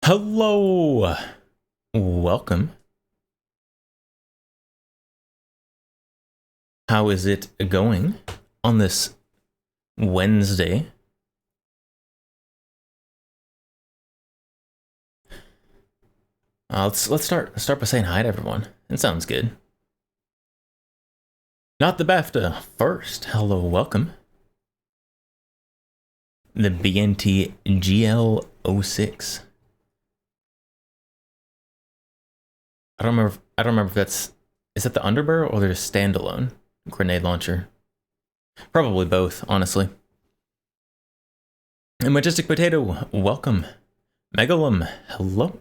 Hello, welcome. How is it going on this Wednesday? Let's start by saying hi to everyone. It sounds good. Not the BAFTA first. Hello, welcome. The BNT GL06. I don't remember if is that the Underbarrel or the standalone grenade launcher? Probably both, honestly. And Majestic Potato, welcome. Megalum, hello.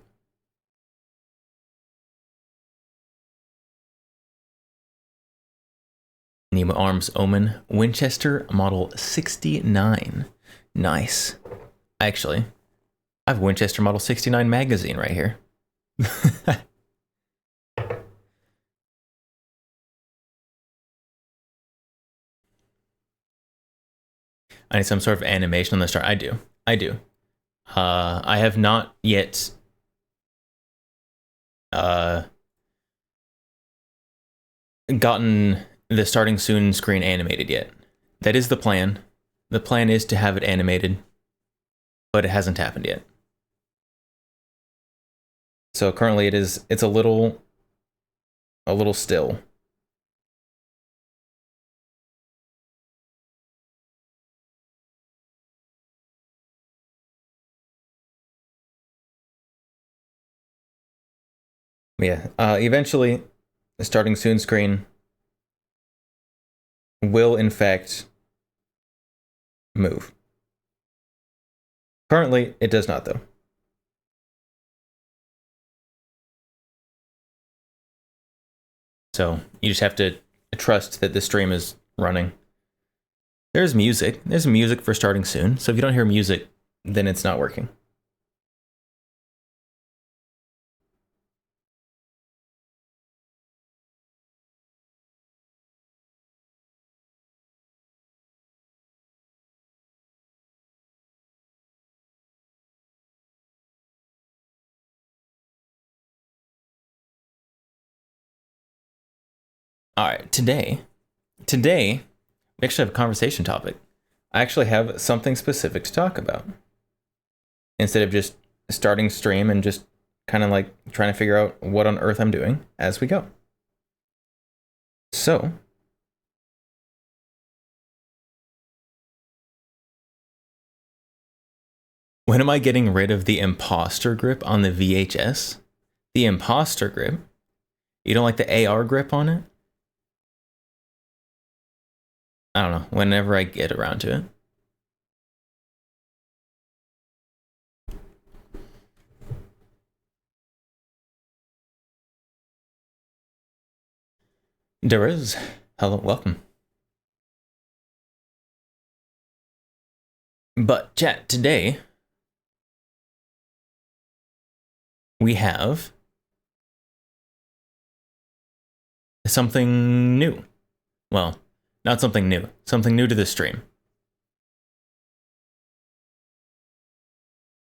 Nemo Arms Omen, Winchester Model 69. Nice. Actually, I have Winchester Model 69 magazine right here. I need some sort of animation on the start. I do. I have not yet gotten the starting soon screen animated yet. That is the plan. The plan is to have it animated, but it hasn't happened yet. So currently it's a little still. Yeah, eventually the starting soon screen will in fact move. Currently, it does not though. So you just have to trust that the stream is running. There's music. There's music for starting soon. So if you don't hear music, then it's not working. All right, today, we actually have a conversation topic. I actually have something specific to talk about. Instead of just starting stream and just kind of like trying to figure out what on earth I'm doing as we go. So, when am I getting rid of the imposter grip on the VHS? The imposter grip? You don't like the AR grip on it? I don't know, whenever I get around to it. There is. Hello, welcome. But chat, today we have something new. Well, not something new. Something new to the stream.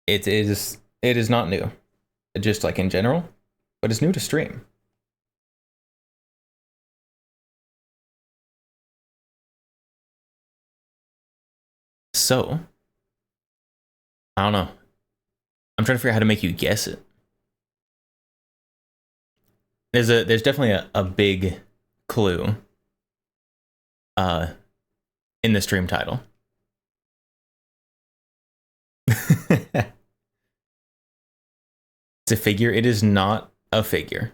It is not new. Just like in general, but it's new to stream. So, I don't know. I'm trying to figure out how to make you guess it. There's definitely a big clue in the stream title. It's a figure. It is not a figure.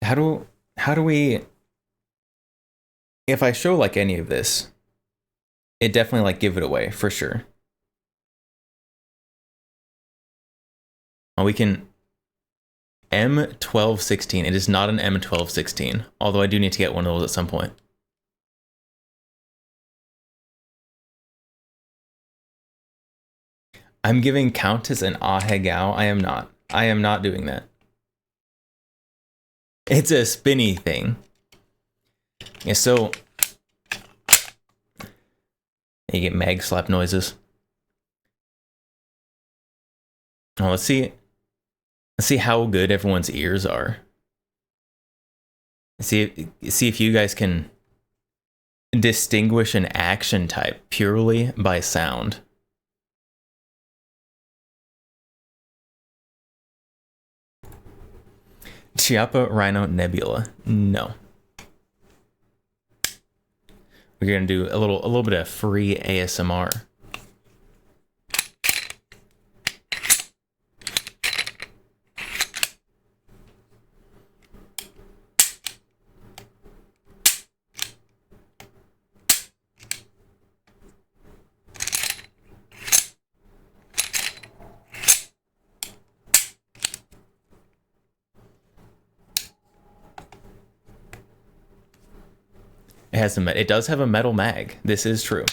How do we, if I show like any of this, it definitely like give it away for sure. We can M1216. It is not an M1216, although I do need to get one of those at some point. I'm giving Countess an Ahegao. I am not. I am not doing that. It's a spinny thing. Yeah, so You get mag slap noises. Oh, let's see how good everyone's ears are. See if you guys can distinguish an action type purely by sound. Chiappa Rhino Nebula. No. We're gonna do a little bit of free ASMR. It does have a metal mag. This is true.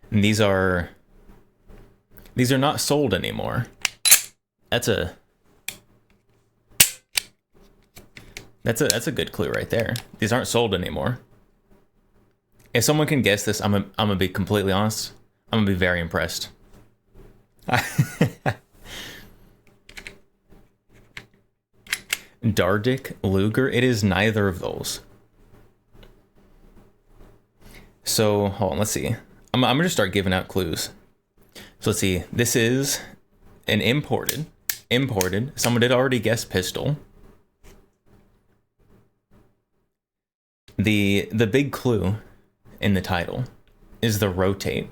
And these are not sold anymore. That's a good clue right there. These aren't sold anymore. If someone can guess this, I'm gonna be completely honest. I'm gonna be very impressed. Dardic Luger. It is neither of those. So hold on, let's see. I'm gonna start giving out clues. So let's see. This is an imported. Someone did already guess pistol. The big clue in the title is the rOtate.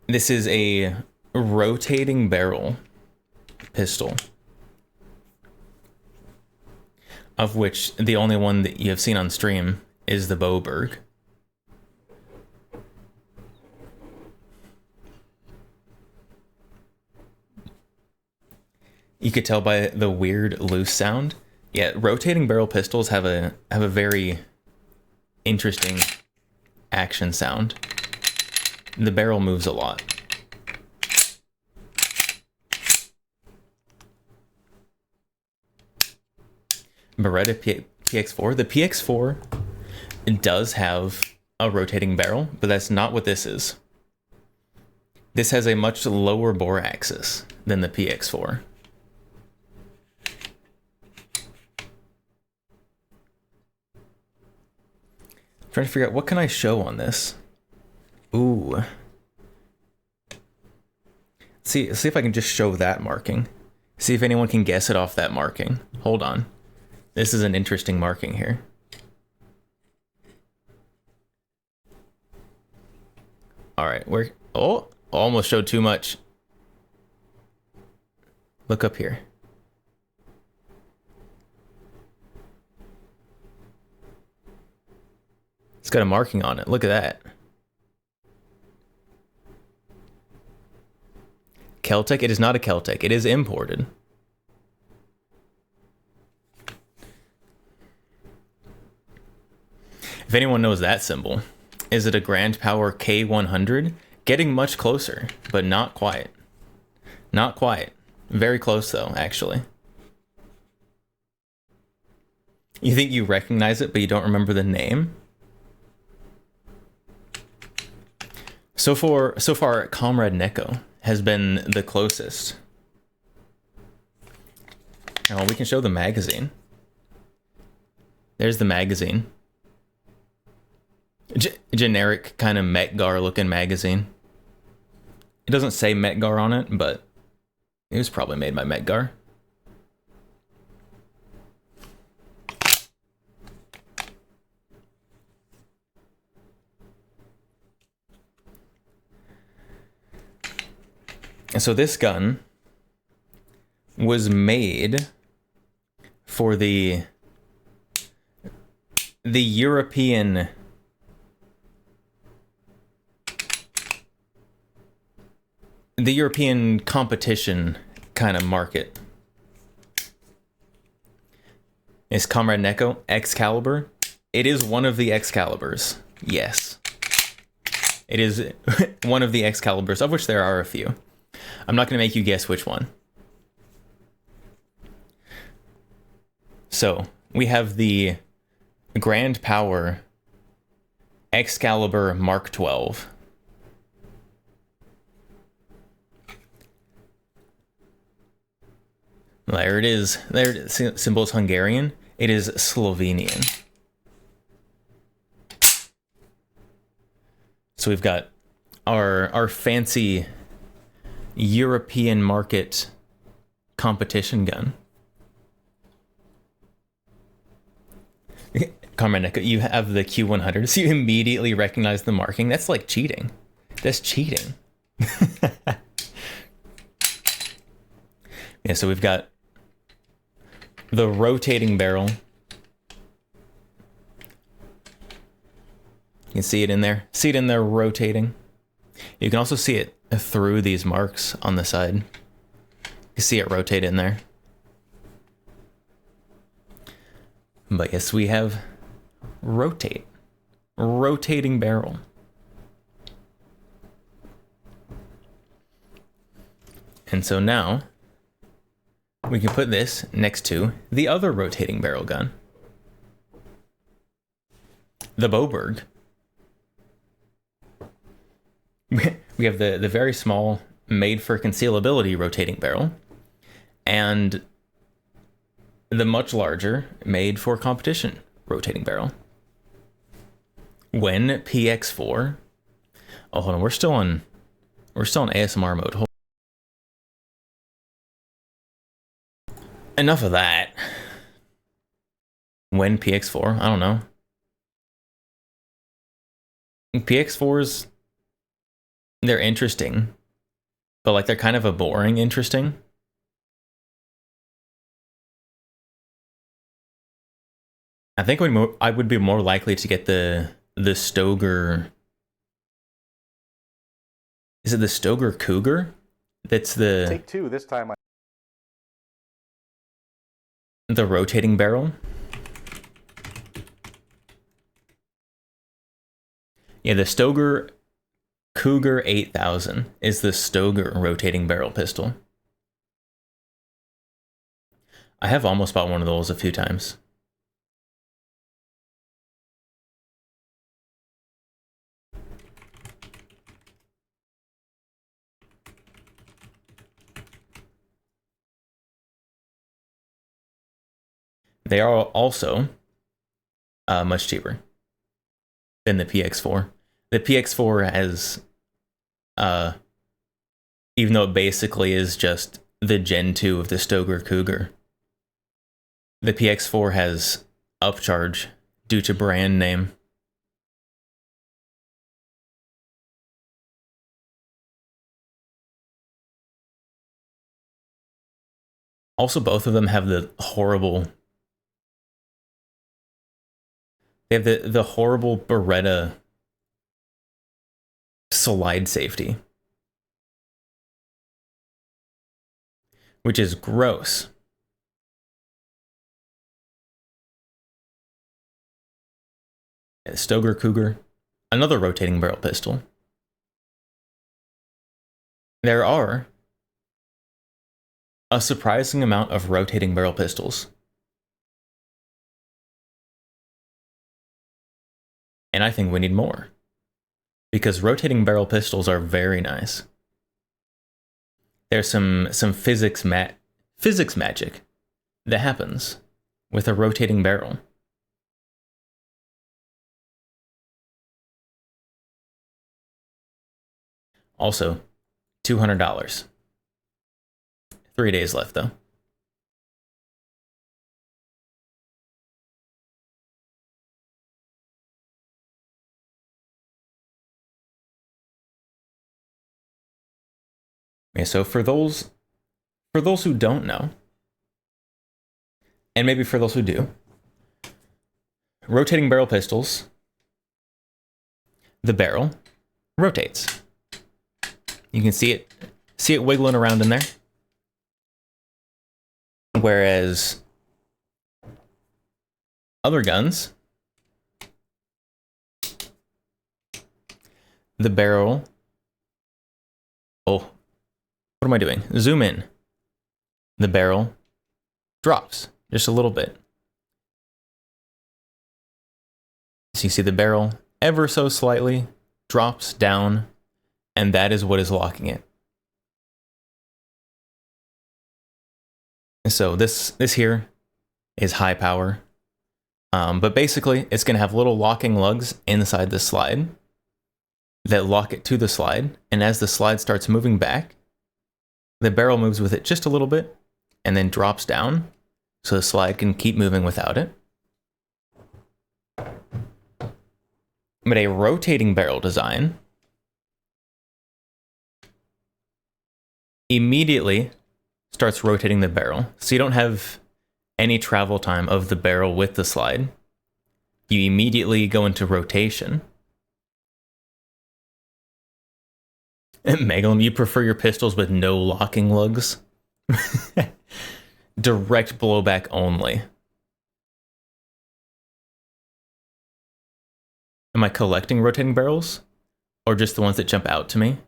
This is a rotating barrel pistol, of which the only one that you have seen on stream is the Boberg. You could tell by the weird loose sound. Yeah, rotating barrel pistols have a very interesting action sound. The barrel moves a lot. Beretta PX4. The PX4 does have a rotating barrel, but that's not what this is. This has a much lower bore axis than the PX4. I'm trying to figure out what can I show on this. Ooh. See if I can just show that marking. See if anyone can guess it off that marking. Hold on. This is an interesting marking here. All right, almost showed too much. Look up here. It's got a marking on it. Look at that. Keltec? It is not a Keltec. It is imported. If anyone knows that symbol, is it a Grand Power K100? Getting much closer, but not quite. Not quite. Very close though, actually. You think you recognize it, but you don't remember the name? So far, Comrade Neko has been the closest. Oh, we can show the magazine. There's the magazine. Generic kind of Metgar looking magazine. It doesn't say Metgar on it, but it was probably made by Metgar. And so this gun was made for the European competition kind of market. Is Comrade Neko Excalibur? It is one of the Excaliburs. Yes. It is one of the Excaliburs, of which there are a few. I'm not going to make you guess which one. So, we have the Grand Power Excalibur Mark 12. There it is. There it is. Symbol is Hungarian. It is Slovenian. So we've got our fancy European market competition gun. Carmen, you have the Q100, so you immediately recognize the marking. That's like cheating. That's cheating. Yeah, so we've got the rotating barrel. You can see it in there. See it in there rotating. You can also see it through these marks on the side. You can see it rotate in there. But yes, we have rOtate. Rotating barrel. And so now we can put this next to the other rotating barrel gun, the Boberg. We have the very small, made for concealability rotating barrel, and the much larger, made for competition rotating barrel. When PX4, oh hold on, we're still on ASMR mode. Enough of that. When PX4, I don't know. PX4s, they're interesting, but like they're kind of a boring interesting. I think I would be more likely to get the Stoeger. Is it the Stoeger Cougar? That's the take two this time. The rotating barrel. Yeah, the Stoeger Cougar 8000 is the Stoeger rotating barrel pistol. I have almost bought one of those a few times. They are also much cheaper than the PX4. The PX4 has, even though it basically is just the Gen 2 of the Stoeger Cougar, the PX4 has upcharge due to brand name. Also, both of them have the horrible... They have the horrible Beretta slide safety, which is gross. Yeah, Stoeger Cougar, another rotating barrel pistol. There are a surprising amount of rotating barrel pistols. And I think we need more, because rotating barrel pistols are very nice. There's some physics magic that happens with a rotating barrel. Also, $200. 3 days left though. Okay, so for those who don't know, and maybe for those who do, rotating barrel pistols, the barrel rotates. You can see it wiggling around in there. Whereas other guns, the barrel, oh, what am I doing? Zoom in. The barrel drops just a little bit. So you see the barrel ever so slightly drops down, and that is what is locking it. So this here is high power, but basically it's going to have little locking lugs inside the slide that lock it to the slide, and as the slide starts moving back, the barrel moves with it just a little bit and then drops down so the slide can keep moving without it. But a rotating barrel design immediately starts rotating the barrel. So you don't have any travel time of the barrel with the slide. You immediately go into rotation. Megalum, you prefer your pistols with no locking lugs? Direct blowback only. Am I collecting rotating barrels? Or just the ones that jump out to me?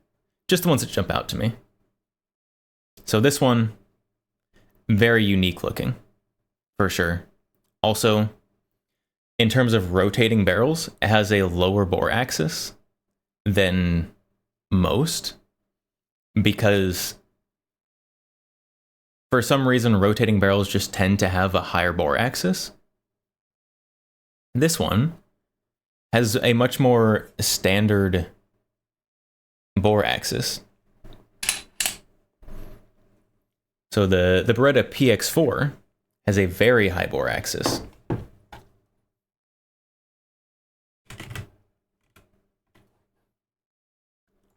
Just the ones that jump out to me. So this one, very unique looking, for sure. Also, in terms of rotating barrels, it has a lower bore axis than most, because for some reason rotating barrels just tend to have a higher bore axis. This one has a much more standard bore axis. So the Beretta PX4 has a very high bore axis.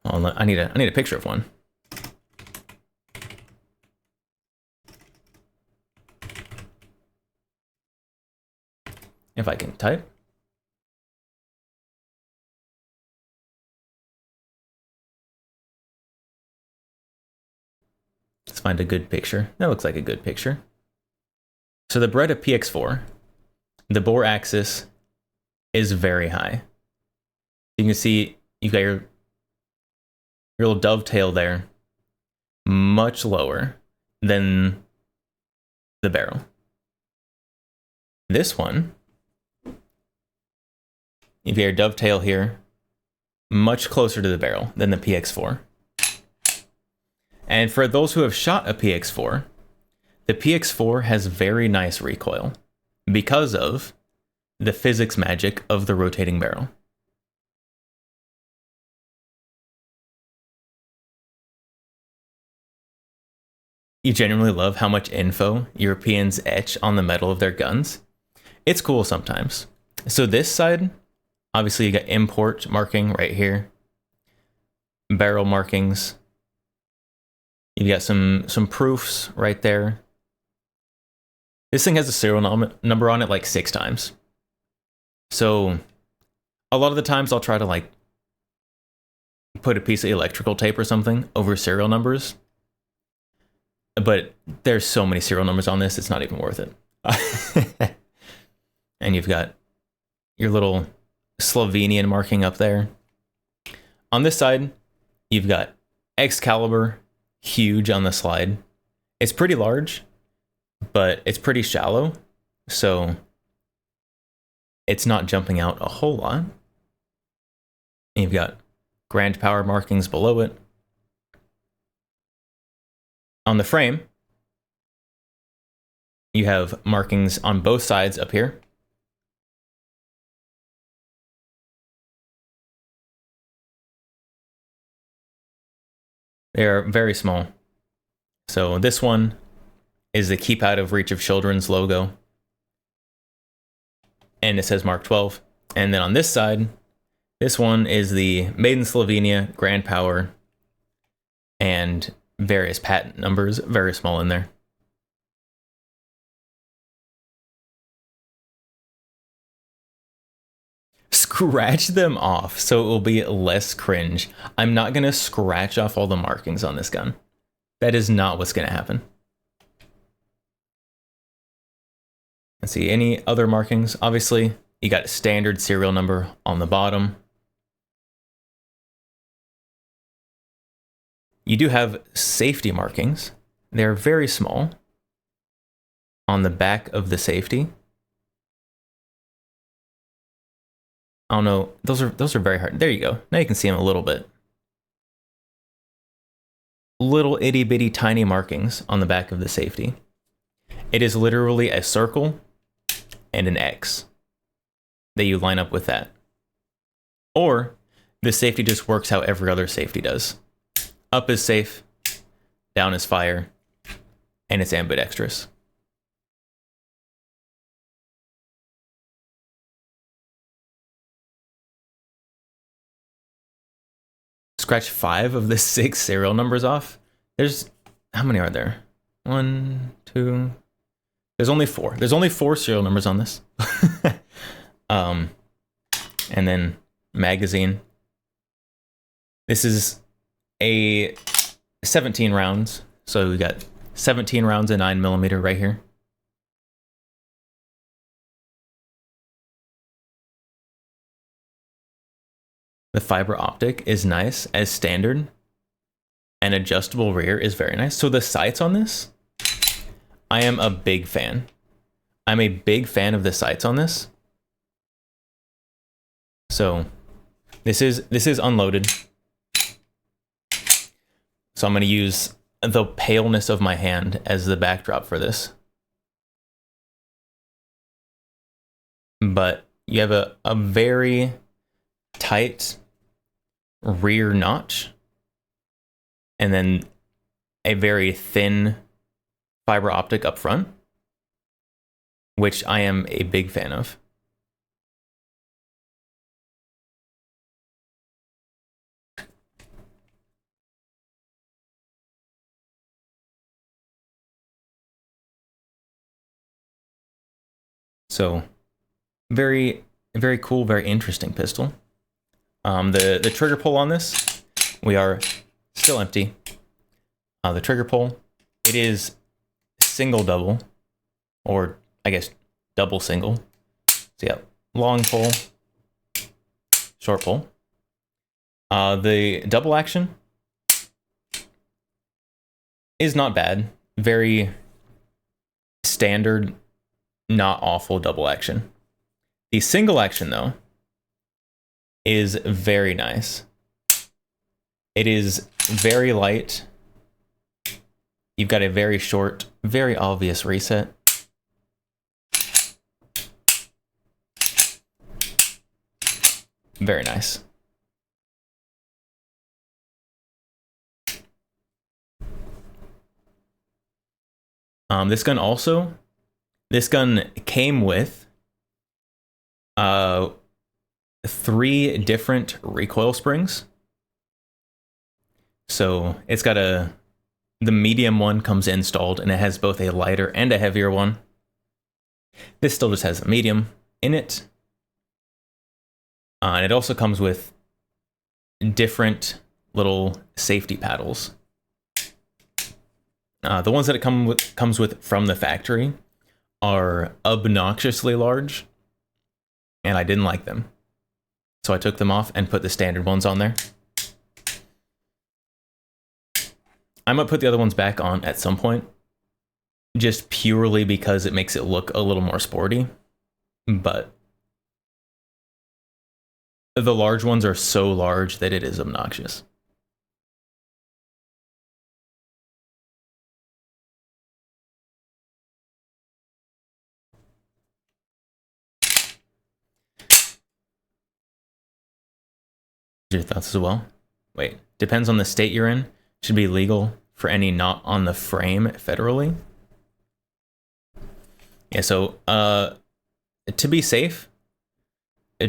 Oh, I need a picture of one. If I can type. Let's find a good picture. That looks like a good picture. So the Beretta PX4, the bore axis is very high. You can see you've got your little dovetail there, much lower than the barrel. This one, you've got your dovetail here, much closer to the barrel than the PX4. And for those who have shot a PX4, the PX4 has very nice recoil because of the physics magic of the rotating barrel. You genuinely love how much info Europeans etch on the metal of their guns. It's cool sometimes. So this side, obviously you got import marking right here, barrel markings. You've got some proofs right there. This thing has a serial number on it like 6 times. So a lot of the times I'll try to like put a piece of electrical tape or something over serial numbers. But there's so many serial numbers on this, it's not even worth it. And you've got your little Slovenian marking up there. On this side, you've got Excalibur, huge on the slide. It's pretty large, but it's pretty shallow, so it's not jumping out a whole lot. And you've got Grand Power markings below it. On the frame, you have markings on both sides up here. They are very small. So this one is the Keep Out of Reach of Children's logo. And it says Mark 12. And then on this side, this one is the Made in Slovenia, Grand Power, and various patent numbers, very small in there. Scratch them off so it will be less cringe. I'm not going to scratch off all the markings on this gun. That is not what's going to happen. Let's see, any other markings? Obviously, you got a standard serial number on the bottom. you do have safety markings. They're very small on the back of the safety. Oh no, those are very hard. There you go. Now you can see them a little bit. Little itty bitty tiny markings on the back of the safety. It is literally a circle and an X that you line up with that. Or the safety just works how every other safety does. Up is safe, down is fire, and it's ambidextrous. Scratch 5 of the 6 serial numbers off. There's, how many are there? 1, 2. There's only 4. There's only 4 serial numbers on this. And then magazine. This is a 17 rounds. So we got 17 rounds of 9mm right here. The fiber optic is nice as standard, and adjustable rear is very nice. So the sights on this, I am a big fan. I'm a big fan of the sights on this. So this is unloaded. So I'm going to use the paleness of my hand as the backdrop for this. But you have a very tight rear notch, and then a very thin fiber optic up front, which I am a big fan of. So very, very cool, very interesting pistol. The trigger pull on this, we are still empty. The trigger pull, it is single double, or I guess double single. So yeah, long pull, short pull. The double action is not bad. Very standard, not awful double action. The single action though is very nice. It is very light. You've got a very short, very obvious reset. Very nice. This gun came with 3 different recoil springs. So it's got the medium one comes installed, and it has both a lighter and a heavier one. This still just has a medium in it. And it also comes with different little safety paddles. The ones that it comes with from the factory are obnoxiously large, and I didn't like them. So I took them off and put the standard ones on there. I might put the other ones back on at some point, just purely because it makes it look a little more sporty. But the large ones are so large that it is obnoxious. Your thoughts as well? Wait, depends on the state you're in. Should be legal for any not on the frame federally. Yeah, so to be safe,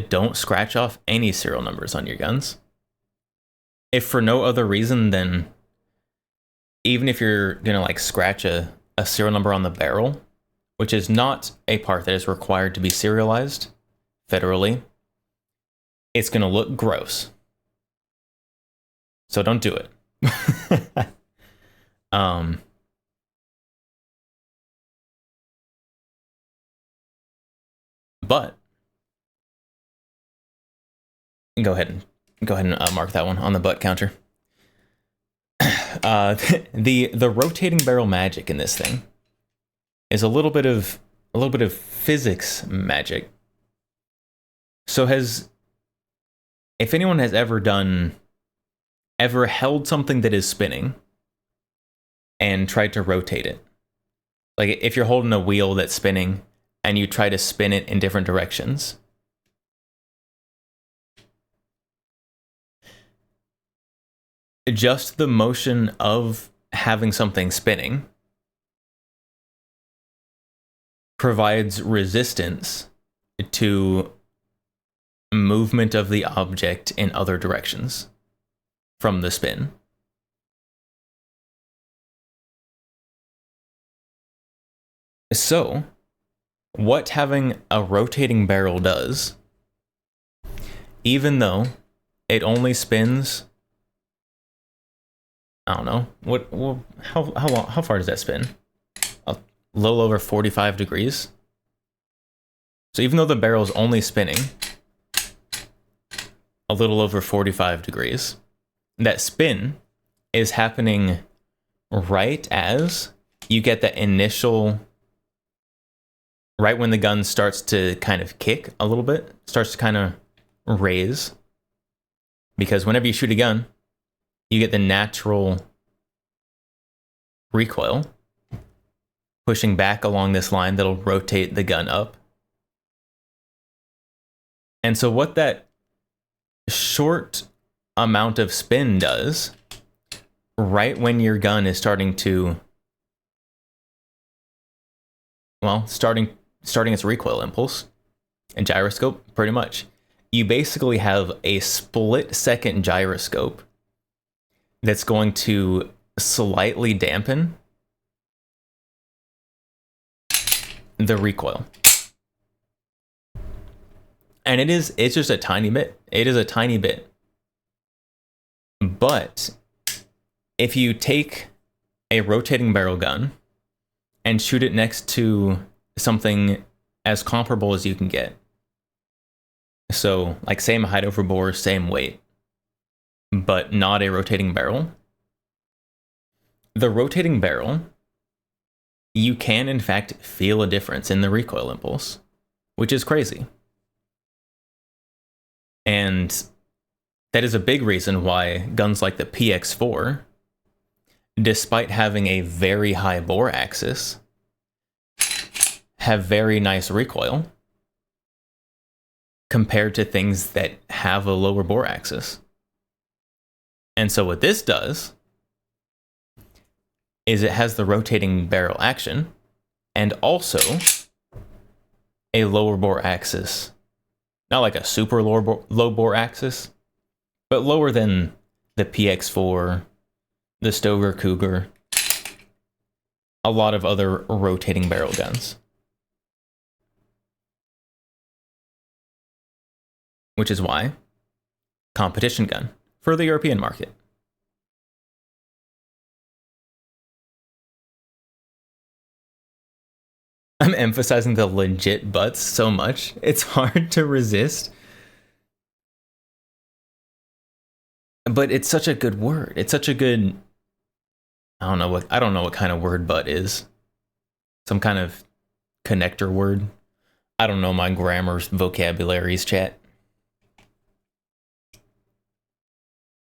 don't scratch off any serial numbers on your guns. If for no other reason than, even if you're gonna like scratch a serial number on the barrel, which is not a part that is required to be serialized federally, it's gonna look gross. So don't do it. But go ahead and mark that one on the butt counter. the rotating barrel magic in this thing is a little bit of physics magic. So if anyone has ever held something that is spinning and tried to rotate it, like if you're holding a wheel that's spinning and you try to spin it in different directions, just the motion of having something spinning provides resistance to movement of the object in other directions from the spin. So, what having a rotating barrel does, even though it only spins, I don't know, how far does that spin? A little over 45 degrees. So even though the barrel's only spinning a little over 45 degrees, that spin is happening right as you get the initial, right when the gun starts to kind of kick a little bit, starts to kind of raise. Because whenever you shoot a gun, you get the natural recoil pushing back along this line that'll rotate the gun up. And so what that short amount of spin does, right when your gun is starting to, well, starting its recoil impulse and gyroscope, pretty much, you basically have a split-second gyroscope that's going to slightly dampen the recoil. And it's just a tiny bit. It is a tiny bit. But if you take a rotating barrel gun and shoot it next to something as comparable as you can get, so like same height over bore, same weight, but not a rotating barrel, the rotating barrel, you can in fact feel a difference in the recoil impulse, which is crazy. And that is a big reason why guns like the PX4, despite having a very high bore axis, have very nice recoil compared to things that have a lower bore axis. And so what this does is it has the rotating barrel action and also a lower bore axis. Not like a super low bore axis, but lower than the PX4, the Stoeger Cougar, a lot of other rotating barrel guns. Which is why competition gun for the European market. I'm emphasizing the legit butts so much, it's hard to resist. But it's such a good word. It's such a good, I don't know what kind of word butt is. Some kind of connector word. I don't know my grammar's vocabularies, chat.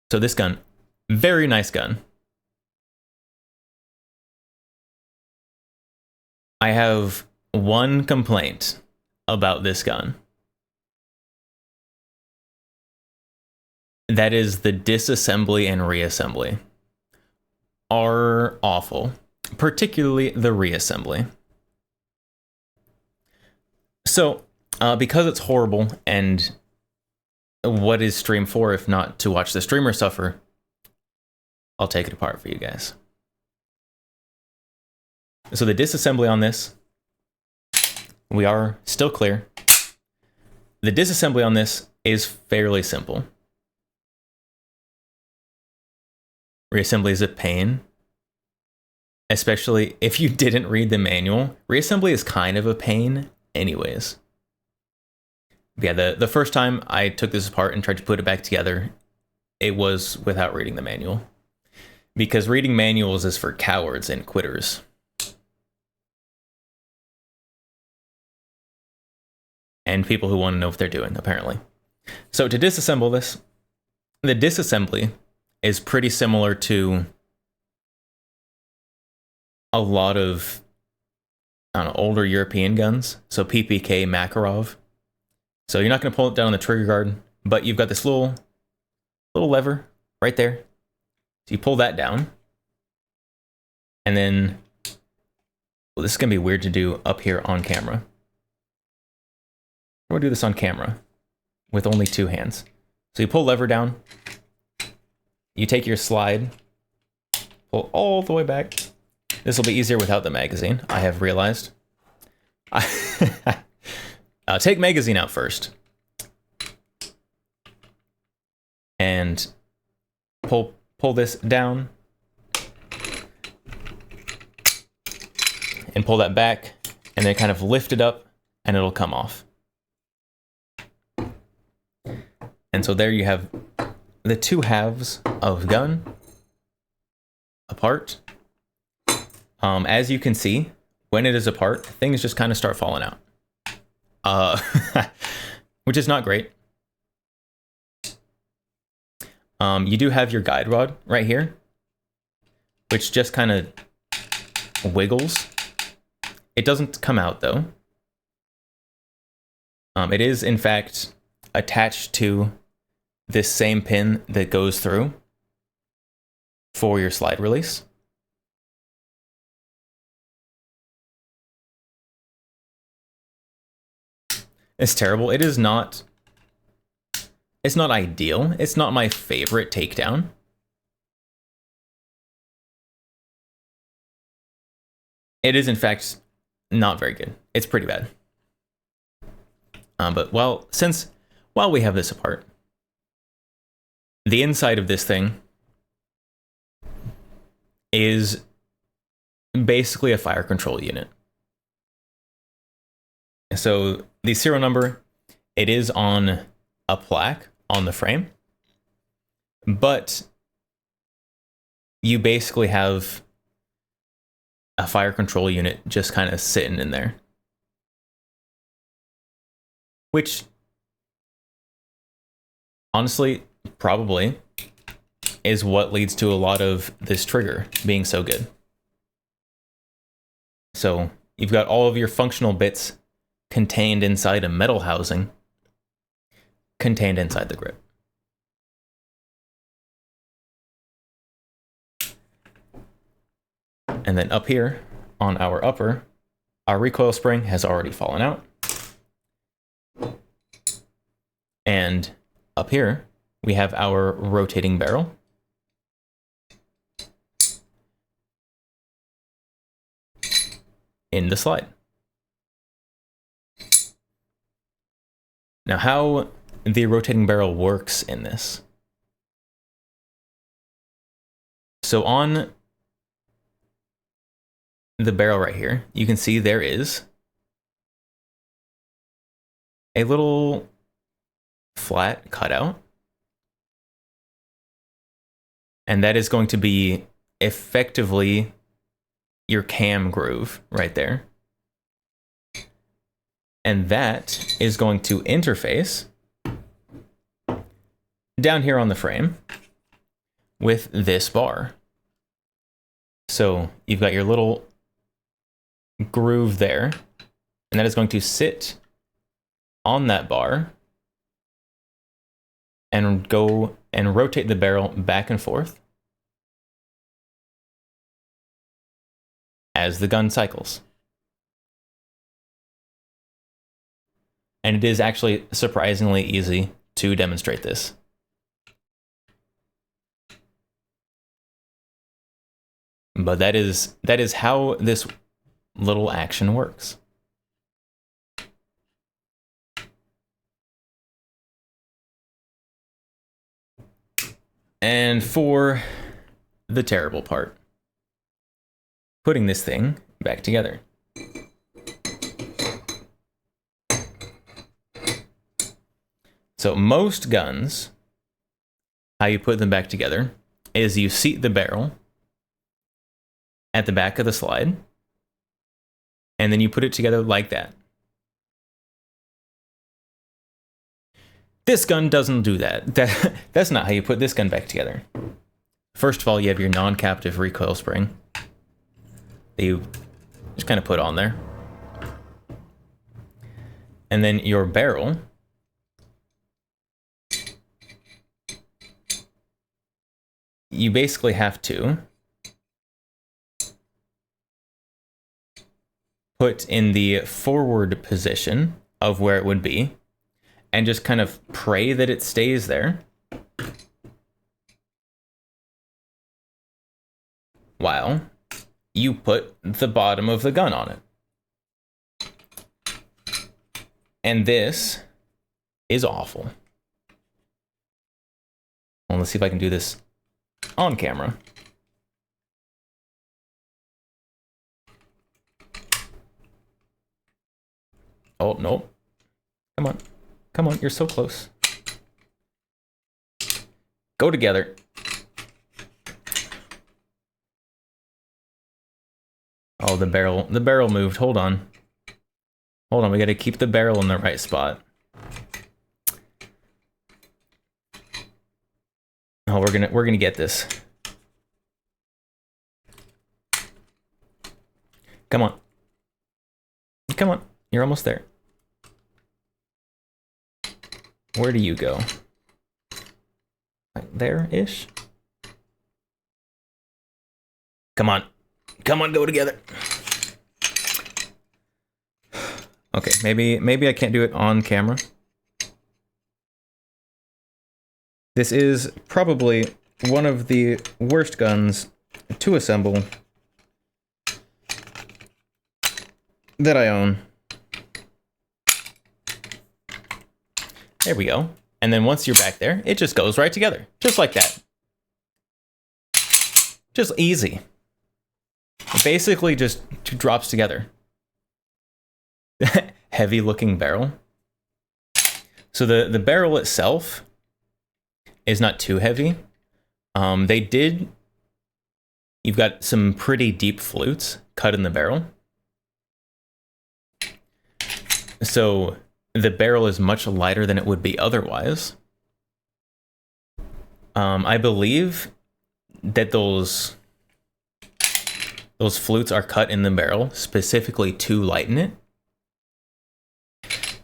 So this gun, very nice gun. I have one complaint about this gun. That is the disassembly and reassembly are awful, particularly the reassembly. So, because it's horrible, and what is stream for if not to watch the streamer suffer, I'll take it apart for you guys. So the disassembly on this, we are still clear. The disassembly on this is fairly simple. Reassembly is a pain, especially if you didn't read the manual. Reassembly is kind of a pain anyways. Yeah, the first time I took this apart and tried to put it back together, it was without reading the manual. because reading manuals is for cowards and quitters. And people who want to know what they're doing, apparently. So to disassemble this, the disassembly is pretty similar to a lot of, I don't know, older European guns. So PPK, Makarov. So you're not going to pull it down on the trigger guard, but you've got this little lever right there. So you pull that down. And then, well, this is going to be weird to do up here on camera. We'll do this on camera with only 2 hands. So you pull lever down. You take your slide, pull all the way back. This will be easier without the magazine, I have realized. Take magazine out first. And pull this down. And pull that back. And then kind of lift it up and it'll come off. And so there you have the 2 halves of gun apart. As you can see, when it is apart, things just kind of start falling out. Which is not great. You do have your guide rod right here, which just kind of wiggles. It doesn't come out though. It is in fact attached to this same pin that goes through for your slide release. It's terrible. It is not, it's not ideal. It's not my favorite takedown. It is in fact not very good. It's pretty bad. But while we have this apart, the inside of this thing is basically a fire control unit. So the serial number, it is on a plaque on the frame, but you basically have a fire control unit just kind of sitting in there. Which, honestly, probably is what leads to a lot of this trigger being so good. So you've got all of your functional bits contained inside a metal housing, contained inside the grip. And then up here on our upper, our recoil spring has already fallen out. And up here, we have our rotating barrel. In the slide. Now, how the rotating barrel works in this. So on the barrel right here, you can see there is a little flat cutout. And that is going to be effectively your cam groove right there. And that is going to interface down here on the frame with this bar. So you've got your little groove there, and that is going to sit on that bar and go and rotate the barrel back and forth as the gun cycles. And it is actually surprisingly easy to demonstrate this. But that is how this little action works. And for the terrible part, putting this thing back together. So most guns, how you put them back together is you seat the barrel at the back of the slide, and then you put it together like that. This gun doesn't do that. That's not how you put this gun back together. First of all, you have your non-captive recoil spring that you just kind of put on there. And then your barrel you basically have to put in the forward position of where it would be and just kind of pray that it stays there while you put the bottom of the gun on it. And this is awful. Well, let's see if I can do this on camera. Oh, no. Come on. Come on, you're so close. Go together. Oh, the barrel moved. Hold on. Hold on, we gotta keep the barrel in the right spot. Oh, we're gonna get this. Come on. Come on, you're almost there. Where do you go? Like there-ish? Come on. Come on, go together. Okay, maybe I can't do it on camera. This is probably one of the worst guns to assemble that I own. There we go. And then once you're back there, it just goes right together. Just like that. Just easy. It basically just drops together. Heavy looking barrel. So the barrel itself is not too heavy. You've got some pretty deep flutes cut in the barrel. So the barrel is much lighter than it would be otherwise. I believe that those flutes are cut in the barrel specifically to lighten it.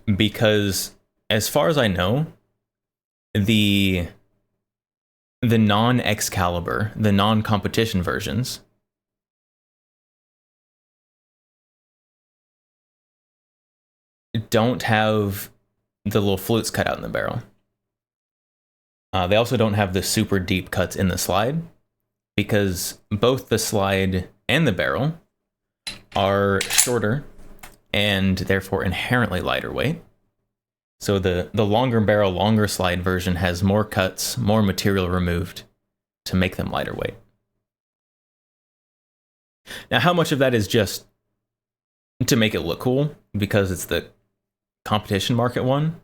Because as far as I know, the non-Excalibur, the non-competition versions, don't have the little flutes cut out in the barrel. They also don't have the super deep cuts in the slide, because both the slide and the barrel are shorter and therefore inherently lighter weight. So the longer barrel, longer slide version has more cuts, more material removed to make them lighter weight. Now, how much of that is just to make it look cool because it's the competition market one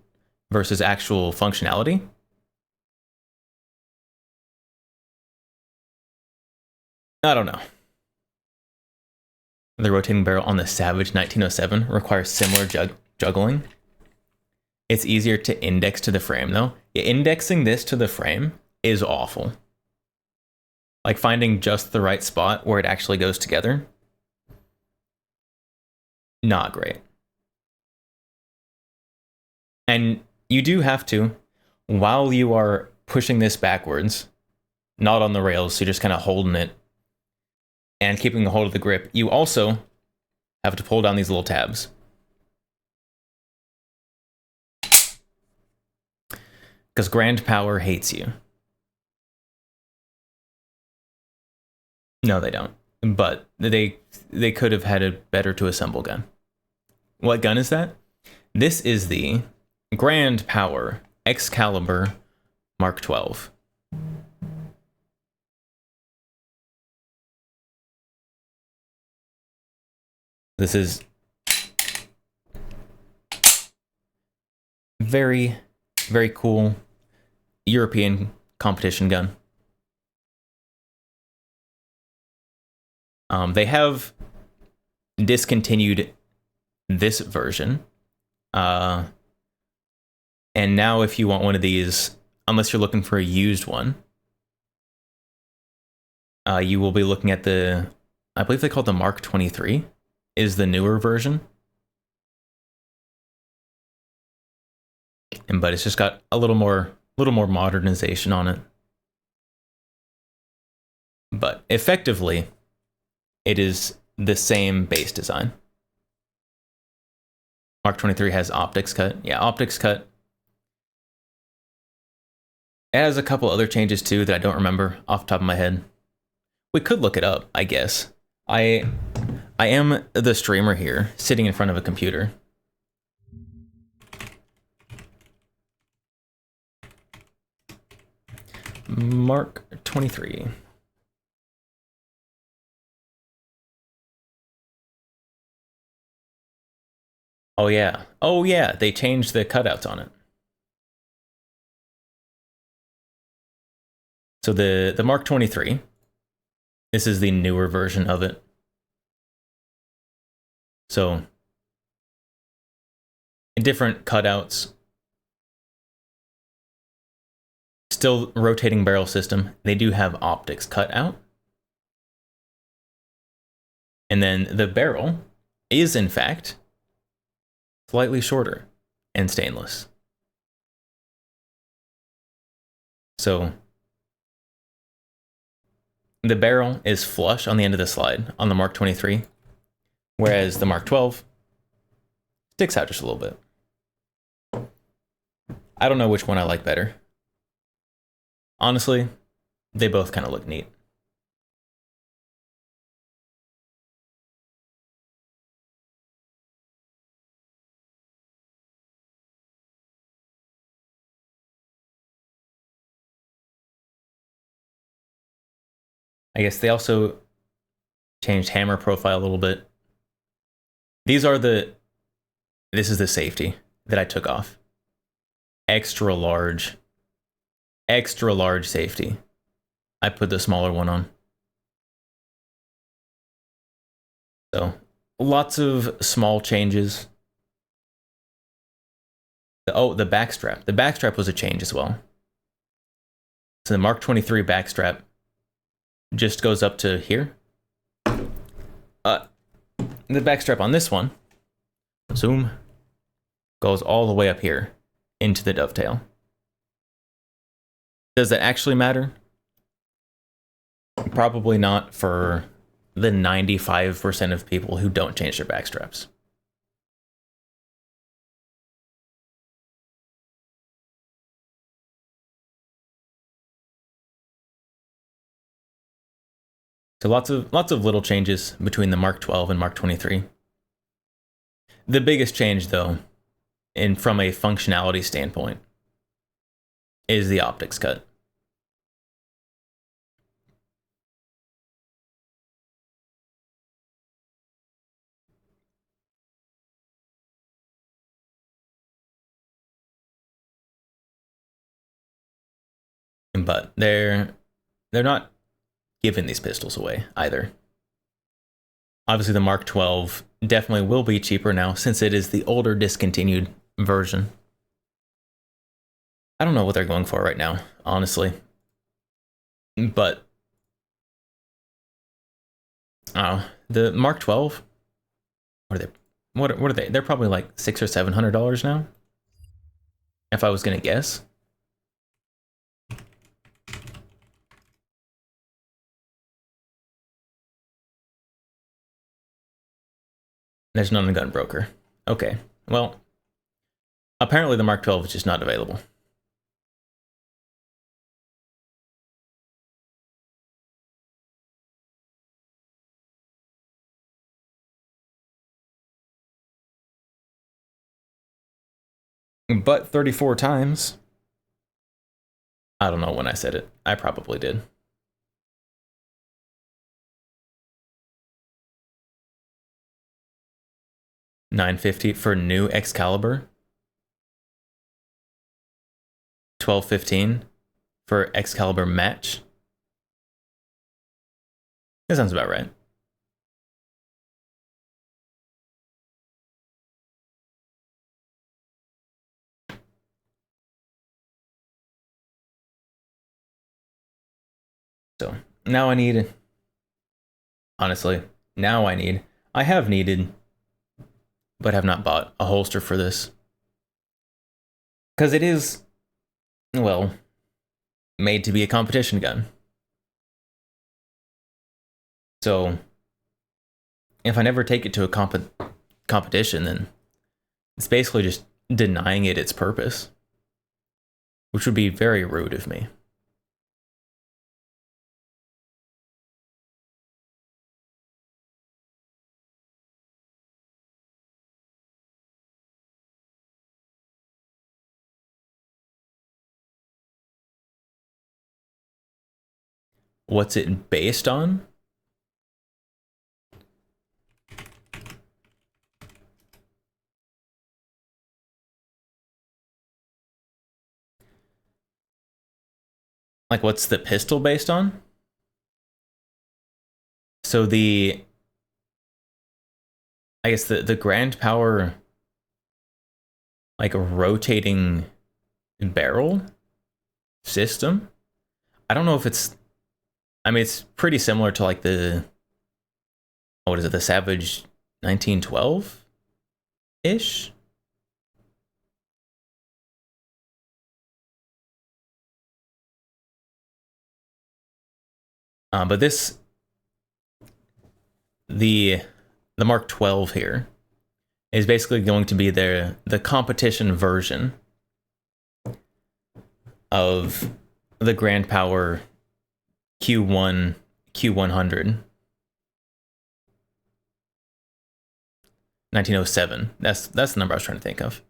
versus actual functionality? I don't know. The rotating barrel on the Savage 1907 requires similar juggling. It's easier to index to the frame, though. Indexing this to the frame is awful. Like finding just the right spot where it actually goes together. Not great. And you do have to, while you are pushing this backwards, not on the rails, so you're just kind of holding it and keeping a hold of the grip, you also have to pull down these little tabs. Because Grand Power hates you. No, they don't. But they could have had a better to assemble gun. What gun is that? This is the Grand Power Excalibur Mark 12. This is very, very cool European competition gun. They have discontinued this version. And now if you want one of these, unless you're looking for a used one, you will be looking at I believe they call it the Mark 23, is the newer version. But it's just got a little more modernization on it. But effectively, it is the same base design. Mark 23 has optics cut. Yeah, optics cut. It has a couple other changes too that I don't remember off the top of my head. We could look it up, I guess. I am the streamer here, sitting in front of a computer. Mark 23. Oh yeah. Oh yeah, they changed the cutouts on it. So the Mark 23, this is the newer version of it. So different cutouts. Still rotating barrel system. They do have optics cut out. And then the barrel is in fact slightly shorter and stainless. So the barrel is flush on the end of the slide on the Mark 23, whereas the Mark 12 sticks out just a little bit. I don't know which one I like better. Honestly, they both kind of look neat. I guess they also changed hammer profile a little bit. This is the safety that I took off. Extra large safety. I put the smaller one on. So lots of small changes. The backstrap. The backstrap was a change as well. So the Mark 23 backstrap just goes up to here. The backstrap on this one, zoom, goes all the way up here into the dovetail. Does that actually matter? Probably not for the 95% of people who don't change their backstraps. So lots of little changes between the Mark 12 and Mark 23. The biggest change, though, from a functionality standpoint, is the optics cut. But they're not giving these pistols away either. Obviously, the Mark 12 definitely will be cheaper now since it is the older discontinued version. I don't know what they're going for right now, honestly. But the Mark 12, what are they? What are they? They're probably like $600 or $700 now, if I was gonna guess. There's none in Gun Broker. Okay, well, apparently the Mark 12 is just not available. But 34 times. I don't know when I said it. I probably did. $950 for new Excalibur. $12.15 for Excalibur match. That sounds about right. So now I need, honestly, I have needed, but have not bought a holster for this. Because it is, well, made to be a competition gun. So if I never take it to a competition, then it's basically just denying it its purpose, which would be very rude of me. What's it based on? Like, what's the pistol based on? So I guess the grand power, like a rotating barrel system. I don't know if it's, I mean, it's pretty similar to like the, what is it, the Savage 1912-ish? But this, the Mark 12 here is basically going to be the competition version of the Grand Power Q1 Q100 1907. That's the number I was trying to think of.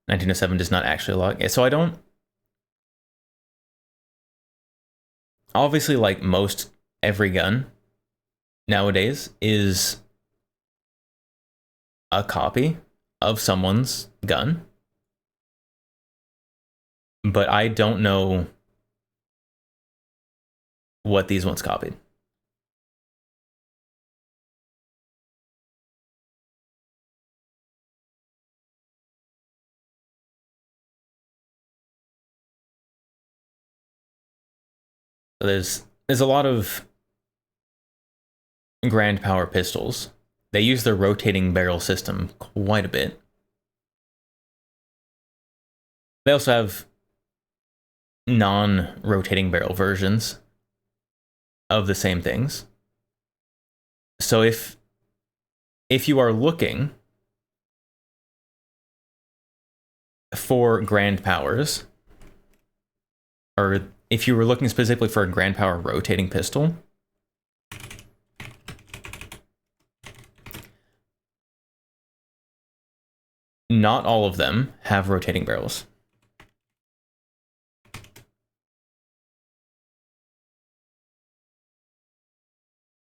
$1907 does not actually log. So I don't. Obviously, like most every gun nowadays is a copy of someone's gun, but I don't know what these ones copied. So there's a lot of grand power pistols. They use their rotating barrel system quite a bit. They also have non-rotating barrel versions of the same things. So if you are looking for grand powers, or if you were looking specifically for a grand power rotating pistol, not all of them have rotating barrels.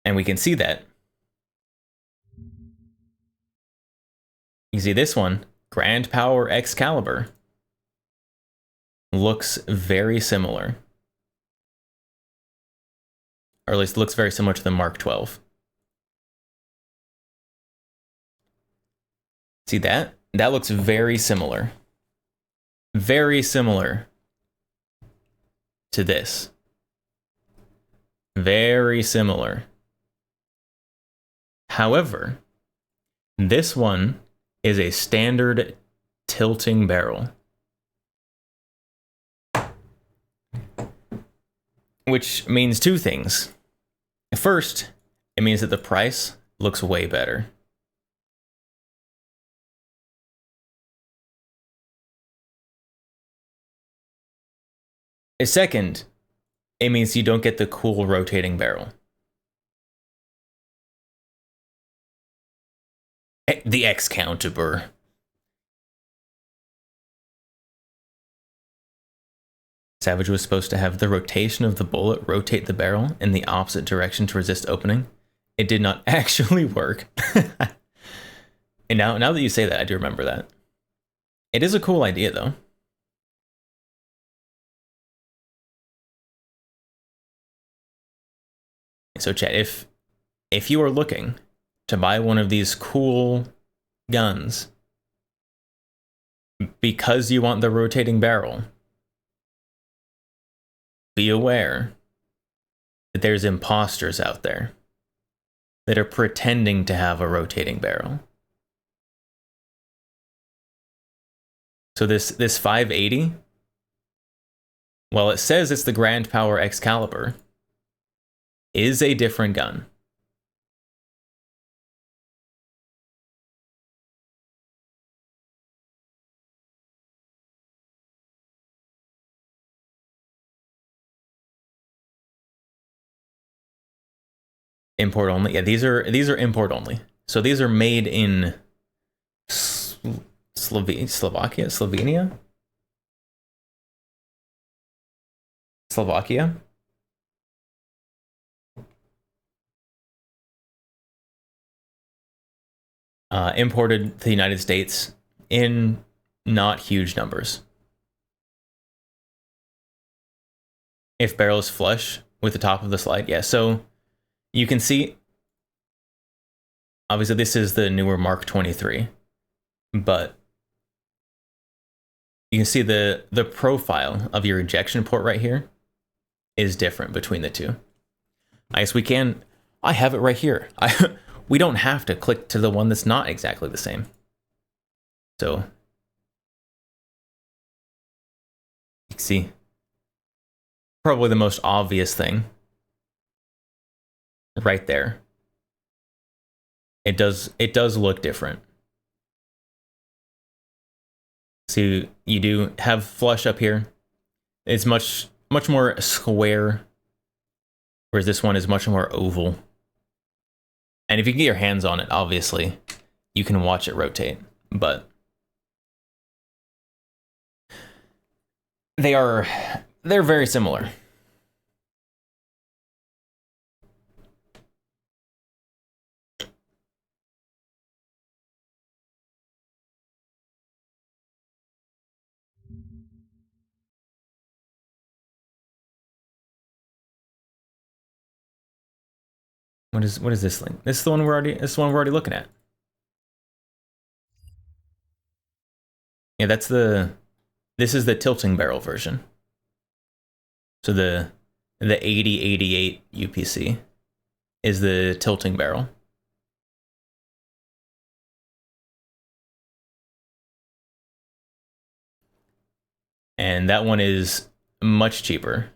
And we can see that. You see this one, Grand Power Excalibur, looks very similar. Or at least looks very similar to the Mark 12. See that? That looks very similar. Very similar to this. Very similar. However, this one is a standard tilting barrel, which means two things. First, it means that the price looks way better. Second, it means you don't get the cool rotating barrel. The Excalibur. Savage was supposed to have the rotation of the bullet rotate the barrel in the opposite direction to resist opening. It did not actually work. And now that you say that, I do remember that. It is a cool idea, though. So chat, if you are looking to buy one of these cool guns because you want the rotating barrel, be aware that there's imposters out there that are pretending to have a rotating barrel. So this 580, while it says it's the Grand Power Excalibur, is a different gun. Import only. Yeah, these are import only. So these are made in Slovakia, Slovenia, Slovakia. Imported to the United States in not huge numbers. If barrel is flush with the top of the slide, yeah. So you can see, obviously this is the newer Mark 23, but you can see the profile of your ejection port right here is different between the two. I guess we can, I have it right here. We don't have to click to the one that's not exactly the same. So you can see probably the most obvious thing right there. It does look different. So you do have flush up here. It's much more square, whereas this one is much more oval. And if you can get your hands on it, obviously, you can watch it rotate. But they're very similar. What is this link? This is the one we're already looking at. Yeah, this is the tilting barrel version. So the 8088 UPC is the tilting barrel. And that one is much cheaper.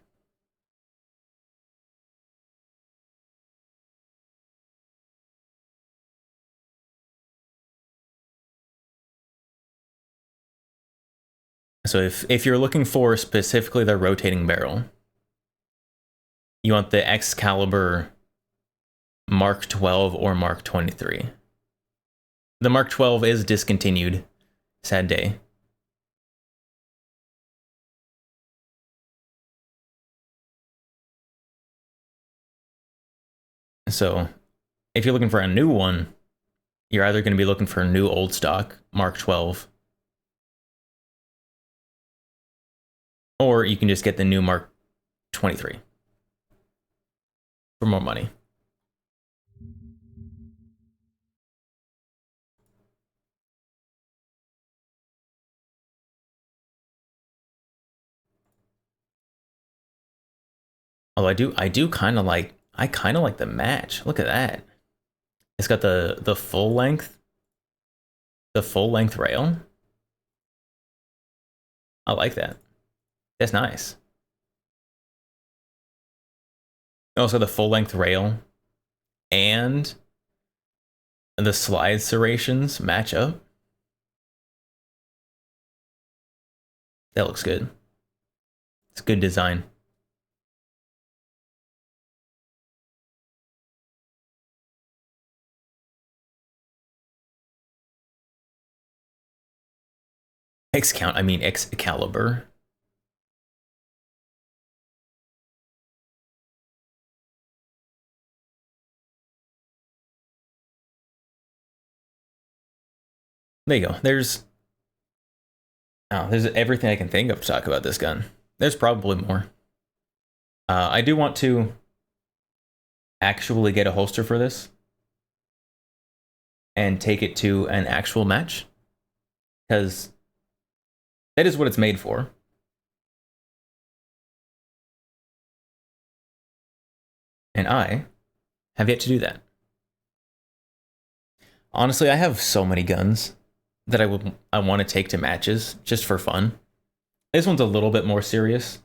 So if you're looking for specifically the rotating barrel, you want the Excalibur Mark 12 or Mark 23. The Mark 12 is discontinued. Sad day. So if you're looking for a new one, you're either going to be looking for a new old stock Mark 12, or you can just get the new Mark 23 for more money. Although I kind of like the match. Look at that. It's got the full length rail. I like that. That's nice. Also the full length rail and the slide serrations match up. That looks good. It's good design. Excalibur. There you go. There's everything I can think of to talk about this gun. There's probably more. I do want to actually get a holster for this and take it to an actual match, because That is what it's made for. And I have yet to do that. Honestly, I have so many guns that I want to take to matches just for fun. This one's a little bit more serious.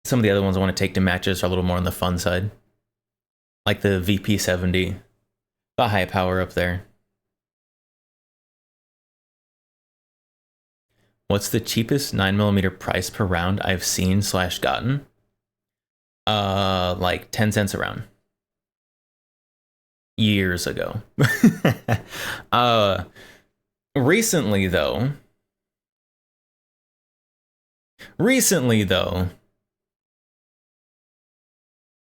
Some of the other ones I want to take to matches are a little more on the fun side. Like the VP70, the high power up there. What's the cheapest 9mm price per round I've seen / gotten? Like 10 cents a round. Years ago. Recently though,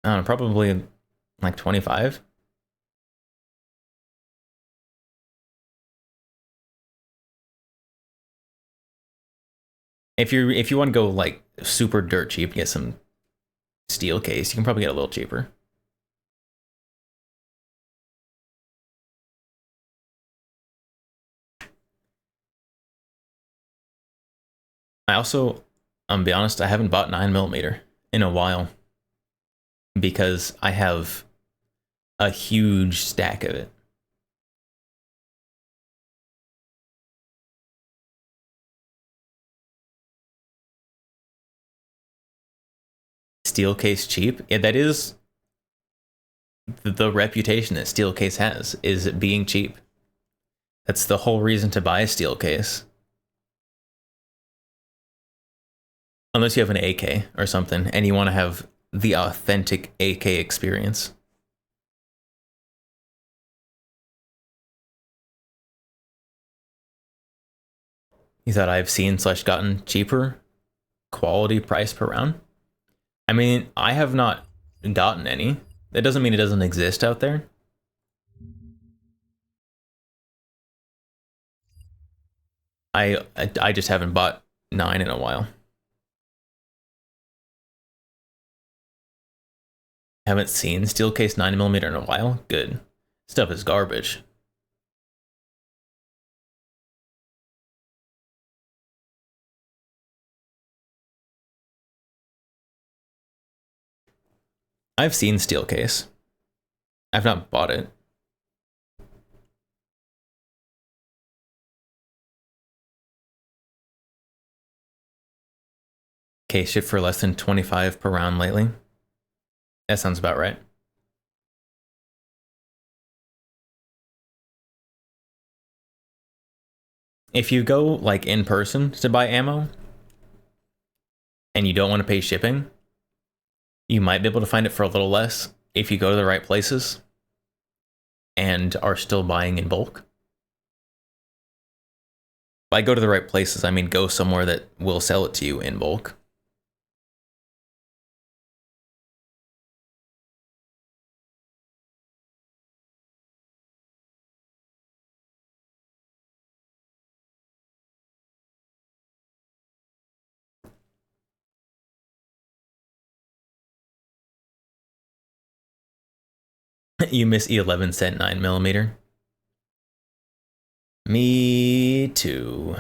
I don't know, probably like 25. If you want to go like super dirt cheap, get some steel case, you can probably get a little cheaper. I also, I'm be honest, I haven't bought 9mm in a while because I have a huge stack of it. Steel case cheap? Yeah, that is the reputation that steel case has, is it being cheap. That's the whole reason to buy a steel case. Unless you have an AK or something and you want to have the authentic AK experience. You thought I've seen / gotten cheaper quality price per round? I mean, I have not gotten any. That doesn't mean it doesn't exist out there. I just haven't bought 9 in a while. Haven't seen steel case 9mm in a while? Good. Stuff is garbage. I've seen steel case. I've not bought it. Case shipped for less than 25 per round lately. That sounds about right. If you go like in person to buy ammo and you don't want to pay shipping, you might be able to find it for a little less if you go to the right places and are still buying in bulk. By go to the right places, I mean go somewhere that will sell it to you in bulk. You miss 11-cent 9mm. Me too.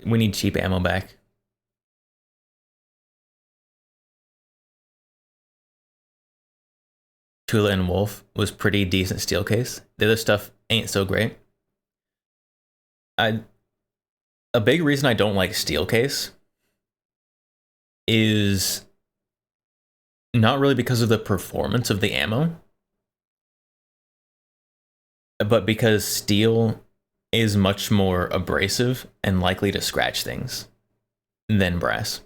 We need cheap ammo back. Tula and Wolf was pretty decent steel case. The other stuff ain't so great. A big reason I don't like steel case is not really because of the performance of the ammo, but because steel is much more abrasive and likely to scratch things than brass.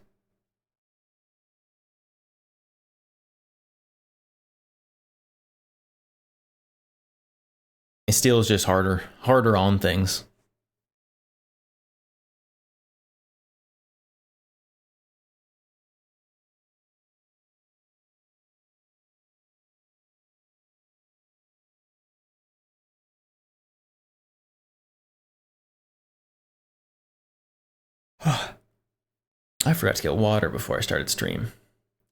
Steel is just harder on things. I forgot to get water before I started stream.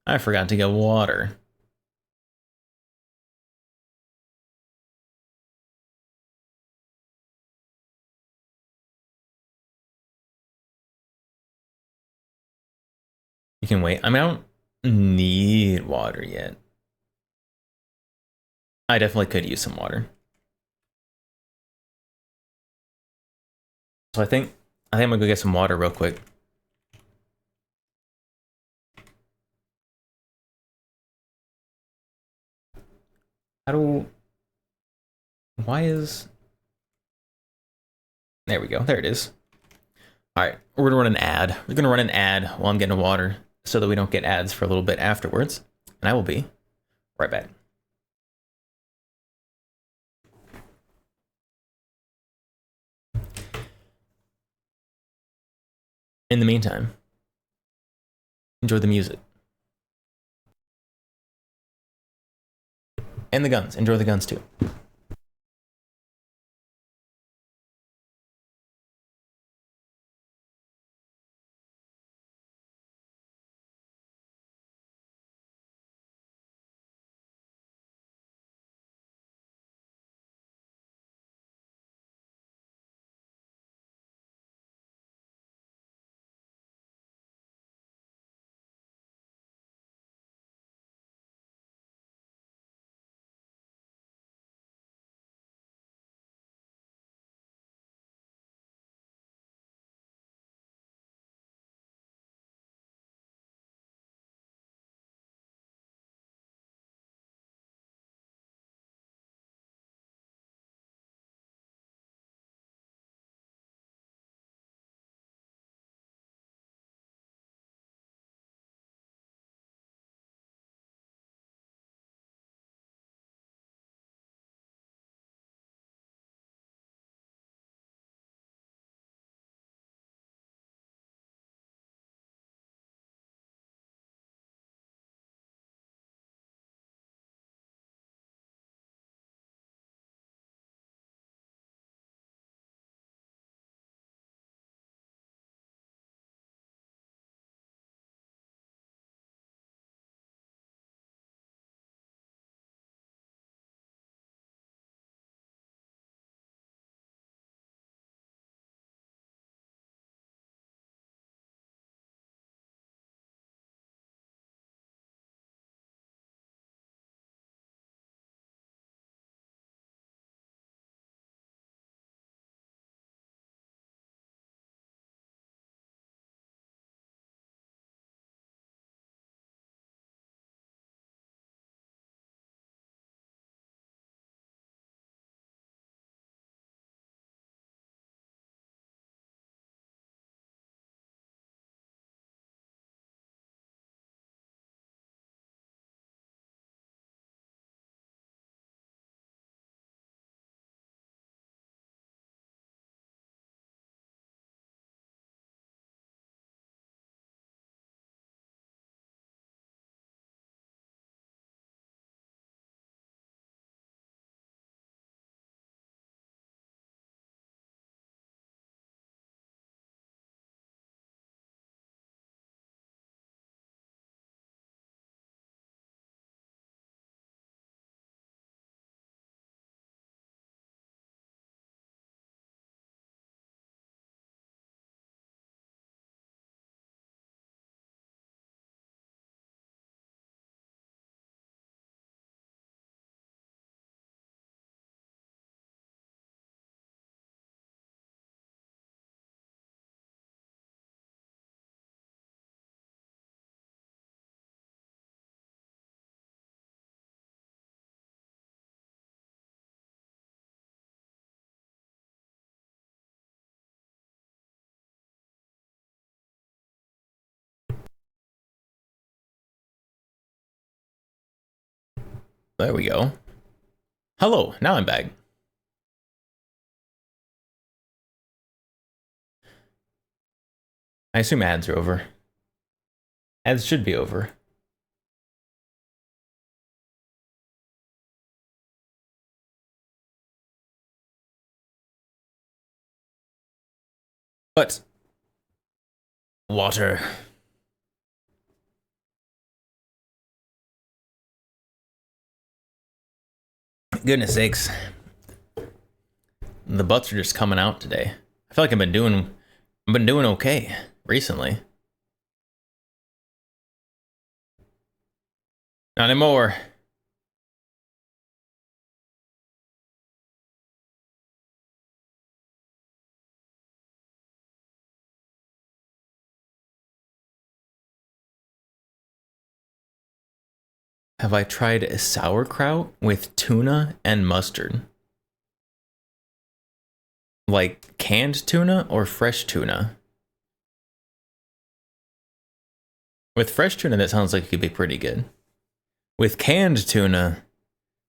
I forgot to get water. You can wait. I mean, I don't need water yet. I definitely could use some water. So I think I'm gonna go get some water real quick. How do... Why is... There we go. There it is. All right, we're gonna run an ad. We're gonna run an ad while I'm getting water so that we don't get ads for a little bit afterwards. And I will be right back. In the meantime, enjoy the music. And the guns. Enjoy the guns too. There we go. Hello, now I'm back. I assume ads are over. Ads should be over. But water. Goodness sakes. The butts are just coming out today. I feel like I've been doing okay recently. Not anymore. Have I tried a sauerkraut with tuna and mustard? Like canned tuna or fresh tuna? With fresh tuna, that sounds like it could be pretty good. With canned tuna,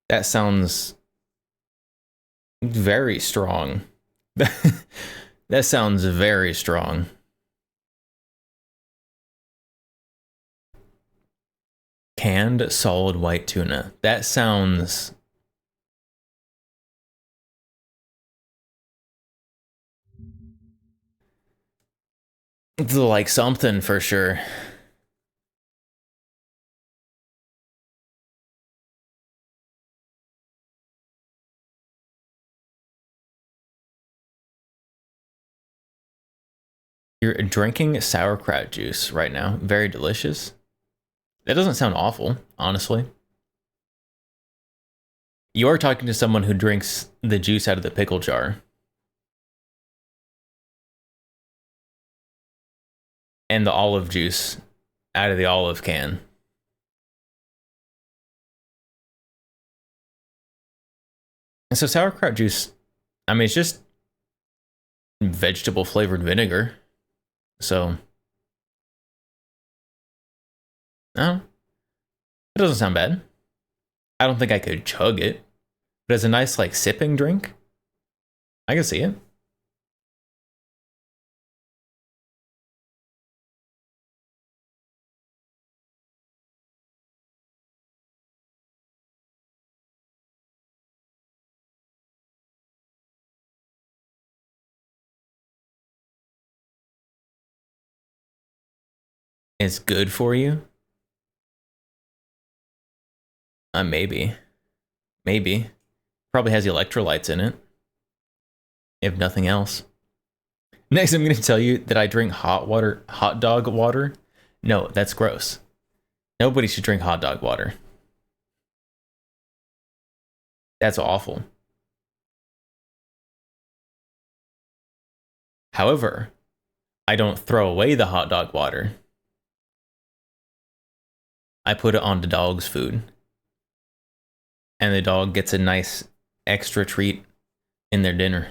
that sounds very strong. That sounds very strong. Canned solid white tuna. That sounds... It's like something for sure. You're drinking sauerkraut juice right now. Very delicious. That doesn't sound awful, honestly. You are talking to someone who drinks the juice out of the pickle jar. And the olive juice out of the olive can. And so sauerkraut juice, I mean, it's just vegetable flavored vinegar. So, no, it doesn't sound bad. I don't think I could chug it, but as a nice like sipping drink, I can see it. It's good for you. Maybe. Maybe. Probably has electrolytes in it. If nothing else. Next, I'm going to tell you that I drink hot dog water. No, that's gross. Nobody should drink hot dog water. That's awful. However, I don't throw away the hot dog water. I put it on the dog's food. And the dog gets a nice extra treat in their dinner.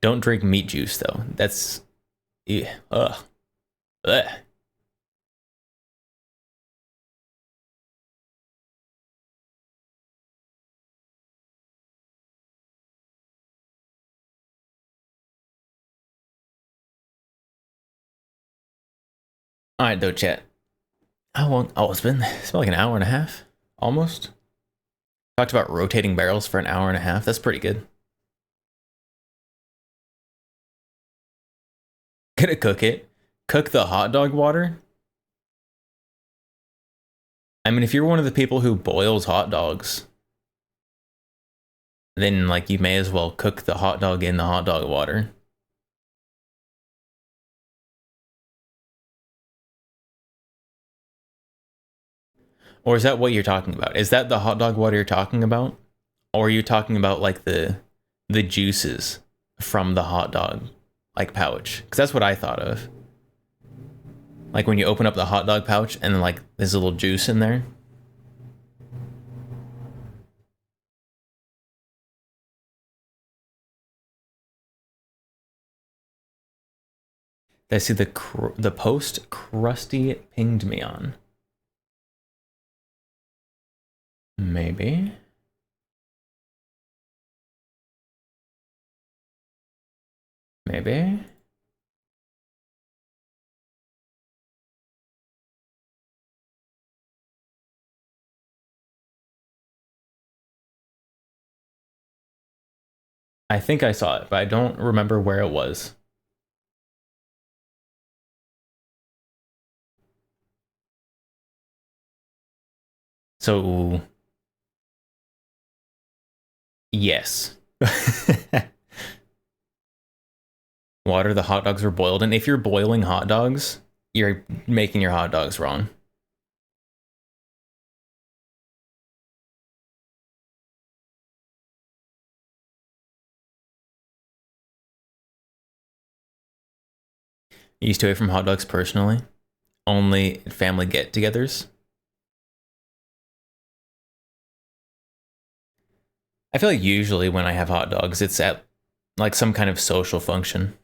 Don't drink meat juice though. That's ugh. Ugh. All right, though, chat. How long? Oh, it's been like an hour and a half, almost. Talked about rotating barrels for an hour and a half. That's pretty good. Gonna cook it. Cook the hot dog water. I mean, if you're one of the people who boils hot dogs, then like you may as well cook the hot dog in the hot dog water. Or is that what you're talking about? Is that the hot dog water you're talking about? Or are you talking about like the juices from the hot dog like pouch? Because that's what I thought of. Like when you open up the hot dog pouch and then like there's a little juice in there. Did I see the post Krusty pinged me on? Maybe. Maybe. I think I saw it, but I don't remember where it was. So, yes. Water the hot dogs were boiled in. If you're boiling hot dogs, you're making your hot dogs wrong. You stay away from hot dogs personally. Only family get-togethers. I feel like usually when I have hot dogs, it's at like some kind of social function.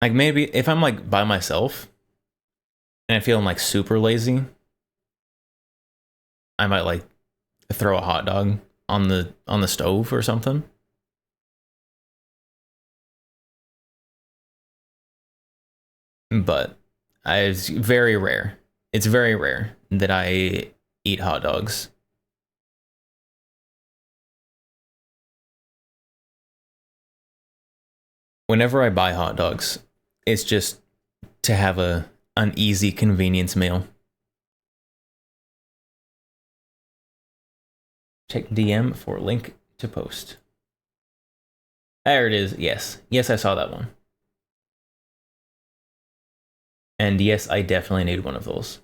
Like maybe if I'm like by myself and I feel like super lazy, I might like throw a hot dog on the stove or something. But it's very rare. It's very rare that I eat hot dogs. Whenever I buy hot dogs, it's just to have an easy convenience meal. Check DM for link to post. There it is. Yes. Yes, I saw that one. And yes, I definitely need one of those.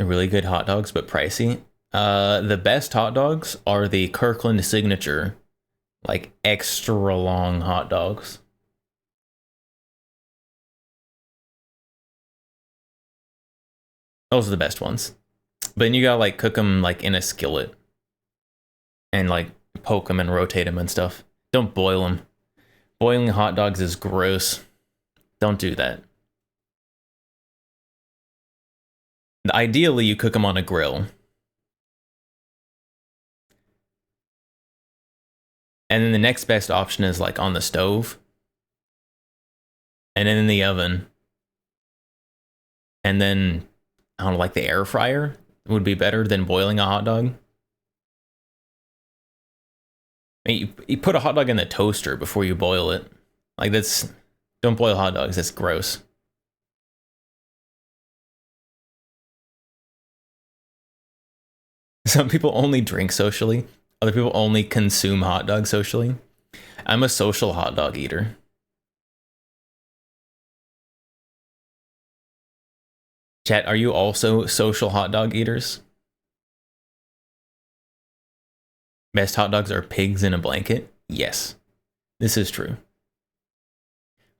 Really good hot dogs, but pricey. The best hot dogs are the Kirkland signature, like extra long hot dogs. Those are the best ones. But then you gotta like cook them like in a skillet and like poke them and rotate them and stuff. Don't boil them. Boiling hot dogs is gross. Don't do that. Ideally, you cook them on a grill. And then the next best option is like on the stove. And then in the oven. And then, I don't know, like the air fryer would be better than boiling a hot dog. I mean, you put a hot dog in the toaster before you boil it. Like that's, don't boil hot dogs, that's gross. Some people only drink socially. Other people only consume hot dogs socially. I'm a social hot dog eater. Chat, are you also social hot dog eaters? Best hot dogs are pigs in a blanket? Yes, this is true.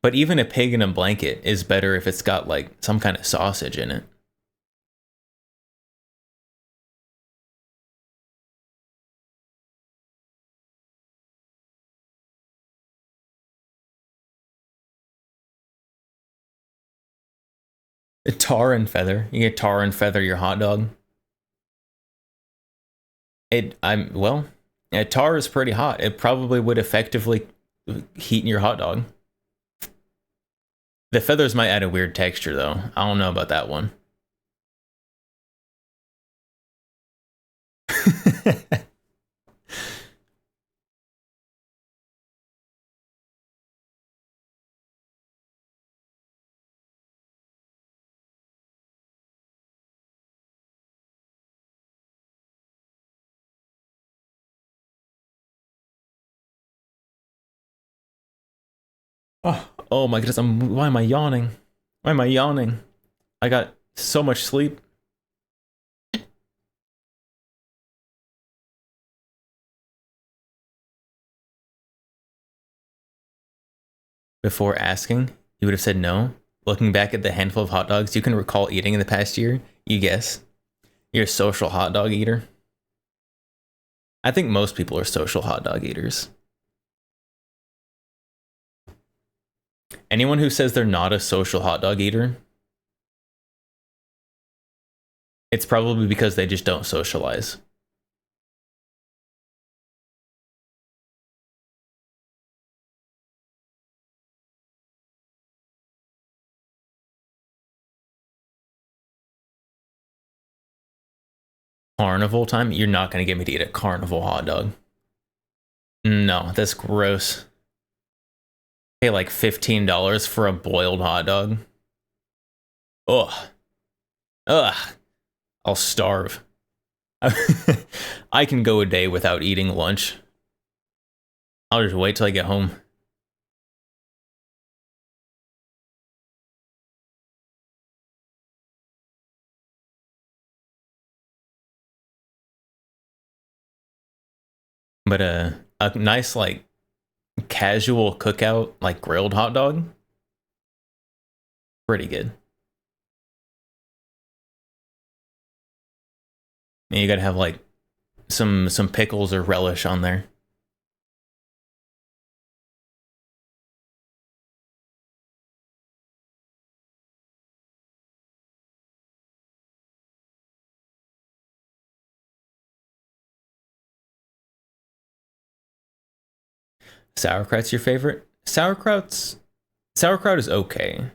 But even a pig in a blanket is better if it's got like some kind of sausage in it. Tar and feather. You get tar and feather your hot dog. Well, tar is pretty hot. It probably would effectively heat your hot dog. The feathers might add a weird texture though. I don't know about that one. Oh my goodness, why am I yawning? Why am I yawning? I got so much sleep. Before asking, you would have said no. Looking back at the handful of hot dogs you can recall eating in the past year, you guess. You're a social hot dog eater. I think most people are social hot dog eaters. Anyone who says they're not a social hot dog eater, it's probably because they just don't socialize. Carnival time? You're not gonna get me to eat a carnival hot dog. No, that's gross. Pay like $15 for a boiled hot dog. Ugh. Ugh. I'll starve. I can go a day without eating lunch. I'll just wait till I get home. But a nice like casual cookout, like grilled hot dog, pretty good. And you gotta have like some pickles or relish on there. Sauerkraut's your favorite? Sauerkraut is okay.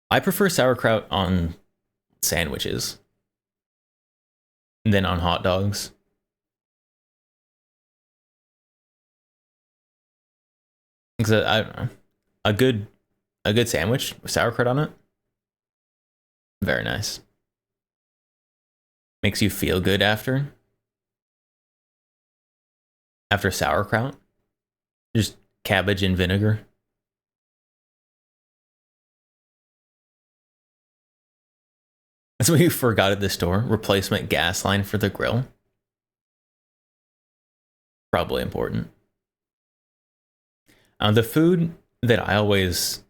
I prefer sauerkraut on sandwiches than on hot dogs. Because I don't know, a good sandwich with sauerkraut on it, very nice. Makes you feel good after sauerkraut. Just cabbage and vinegar. That's what you forgot at the store. Replacement gas line for the grill. Probably important. The food that I always...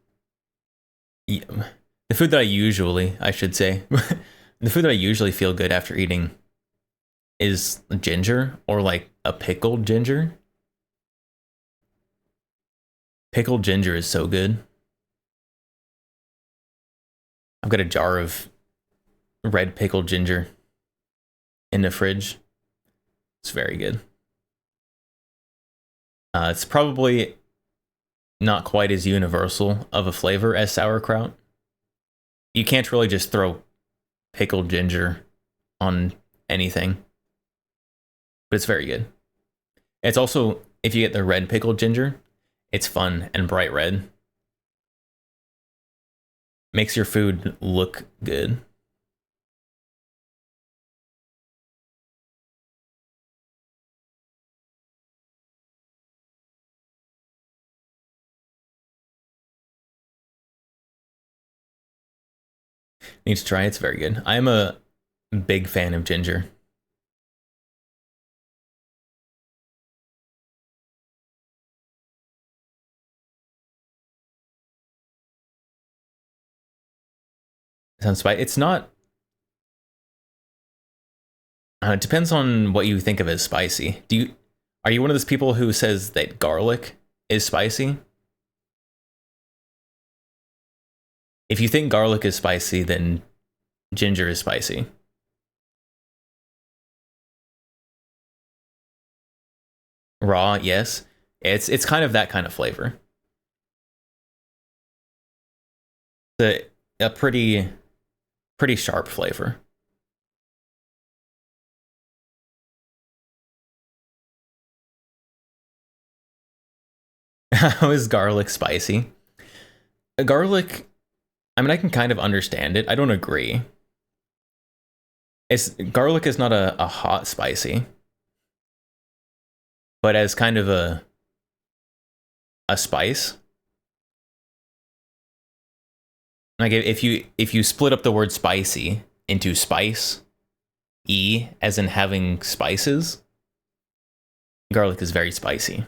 The food that I usually, I should say, the food that I usually feel good after eating is ginger, or like a pickled ginger. Pickled ginger is so good. I've got a jar of red pickled ginger in the fridge. It's very good. It's probably not quite as universal of a flavor as sauerkraut. You can't really just throw pickled ginger on anything, but it's very good. It's also, if you get the red pickled ginger, it's fun and bright red. Makes your food look good. Need to try it. It's very good. I'm a big fan of ginger. Sounds spicy. It's not. It depends on what you think of as spicy. Are you one of those people who says that garlic is spicy? If you think garlic is spicy, then ginger is spicy. Raw, yes. It's kind of that kind of flavor. A pretty sharp flavor. How is garlic spicy? Garlic, I mean, I can kind of understand it. I don't agree. Garlic is not a hot spicy, but as kind of a spice. Like if you split up the word spicy into spice, as in having spices, garlic is very spicy.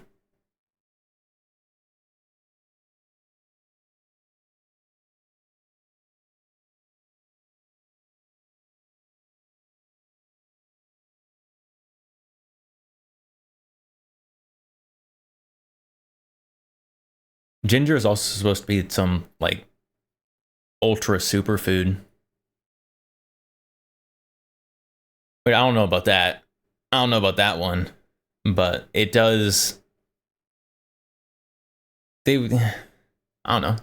Ginger is also supposed to be some like ultra superfood. But I don't know about that. I don't know about that one. But it does. I don't know.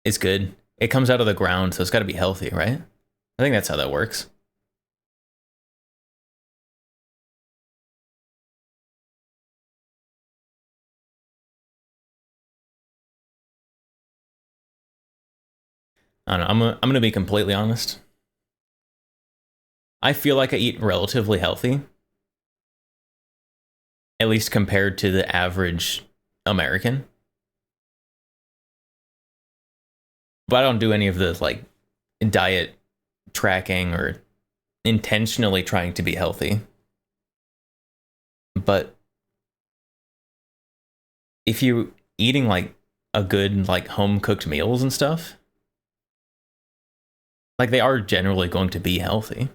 It's good. It comes out of the ground, so it's got to be healthy, right? I think that's how that works. I don't know. I'm gonna be completely honest. I feel like I eat relatively healthy, at least compared to the average American. But I don't do any of the like diet tracking or intentionally trying to be healthy. But if you eating like a good like home cooked meals and stuff, like they are generally going to be healthy.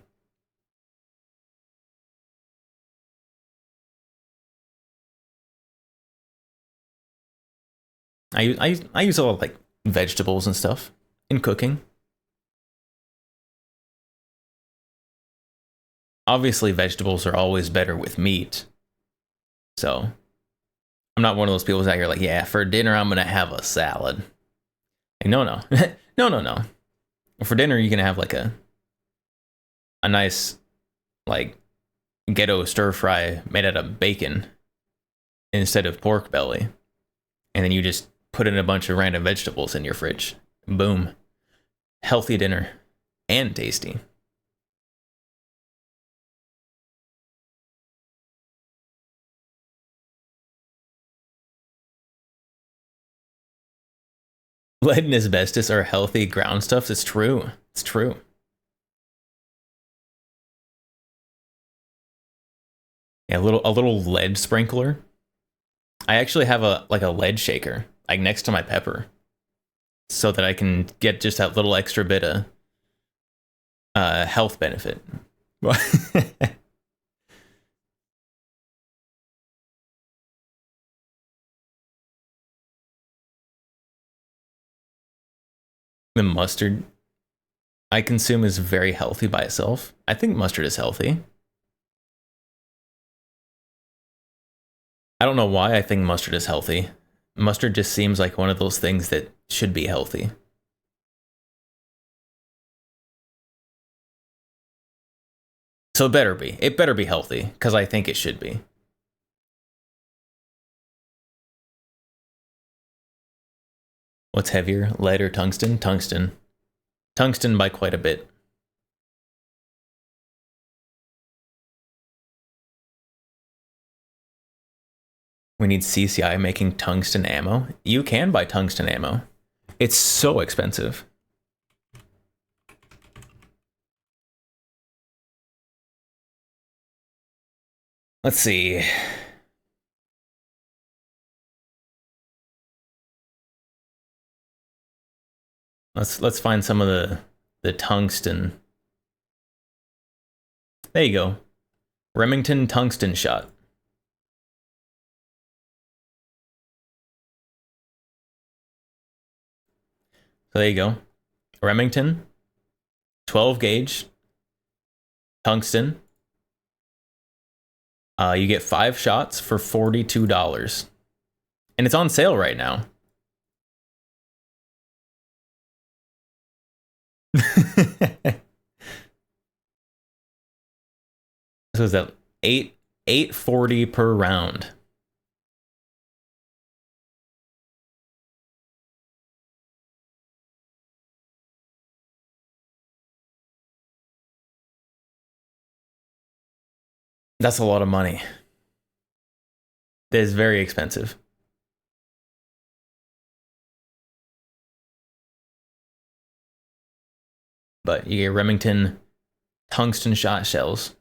I use a lot of like vegetables and stuff in cooking. Obviously, vegetables are always better with meat. So I'm not one of those people out here like, yeah, for dinner I'm gonna have a salad. Like, no, no, no, no, no. For dinner you can have like a nice like ghetto stir fry made out of bacon instead of pork belly, and then you just put in a bunch of random vegetables in your fridge. Boom, healthy dinner and tasty. Lead and asbestos are healthy ground stuffs. It's true. It's true. Yeah, a little lead sprinkler. I actually have a like a lead shaker like next to my pepper, so that I can get just that little extra bit of health benefit. The mustard I consume is very healthy by itself. I think mustard is healthy. I don't know why I think mustard is healthy. Mustard just seems like one of those things that should be healthy. So it better be. It better be healthy, because I think it should be. What's heavier, lead or tungsten? Tungsten. Tungsten by quite a bit. We need CCI making tungsten ammo. You can buy tungsten ammo. It's so expensive. Let's see. Let's find some of the tungsten. There you go. Remington tungsten shot. So there you go. Remington, 12 gauge, tungsten. You get 5 shots for $42. And it's on sale right now. So is that 840 per round. That's a lot of money. That is very expensive. But you get Remington tungsten shot shells.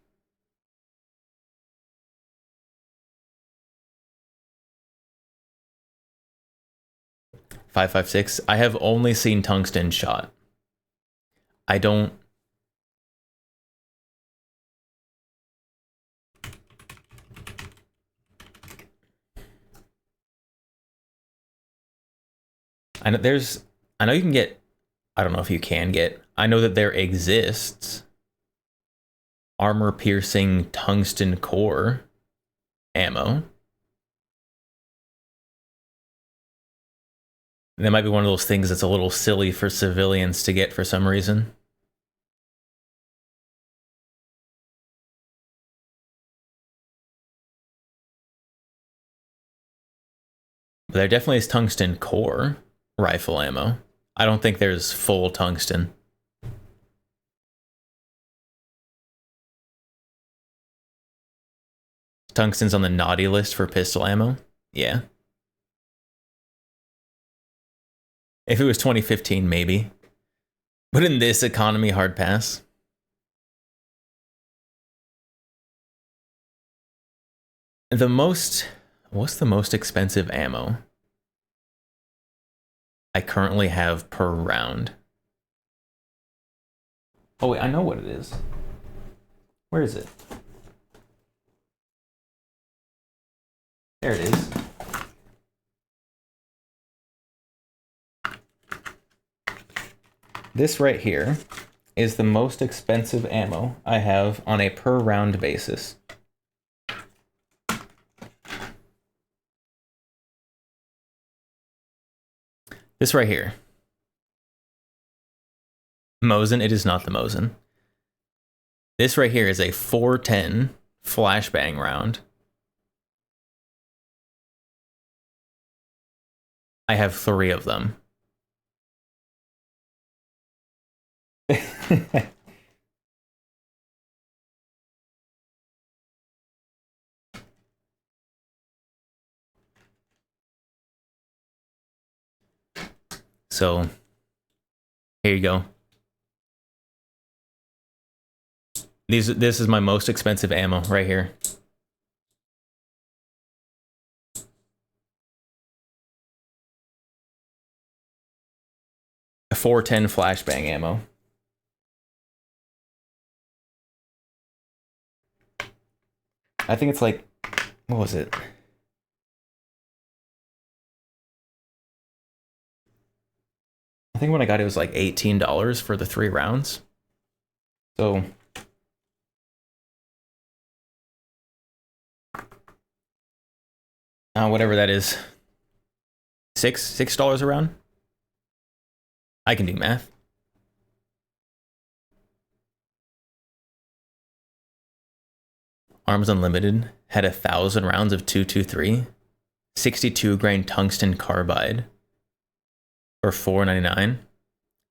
5.56. I have only seen tungsten shot. I don't. I know there's. I know you can get. I don't know if you can get. I know that there exists armor piercing tungsten core ammo. That might be one of those things that's a little silly for civilians to get for some reason. But there definitely is tungsten core rifle ammo. I don't think there's full tungsten. Tungsten's on the naughty list for pistol ammo. Yeah. If it was 2015, maybe. But in this economy, hard pass. What's the most expensive ammo I currently have per round? Oh wait, I know what it is. Where is it? There it is. This right here is the most expensive ammo I have on a per round basis. This right here. Mosin, it is not the Mosin. This right here is a 410 flashbang round. I have 3 of them. So, here you go. This is my most expensive ammo right here. A 410 flashbang ammo. I think it's like, what was it? I think when I got it was like $18 for the 3 rounds. So whatever that is, $6 a round. I can do math. Arms Unlimited had 1,000 rounds of 223, 62 grain tungsten carbide for $4.99,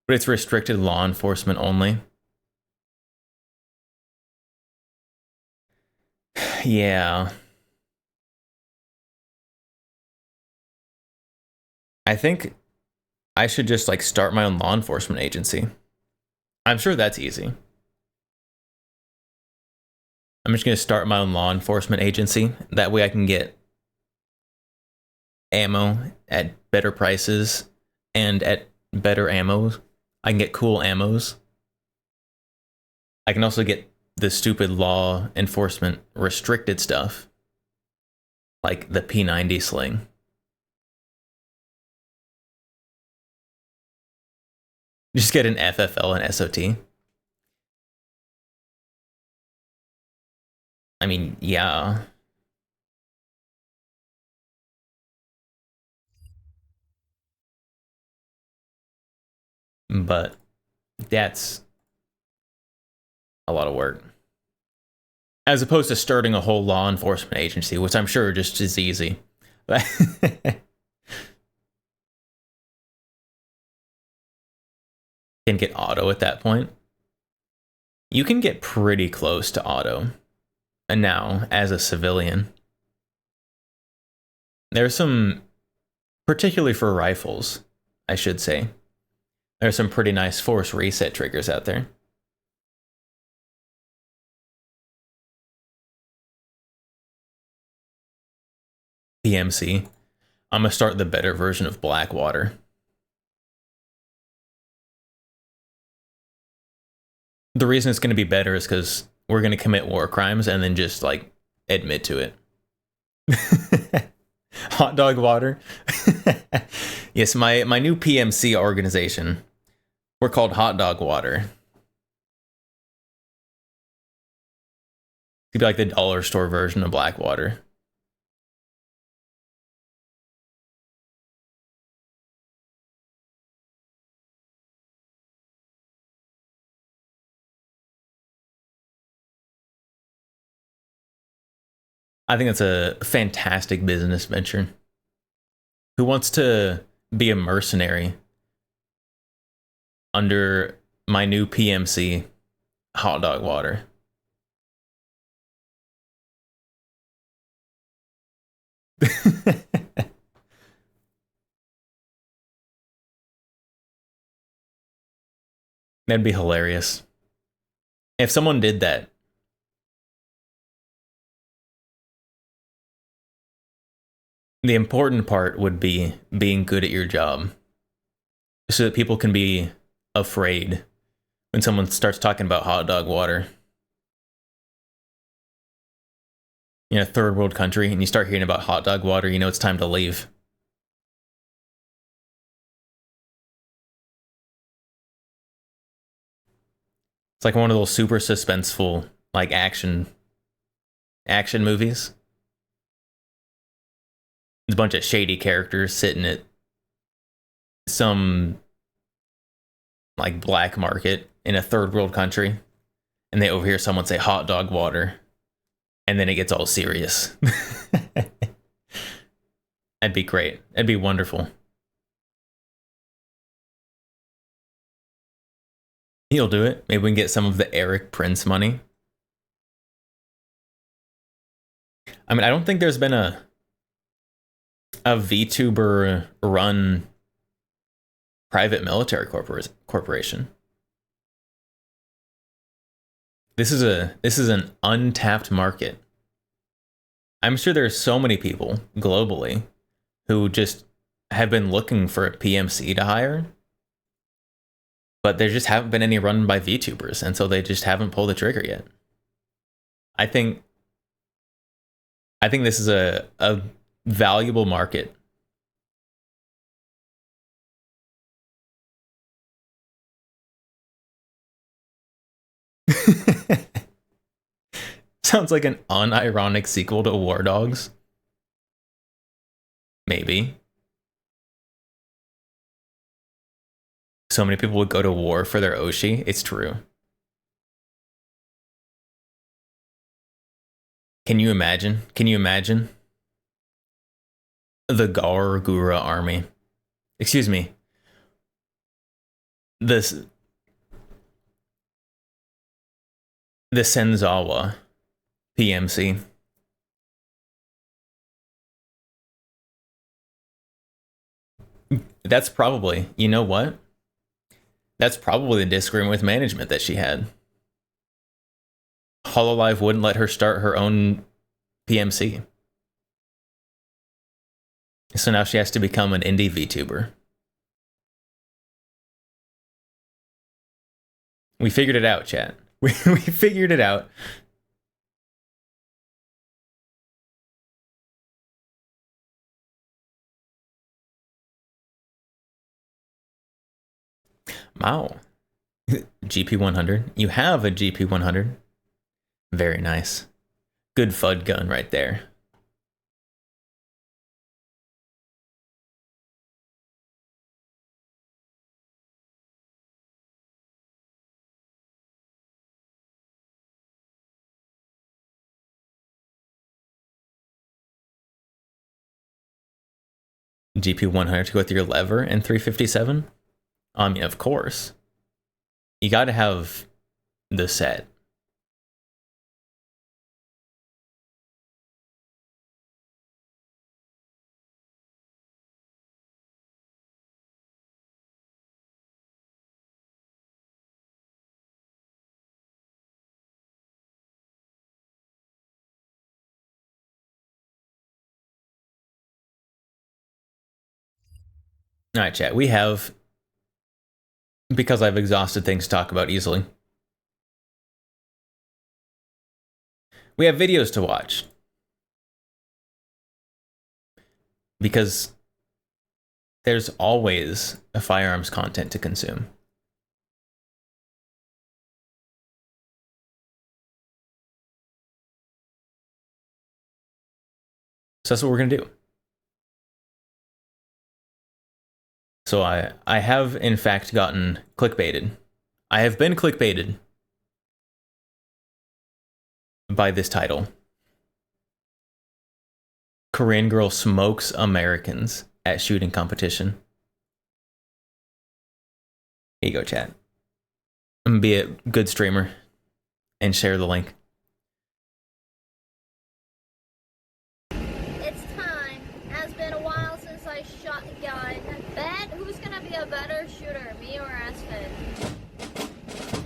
but it's restricted law enforcement only. Yeah. I think I should just like start my own law enforcement agency. I'm sure that's easy. I'm just gonna start my own law enforcement agency. That way I can get ammo at better prices and at better ammos. I can get cool ammos. I can also get the stupid law enforcement restricted stuff, like the P90 sling. Just get an FFL and SOT. I mean, yeah. But that's a lot of work. As opposed to starting a whole law enforcement agency, which I'm sure just is easy. Can get auto at that point. You can get pretty close to auto. And now, as a civilian, there's some, particularly for rifles, I should say, there's some pretty nice force reset triggers out there. PMC. I'm gonna start the better version of Blackwater. The reason it's gonna be better is because we're gonna commit war crimes and then just like admit to it. Hot dog water. Yes, my new PMC organization. We're called Hot Dog Water. It'd be like the dollar store version of Blackwater. I think it's a fantastic business venture. Who wants to be a mercenary under my new PMC hot dog water. That'd be hilarious. If someone did that. The important part would be being good at your job so that people can be afraid when someone starts talking about hot dog water. In a third world country and you start hearing about hot dog water, you know it's time to leave. It's like one of those super suspenseful, like action movies. There's a bunch of shady characters sitting at some like black market in a third world country, and they overhear someone say hot dog water, and then it gets all serious. That'd be great. That'd be wonderful. He'll do it. Maybe we can get some of the Eric Prince money. I mean, I don't think there's been a VTuber run private military corporation. This is an untapped market. I'm sure there's so many people globally who just have been looking for a PMC to hire, but there just haven't been any run by VTubers, and so they just haven't pulled the trigger yet. I think this is a valuable market. Sounds like an unironic sequel to War Dogs. Maybe. So many people would go to war for their Oshi. It's true. Can you imagine? Can you imagine? The Gargura army. Excuse me. The Senzawa PMC. That's probably, you know what? That's probably the disagreement with management that she had. Hololive wouldn't let her start her own PMC. So now she has to become an indie VTuber. We figured it out, chat. We figured it out. Wow. GP100. You have a GP100. Very nice. Good FUD gun right there. GP100 to go with your lever and 357? I mean, of course. You gotta have the set. All right, chat. We have, because I've exhausted things to talk about easily, we have videos to watch. Because there's always a firearms content to consume. So that's what we're going to do. So I have, in fact, gotten clickbaited. I have been clickbaited by this title. Korean girl smokes Americans at shooting competition. Here you go, chat. I'm gonna be a good streamer and share the link. It's time. Has been a while since I shot a gun. Bet who's gonna be a better shooter, me or Aspen?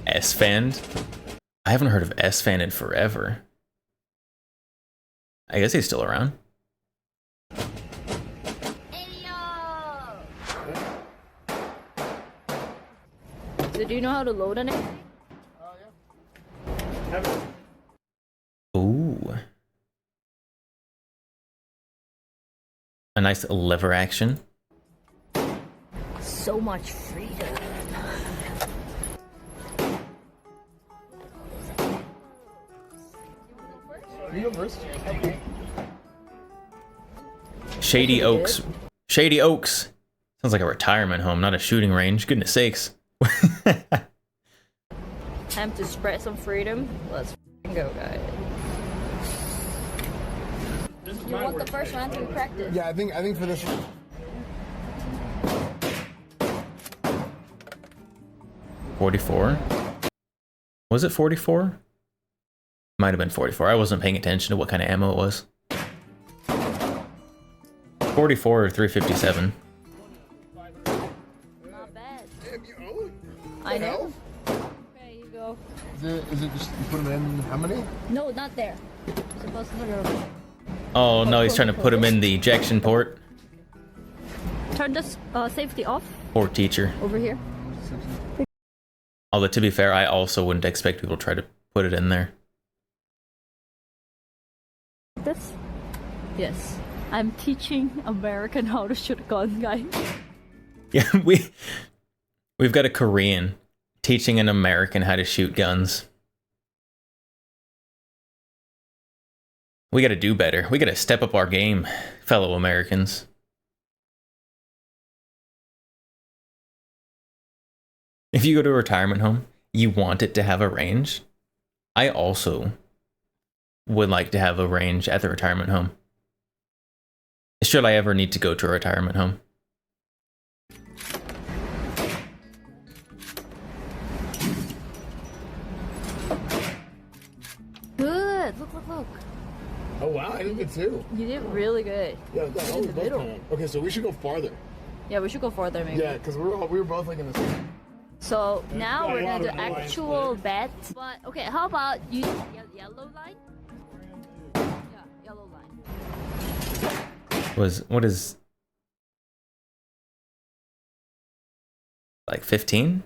S-Fan? I haven't heard of S-Fan in forever. I guess he's still around. Hey yo! So do you know how to load on it? Yeah. Ooh. A nice lever action. So much freedom. You go first. Okay. Shady Oaks. Shady Oaks. Sounds like a retirement home, not a shooting range. Goodness sakes. Time to spread some freedom. Let's go, guys. You want the first one to practice? Yeah, I think for this one. $44. Was it 44? Might have been 44. I wasn't paying attention to what kind of ammo it was. 44 or 357. Not bad. Damn, you owe it. I know. Okay, you go. Is it just you put them in how many? No, not there. You're supposed to put it over there. Oh no, he's trying to put him in the ejection port. Turn this safety off Poor teacher. over here. Although to be fair, I also wouldn't expect people to try to put it in there. This? Yes. I'm teaching American how to shoot a gun, guys. Yeah, we've got a Korean teaching an American how to shoot guns. We gotta do better. We gotta step up our game, fellow Americans. If you go to a retirement home, you want it to have a range. I also would like to have a range at the retirement home. Should I ever need to go to a retirement home? Good. Look. Oh wow, I did good too. You did really good. Yeah, that in was the both middle. kinda- Okay, so we should go farther. Yeah, we should go farther maybe. Yeah, because we were both like in the same. So now Yeah, we're a lot gonna do of lines actual bets. But okay, how about you yellow line? Yeah, yellow line. What is like 15?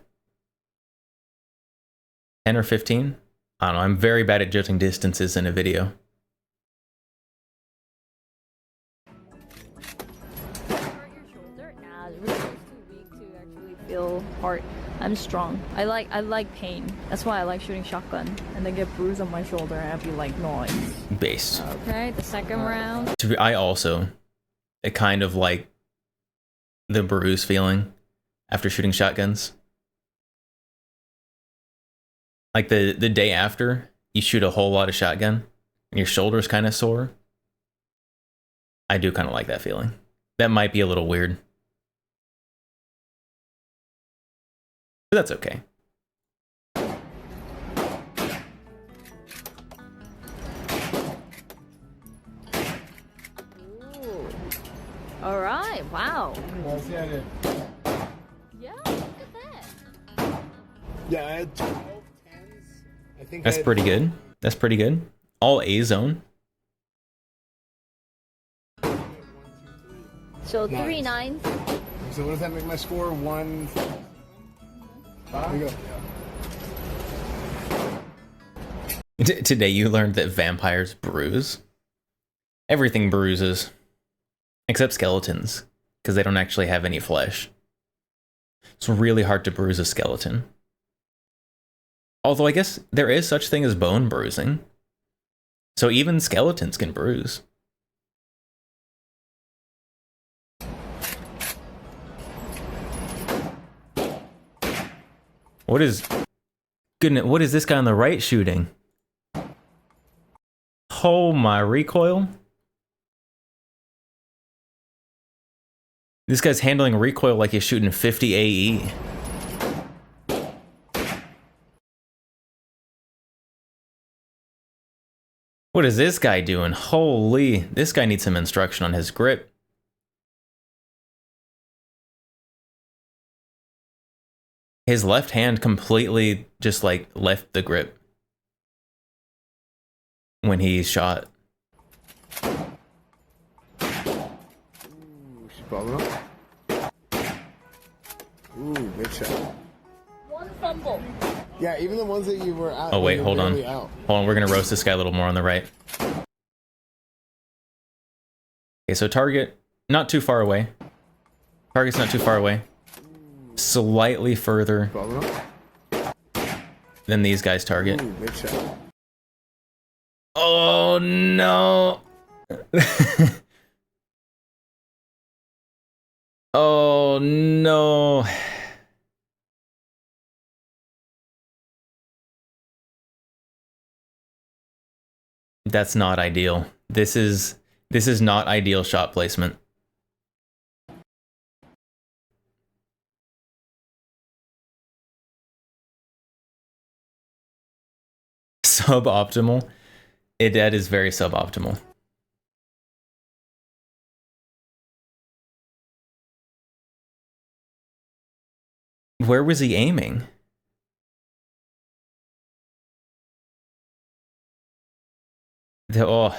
10 or 15? I don't know. I'm very bad at judging distances in a video. Hurt your shoulder? Nah, the wrist is too weak to actually feel hard. I'm strong. I like pain. That's why I like shooting shotgun. And then get bruise on my shoulder and I'd be like noise. Based. Okay, the second round. I also kind of like the bruise feeling after shooting shotguns. Like the day after you shoot a whole lot of shotgun and your shoulder's kind of sore. I do kind of like that feeling. That might be a little weird. But that's okay. Ooh. All right. Wow. Well, see, I did. Yeah. Look at that. Yeah, I had 12 10s. I think That's pretty good. That's pretty good. All A zone. So Nice. 3 9s. So what does that make my score? 1. There you go. Today you learned that vampires bruise. Everything bruises. Except skeletons. Because they don't actually have any flesh. It's really hard to bruise a skeleton. Although I guess there is such thing as bone bruising. So even skeletons can bruise. What is this guy on the right shooting? Oh, my recoil. This guy's handling recoil like he's shooting 50 AE. What is this guy doing? Holy, this guy needs some instruction on his grip. His left hand completely just like left the grip when he shot. Ooh, she's balling up. Ooh, big shot. One fumble. Yeah, even the ones that you were out. Oh wait, you were hold on. barely out. Hold on, we're gonna roast this guy a little more on the right. Okay, so target, not too far away. Target's not too far away. Slightly further Balling up. than these guys' target. Ooh, big shot. Oh no. Oh no. That's not ideal. This is not ideal shot placement. Suboptimal. That is very suboptimal. Where was he aiming? Oh,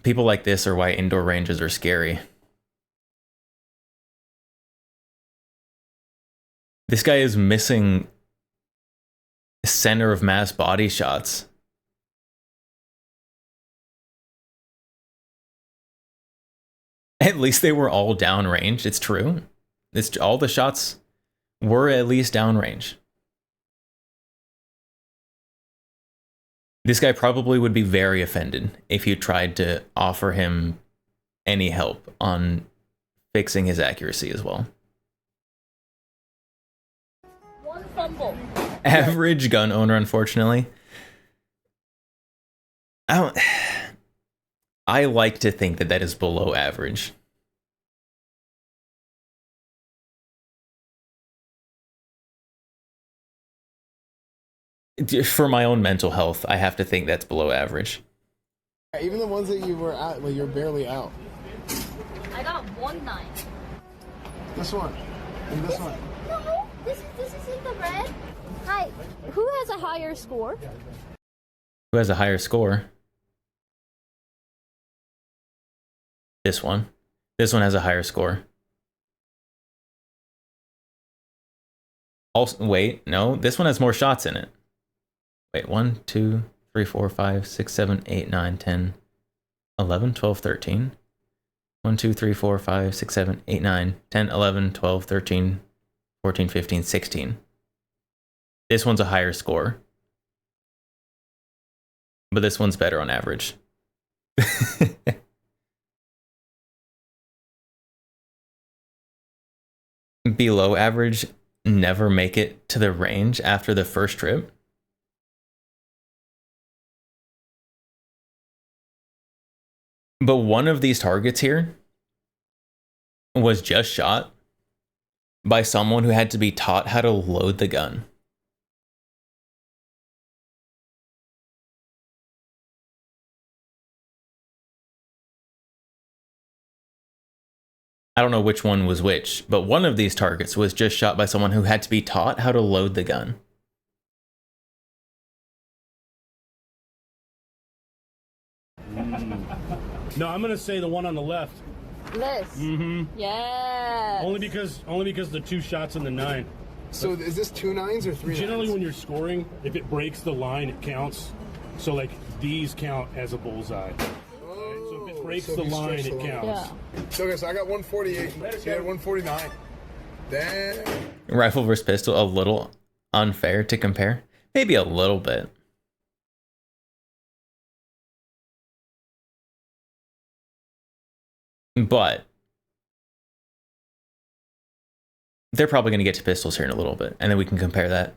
people like this are why indoor ranges are scary. This guy is missing center of mass body shots. At least they were all downrange. It's true. All the shots were at least downrange. This guy probably would be very offended if you tried to offer him any help on fixing his accuracy as well. One fumble. Average gun owner, unfortunately. I like to think that is below average. For my own mental health, I have to think that's below average. Yeah, even the ones that you were out, well, you're barely out. I got 1-9. This one. And this one. No, this is in the red. Hi, who has a higher score? Who has a higher score? This one. This one has a higher score. Also, wait, no, this one has more shots in it. Wait, 1, 2, 3, 4, 5, 6, 7, 8, 9, 10, 11, 12, 13. 1, 2, 3, 4, 5, 6, 7, 8, 9, 10, 11, 12, 13, 14, 15, 16. This one's a higher score. But this one's better on average. Below average never make it to the range after the first trip. But one of these targets here was just shot by someone who had to be taught how to load the gun. I don't know which one was which, but one of these targets was just shot by someone who had to be taught how to load the gun. No, I'm gonna say the one on the left. This. Mm-hmm. Yeah. Only because the 2 shots in the 9. So is this 2 9s or 3 Generally, 9s? when you're scoring, if it breaks the line, it counts. So like these count as a bullseye. Oh, So if it breaks so the if you line, stretch it the line. counts. Yeah. So okay, so I got 148. He had 149. Damn. Rifle versus pistol, a little unfair to compare. Maybe a little bit. But they're probably going to get to pistols here in a little bit, and then we can compare that.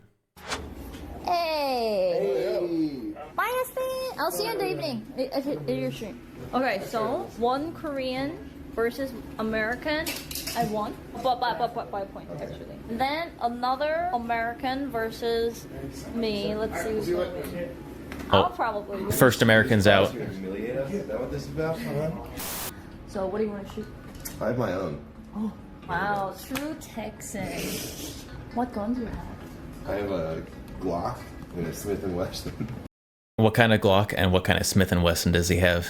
Hey. Bye, Esther. I'll see you in the evening at your stream. Okay, so one Korean versus American. I won, but by a point actually. Then another American versus me. Let's see who's gonna win. I'll probably win. First Americans out. You're gonna humiliate us? Is that what this is about? So what do you want to shoot? I have my own. Oh, wow, true Texan. What gun do you have? I have a Glock and a Smith & Wesson. What kind of Glock and what kind of Smith & Wesson does he have?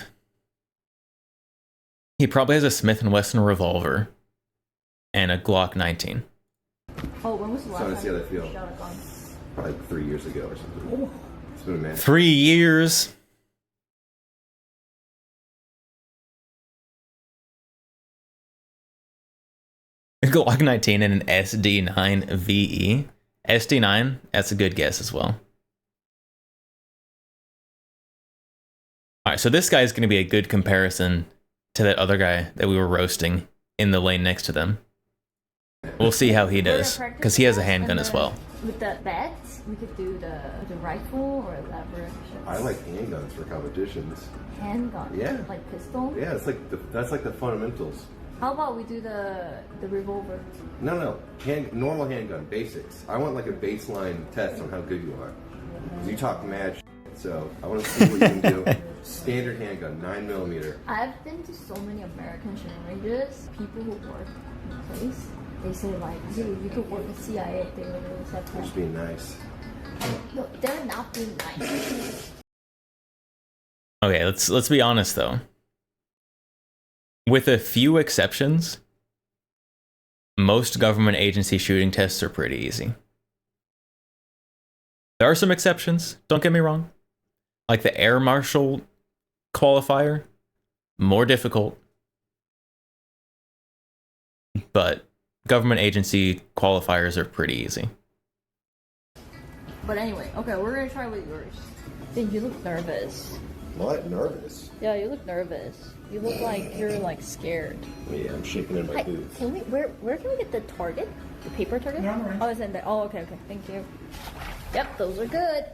He probably has a Smith & Wesson revolver and a Glock 19. Oh, when was the last So to time see how you they feel. shot a gun? Probably 3 years ago or something. It's been a minute. 3 years. A Glock 19 and an SD9 VE. SD9, that's a good guess as well. Alright, so this guy is going to be a good comparison to that other guy that we were roasting in the lane next to them. We'll see how he does, because he has a handgun as well. With the bats, we could do the rifle or lever. I like handguns for competitions. Handgun. Yeah. Like pistol. Yeah, it's like that's like the fundamentals. How about we do the revolver? No. Normal handgun, basics. I want like a baseline test on how good you are. 'Cause you talk mad shit, so I want to see what you can do. Standard handgun, 9mm. I've been to so many American shooting ranges. People who work in the place, they say like, dude, you could work at CIA. They literally said that. Just being nice. No, they're not being nice. Okay, let's be honest though. With a few exceptions, most government agency shooting tests are pretty easy. There are some exceptions, don't get me wrong. Like the Air Marshal qualifier, more difficult. But government agency qualifiers are pretty easy. But anyway, okay, we're gonna try with yours. Dude, you look nervous. What? Nervous? Yeah, you look nervous. You look like you're like scared. Yeah, I'm shaking in my Hi, boots. can we? Where can we get the target? The paper target? Oh, it's in there. Oh, okay. Thank you. Yep, those are good.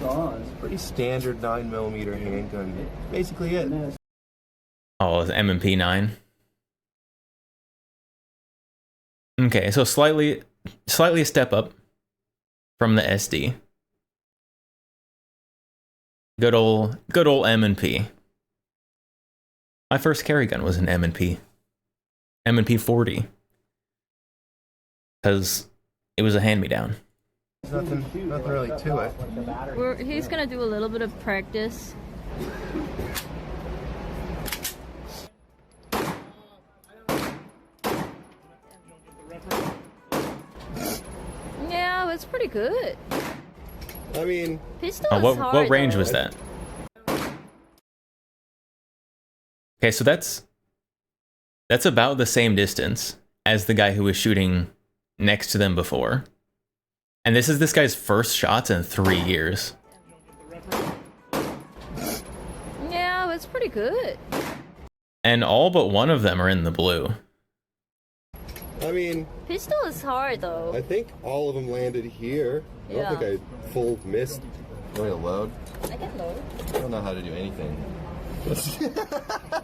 It's pretty standard 9mm handgun. Basically it. Oh, it's M&P 9. Okay, so slightly a step up from the SD. Good old M&P. My first carry gun was an M&P 40, because it was a hand-me-down. Nothing really to it. He's gonna do a little bit of practice. Yeah, it's pretty good. I mean, Pistol Oh, is hard, what range though. was that? Okay, so that's about the same distance as the guy who was shooting next to them before. And this is this guy's first shots in 3 years. Yeah, it's pretty good. And all but one of them are in the blue. I mean, Pistol is hard though. I think all of them landed here. I Yeah. don't think I full missed. Going to load? I can load. I don't know how to do anything.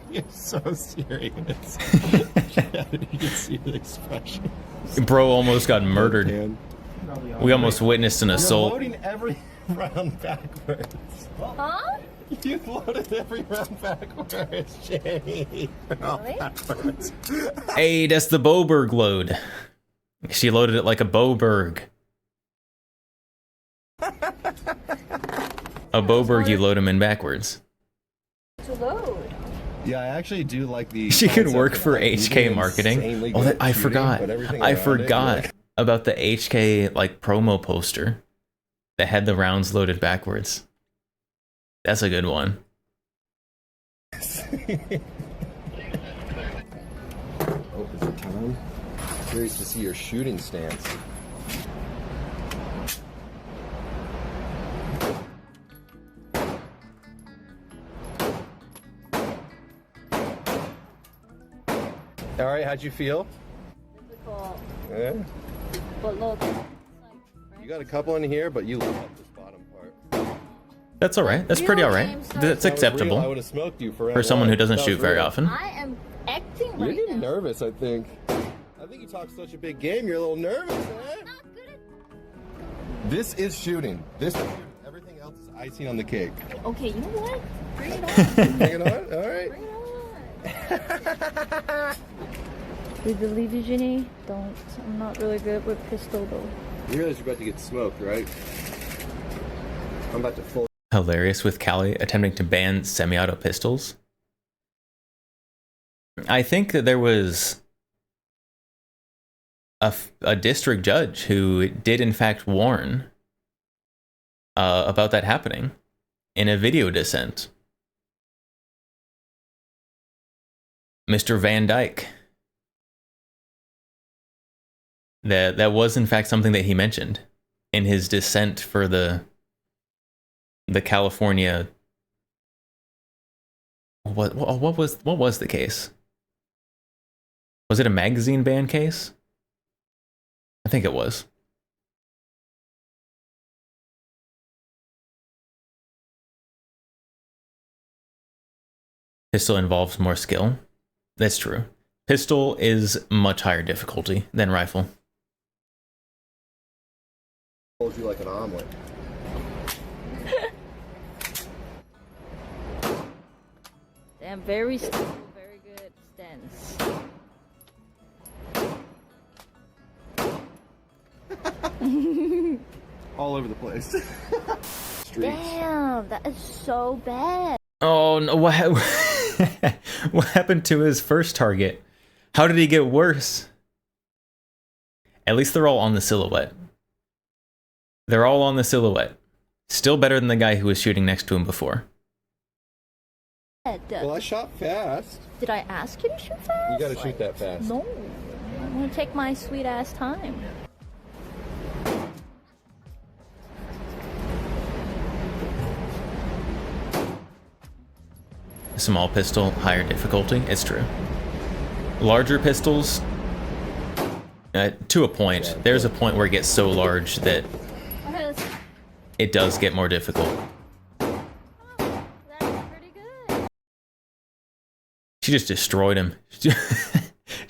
You're so serious. You can see the expression. Bro almost got murdered. We almost witnessed an You're assault. loading every round backwards. Huh? You loaded every round backwards, Jenny. Backwards. Hey, that's the Boberg load. She loaded it like a Boberg. A Boberg, you load them in backwards. To load. Yeah, I actually do like the. She could concept work of, for like, HK being marketing. insanely Oh, good I at shooting, forgot. but everything I around it, forgot you're about the HK like promo poster that had the rounds loaded backwards. That's a good one. Oh, is it time? Curious to see your shooting stance. All right, how'd you feel? Difficult. Yeah. But look. You got a couple in here, but you love this bottom part. That's all right. That's pretty all right. That's I acceptable would have smoked you forever. for someone who doesn't That shoot was very real. often. I am acting You're right getting now. nervous, I think. I think you talk such a big game, you're a little nervous, man. Not good at This is shooting. This is shooting. Everything Icing on the cake. Okay, you know what? Bring it on. Bring it on? All right. Bring it on. We believe you, Ginny. Don't. I'm not really good with pistol though. You realize you're about to get smoked, right? I'm about to full. Hilarious with Cali attempting to ban semi-auto pistols. I think that there was a district judge who did in fact warn about that happening in a video dissent. Mr. Van Dyke. That was in fact something that he mentioned in his dissent for the California. What was the case? Was it a magazine ban case? I think it was. Pistol involves more skill. That's true. Pistol is much higher difficulty than rifle. Hold you like an omelet. Damn, very stable, very good stance. All over the place. Streets. Damn, that is so bad. Oh no! What happened to his first target? How did he get worse? At least they're all on the silhouette. They're all on the silhouette. Still better than the guy who was shooting next to him before. Well, I shot fast. Did I ask you to shoot fast? You gotta shoot that fast. No. I'm gonna take my sweet ass time. Small pistol, higher difficulty. It's true. Larger pistols, to a point. Yeah, There's a point where it gets so large that Okay, let's... it does get more difficult. Oh, that's pretty good. She just destroyed him.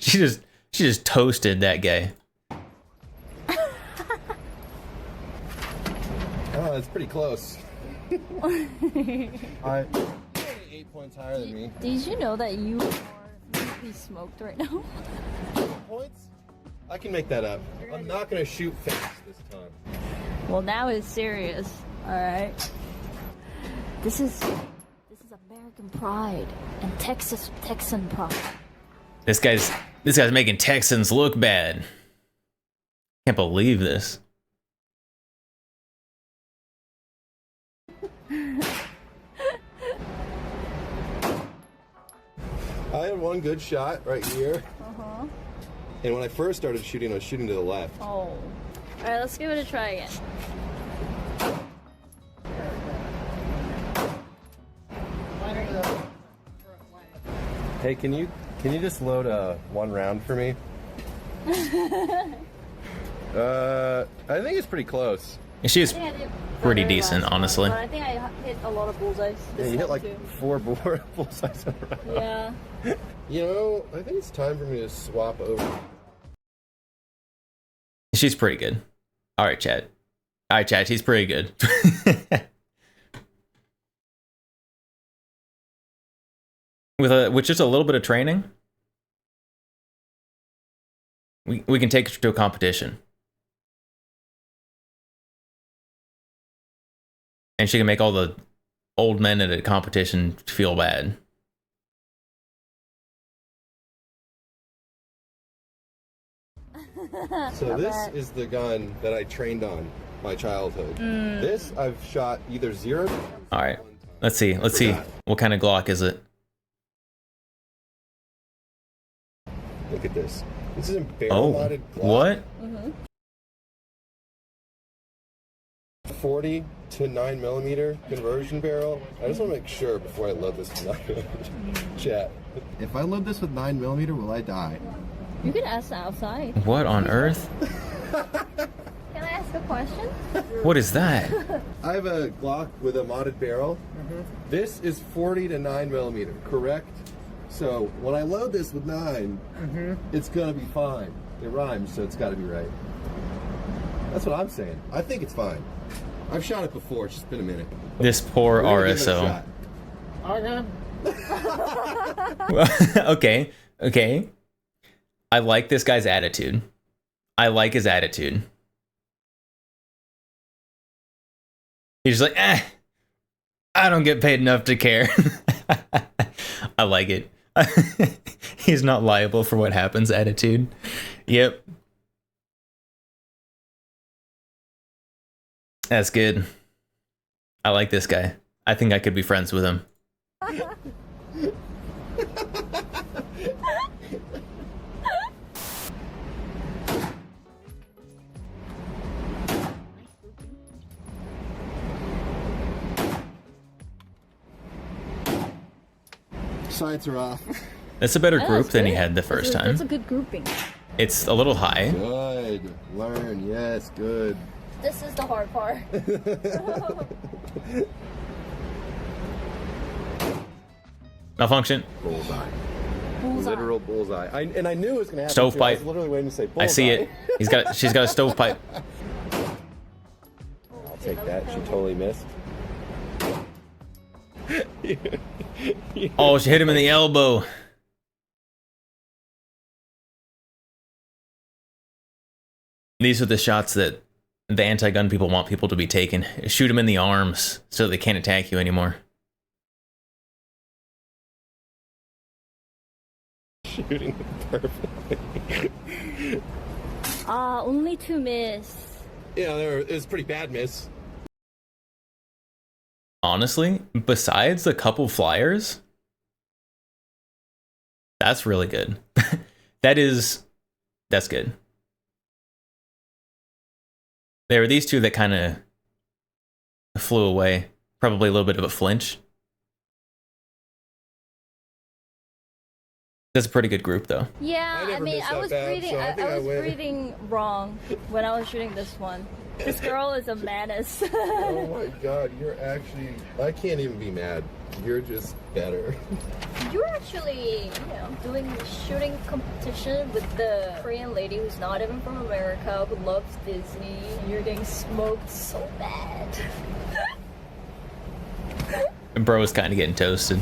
She just toasted that guy. Oh, that's pretty close. 8 points higher than me. Did you know that you are completely smoked right now? 8 points? I can make that up. I'm not gonna shoot fast this time. Well, now it's serious. All right. This is American pride and Texan pride. This guy's making Texans look bad. Can't believe this. I had one good shot right here. Uh-huh. And when I first started shooting, I was shooting to the left. Oh. All right, let's give it a try again. Hey, can you just load one round for me? I think it's pretty close. She's I did pretty better decent, last time, honestly. But I think I hit a lot of bullseyes. Yeah, This you hit time like too. 4 bullseyes in a row. Yeah. You know, I think it's time for me to swap over. She's pretty good. All right, Chad. She's pretty good. With just a little bit of training, we can take her to a competition. And she can make all the old men at a competition feel bad. So this is the gun that I trained on my childhood. This I've shot either 0. All right. Let's see. What kind of Glock is it? Look at this. This is a barrel modded Glock. What? 40 to 9mm conversion barrel. I just want to make sure before I load this with 9mm. Chat. If I load this with 9mm, will I die? You can ask outside. What on earth? Can I ask a question? What is that? I have a Glock with a modded barrel. This is 40 to 9mm, correct? So when I load this with 9, it's gonna be fine. It rhymes, so it's gotta be right. That's what I'm saying. I think it's fine. I've shot it before. It's just been a minute. This poor We're gonna give it a RSO. shot. Okay. I like this guy's attitude. I like his attitude. He's just like, I don't get paid enough to care. I like it. He's not liable for what happens attitude. Yep. That's good. I like this guy. I think I could be friends with him. Sights are off. That's a better Yeah, group that's than he good. had the first time. That's a good grouping. It's a little high. Good. Learn. Yes, good. This is the hard part. Malfunction. Bullseye. Bullseye. Literal bullseye. And I knew it was going to happen. Stovepipe. I was literally waiting to say bullseye. I see it. She's got a stovepipe. I'll take that. She totally missed. Oh, she hit him in the elbow. These are the shots that the anti-gun people want people to be taking. Shoot them in the arms so they can't attack you anymore. Shooting perfectly. Only 2 miss. Yeah, it was a pretty bad miss. Honestly, besides a couple flyers, that's really good. That's good. There were these two that kind of flew away. Probably a little bit of a flinch. That's a pretty good group, though. Yeah, I never mean, missed I that was bad, reading. so I think I was win. reading wrong when I was shooting this one. This girl is a menace. Oh my god, you're actually... I can't even be mad. You're just better. You're actually, doing the shooting competition with the Korean lady who's not even from America, who loves Disney, and you're getting smoked so bad. Bro is kind of getting toasted.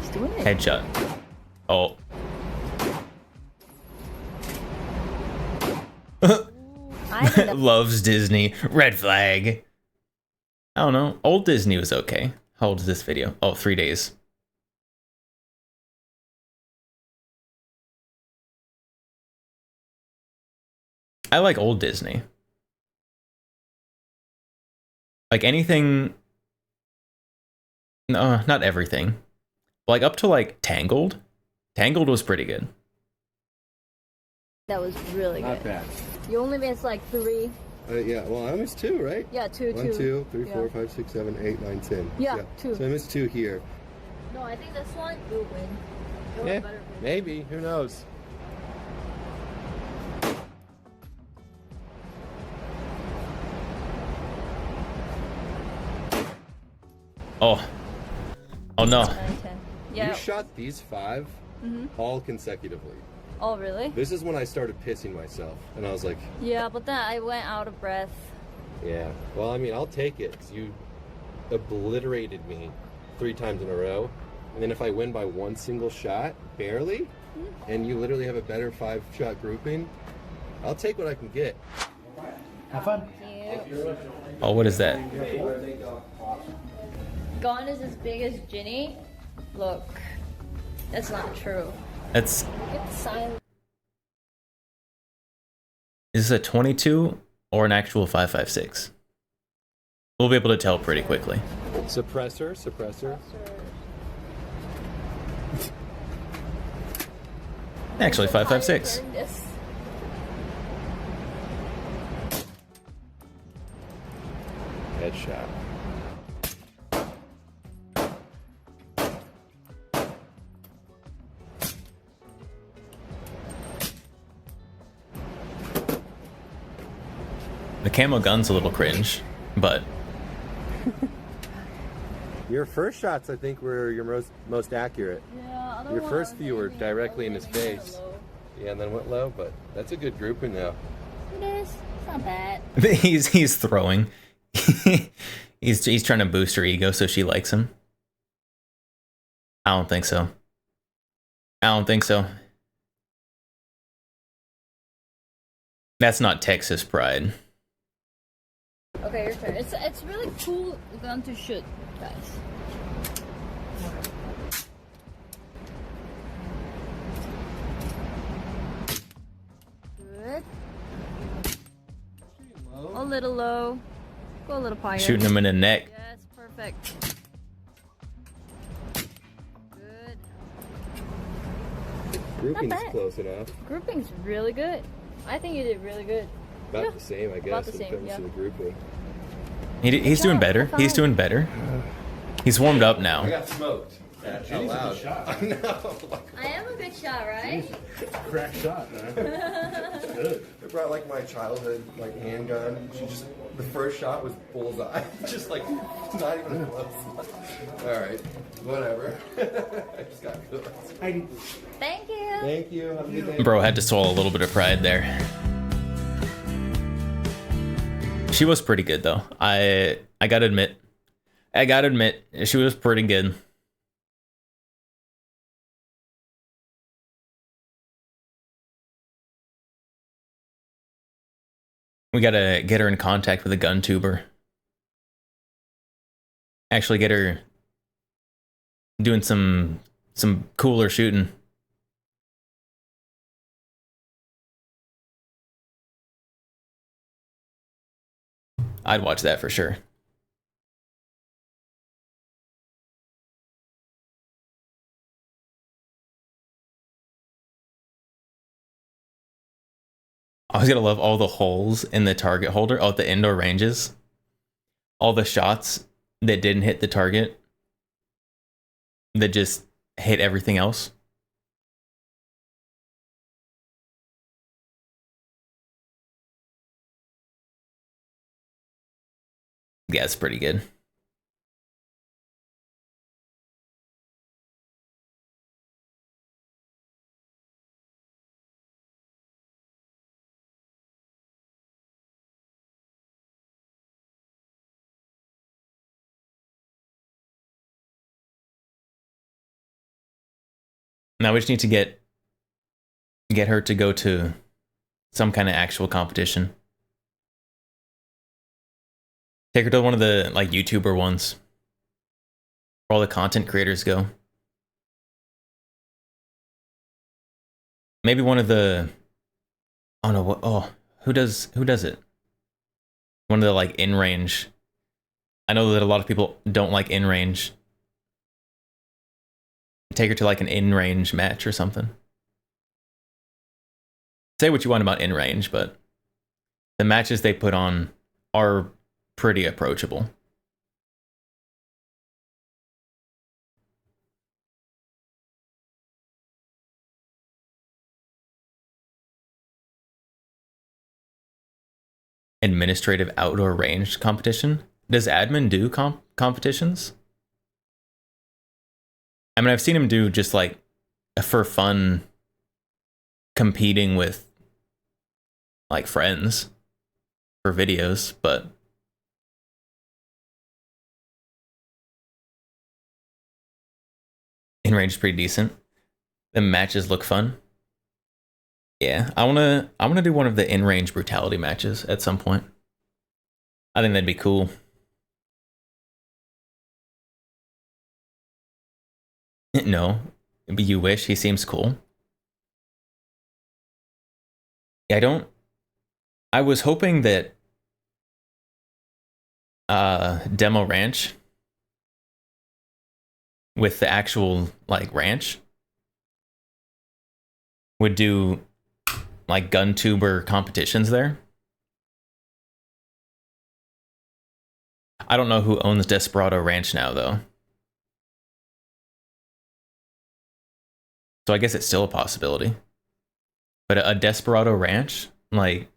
He's doing it. Headshot. Oh. I think that- Loves Disney. Red flag. I don't know. Old Disney was okay. How old is this video? Oh, 3 days. I like old Disney. Like anything... No, not everything. Like up to like Tangled. Tangled was pretty good. that was really Not good. bad. You only missed like 3. Yeah, well, I missed 2, right? Yeah, 2, 1, 2, 3, Yeah. 4, 5, 6, 7, 8, 9, 10. Yeah, 2. So I missed 2 here. No, I think this one will win. You'll Yeah, have better win. maybe. Who knows? Oh. Oh no. 9, 10. Yeah. You shot these 5 all consecutively. Oh, really? This is when I started pissing myself. And I was like, Yeah, but then I went out of breath. yeah. Well, I mean, I'll take it. Because you obliterated me 3 times in a row. And then if I win by 1 single shot, barely, and you literally have a better 5-shot grouping, I'll take what I can get. Have fun. Cute. Oh, what is that? Gun is as big as Ginny. Look, that's not true. That's... Look at the sign. Is this a 22 or an actual 5.56? We'll be able to tell pretty quickly. Suppressor. Actually, 5.56. This. Headshot. The camo gun's a little cringe, but Your first shots, I think, were your most accurate. Yeah, Your first few were directly in his face. Yeah, and then went low, but that's a good grouping now. It is. It's not bad. He's throwing. he's trying to boost her ego so she likes him. I don't think so. I don't think so. That's not Texas pride. Okay, your turn. It's really cool gun to shoot, guys. Good. A little low. Go a little higher. Shooting him in the neck. Yes, perfect. Good. Grouping's bad. close enough. Grouping's really good. I think you did really good. About Yeah. the same, I About guess, the when it same, comes yeah. to the grouping. He's doing better. He's doing better. He's warmed up I now. got smoked. That's out Jenny's a loud. good shot. I know. I am a good shot, right? Crack shot, man. Good. I brought like my childhood like handgun. She just the first shot was bullseye. Just like not even close. All right, whatever. I just got good. Thank you. Thank you. Have a good day. Bro had to swallow a little bit of pride there. She was pretty good though. I gotta admit. She was pretty good. We gotta get her in contact with a gun tuber. Actually get her doing some cooler shooting. I'd watch that for sure. I was gonna love all the holes in the target holder, at the indoor ranges. All the shots that didn't hit the target, that just hit everything else. Yeah, it's pretty good. Now we just need to get her to go to some kind of actual competition. Take her to one of the like YouTuber ones where all the content creators go. Maybe one of the who does it? One of the like in range. I know that a lot of people don't like in range. Take her to like an in range match or something. Say what you want about in range, but the matches they put on are pretty approachable. Administrative outdoor range competition. Does admin do competitions? I mean, I've seen him do just like for fun competing with like friends for videos, but in range is pretty decent. The matches look fun. Yeah, I wanna do one of the in range brutality matches at some point. I think that'd be cool. No, but you wish. He seems cool. Yeah, I was hoping that Demo Ranch with the actual like ranch would do like gun tuber competitions there. I don't know who owns Desperado Ranch now though. So I guess it's still a possibility. But a Desperado Ranch, like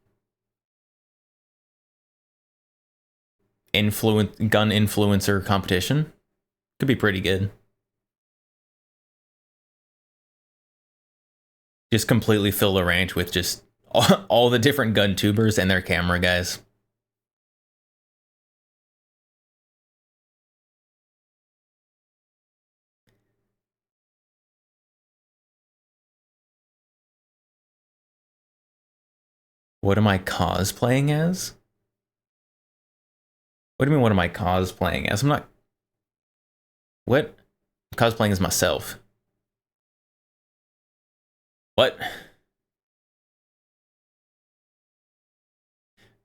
gun influencer competition, could be pretty good. Just completely fill the ranch with just all the different gun tubers and their camera guys. What am I cosplaying as? What do you mean, what am I cosplaying as? I'm not... What? I'm cosplaying as myself. What?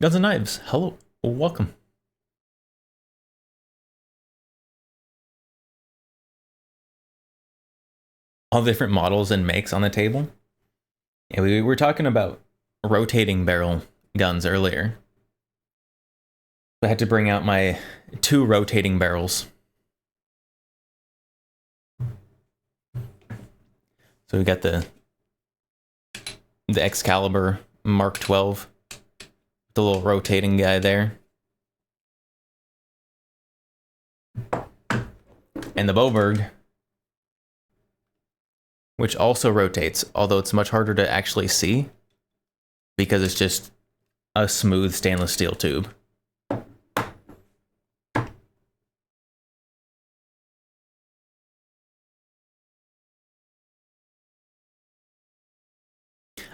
Guns and Knives, hello, welcome. All the different models and makes on the table. Yeah, we were talking about rotating barrel guns earlier. I had to bring out my 2 rotating barrels. So we got the Excalibur Mark 12, the little rotating guy there. And the Boberg, which also rotates, although it's much harder to actually see because it's just a smooth stainless steel tube.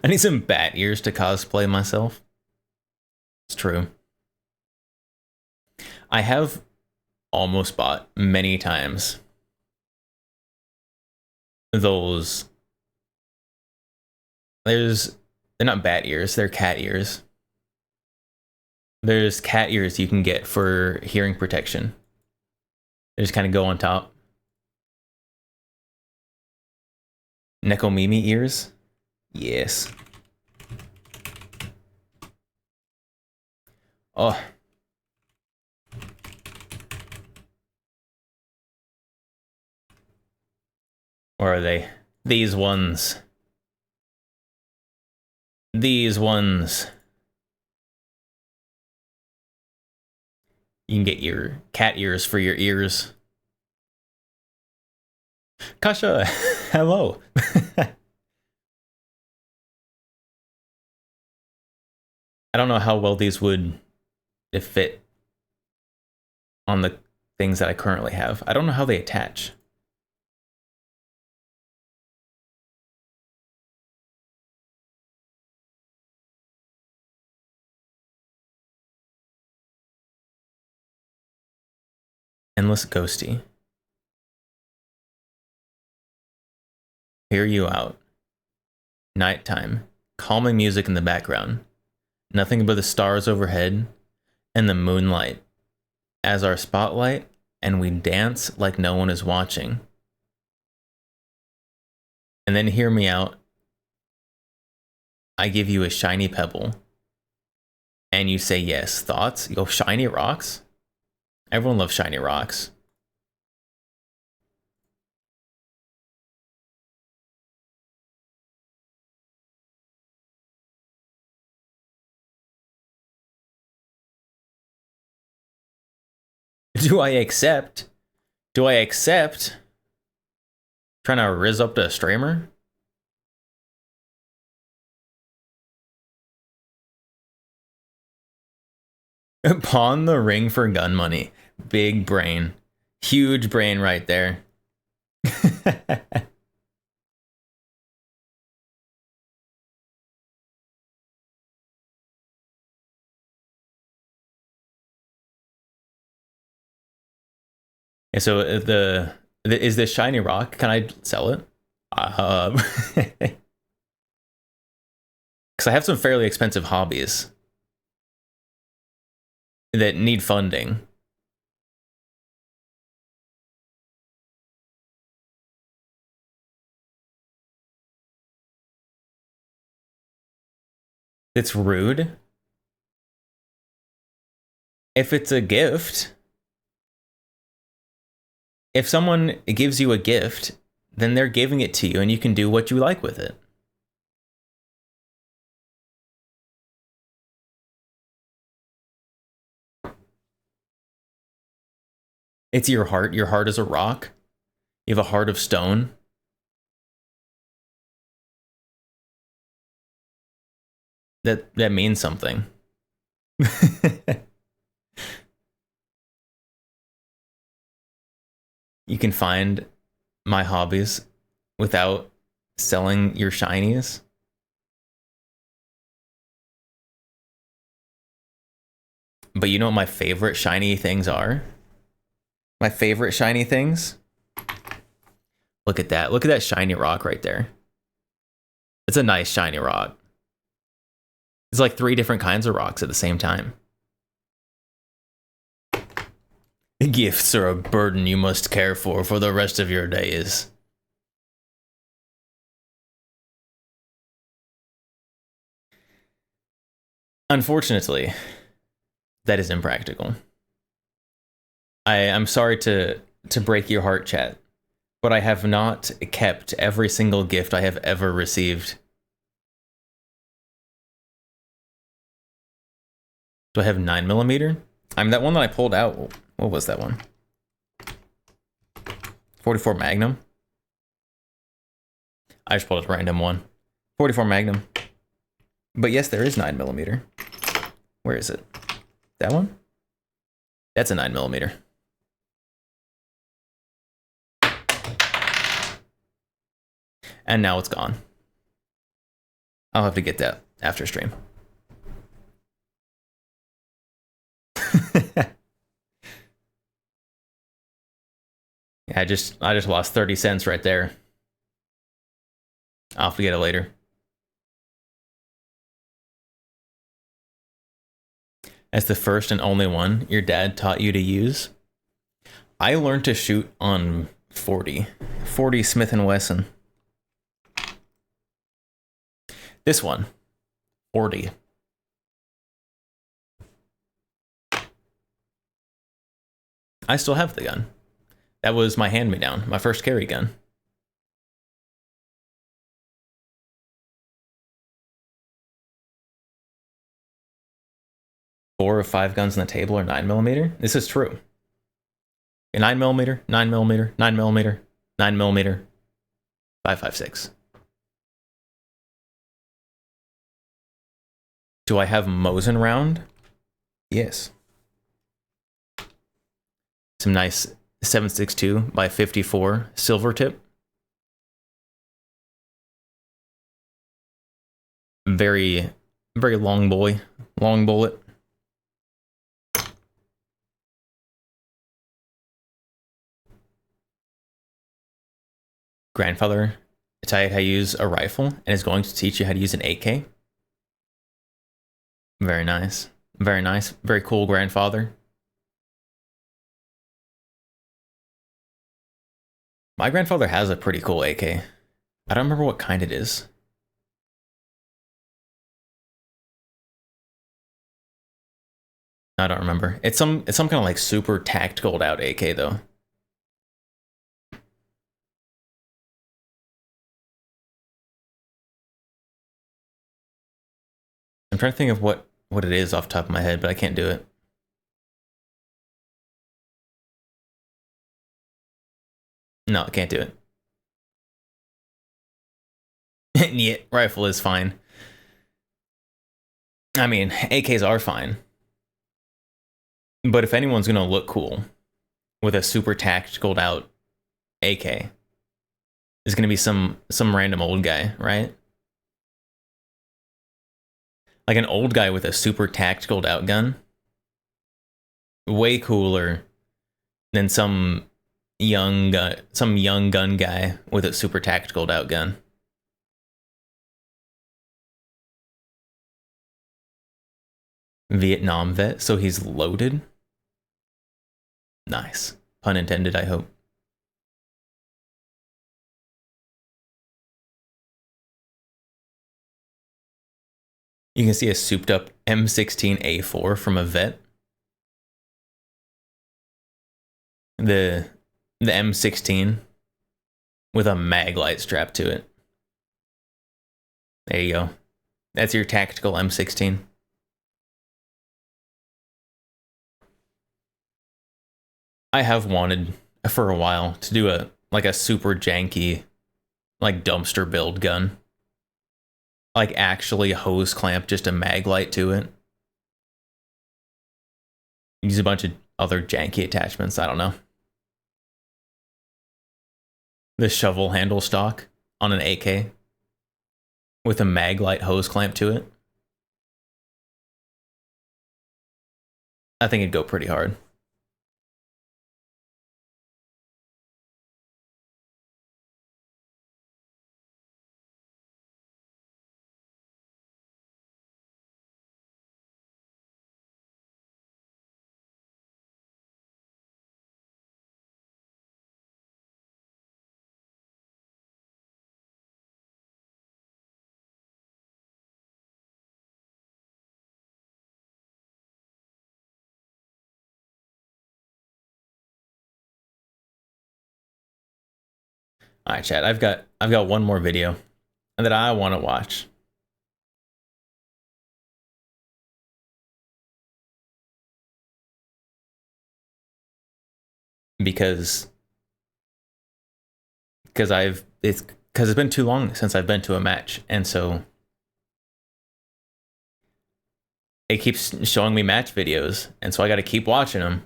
I need some bat ears to cosplay myself. It's true. I have almost bought many times those. They're not bat ears, they're cat ears. There's cat ears you can get for hearing protection. They just kind of go on top. Nekomimi ears? Yes. Oh. Where are they? These ones. These ones. You can get your cat ears for your ears. Kasha, hello. I don't know how well these would fit on the things that I currently have. I don't know how they attach. Endless Ghosty. Hear you out. Nighttime. Calming music in the background. Nothing but the stars overhead and the moonlight as our spotlight, and we dance like no one is watching. And then hear me out. I give you a shiny pebble. And you say yes. Thoughts? You go, shiny rocks? Everyone loves shiny rocks. Do I accept? Do I accept? Trying to rizz up to a streamer? Pawn the ring for gun money. Big brain. Huge brain right there. And so is this shiny rock? Can I sell it? Because I have some fairly expensive hobbies that need funding. It's rude. If it's a gift, if someone gives you a gift, then they're giving it to you and you can do what you like with it. It's your heart. Your heart is a rock. You have a heart of stone. that means something. You can find my hobbies without selling your shinies. But you know what my favorite shiny things are? My favorite shiny things? Look at that. Look at that shiny rock right there. It's a nice shiny rock. It's like 3 different kinds of rocks at the same time. Gifts are a burden you must care for the rest of your days. Unfortunately, that is impractical. I'm sorry to break your heart, chat, but I have not kept every single gift I have ever received. Do I have 9mm? I mean, that one that I pulled out, what was that one? 44 Magnum? I just pulled a random one. 44 Magnum. But yes, there is 9mm. Where is it? That one? That's a 9mm. And now it's gone. I'll have to get that after stream. Yeah, I just lost 30 cents right there. I'll have to get it later. As the first and only one your dad taught you to use, I learned to shoot on 40 Smith & Wesson. This one, 40. I still have the gun. That was my hand-me-down, my first carry gun. Four or 5 guns on the table are 9mm. This is true. A 9mm, 9mm, 9mm, 9mm, 5.56. Do I have Mosin round? Yes. Some nice 7.62 by 54 silver tip. Very, very long boy, long bullet. Grandfather taught you how to use a rifle and is going to teach you how to use an AK. Very nice. Very nice. Very cool grandfather. My grandfather has a pretty cool AK. I don't remember what kind it is. I don't remember. It's some kind of like super tactical out AK though. I'm trying to think of what it is off the top of my head, but I can't do it. No, I can't do it. Yeah, rifle is fine. I mean, AKs are fine. But if anyone's gonna look cool with a super tactical out AK, it's gonna be some random old guy, right? Like an old guy with a super tactical out gun. Way cooler than some young gun guy with a super tactical out gun. Vietnam vet, so he's loaded. Nice. Pun intended, I hope. You can see a souped up M16A4 from a vet. The M16 with a mag light strapped to it. There you go. That's your tactical M16. I have wanted for a while to do a super janky like dumpster build gun. like actually hose clamp just a mag light to it. Use a bunch of other janky attachments. I don't know. The shovel handle stock on an AK with a mag light hose clamp to it. I think it'd go pretty hard. All right, chat. I've got one more video that I want to watch. Because it's been too long since I've been to a match, and so it keeps showing me match videos, and so I got to keep watching them.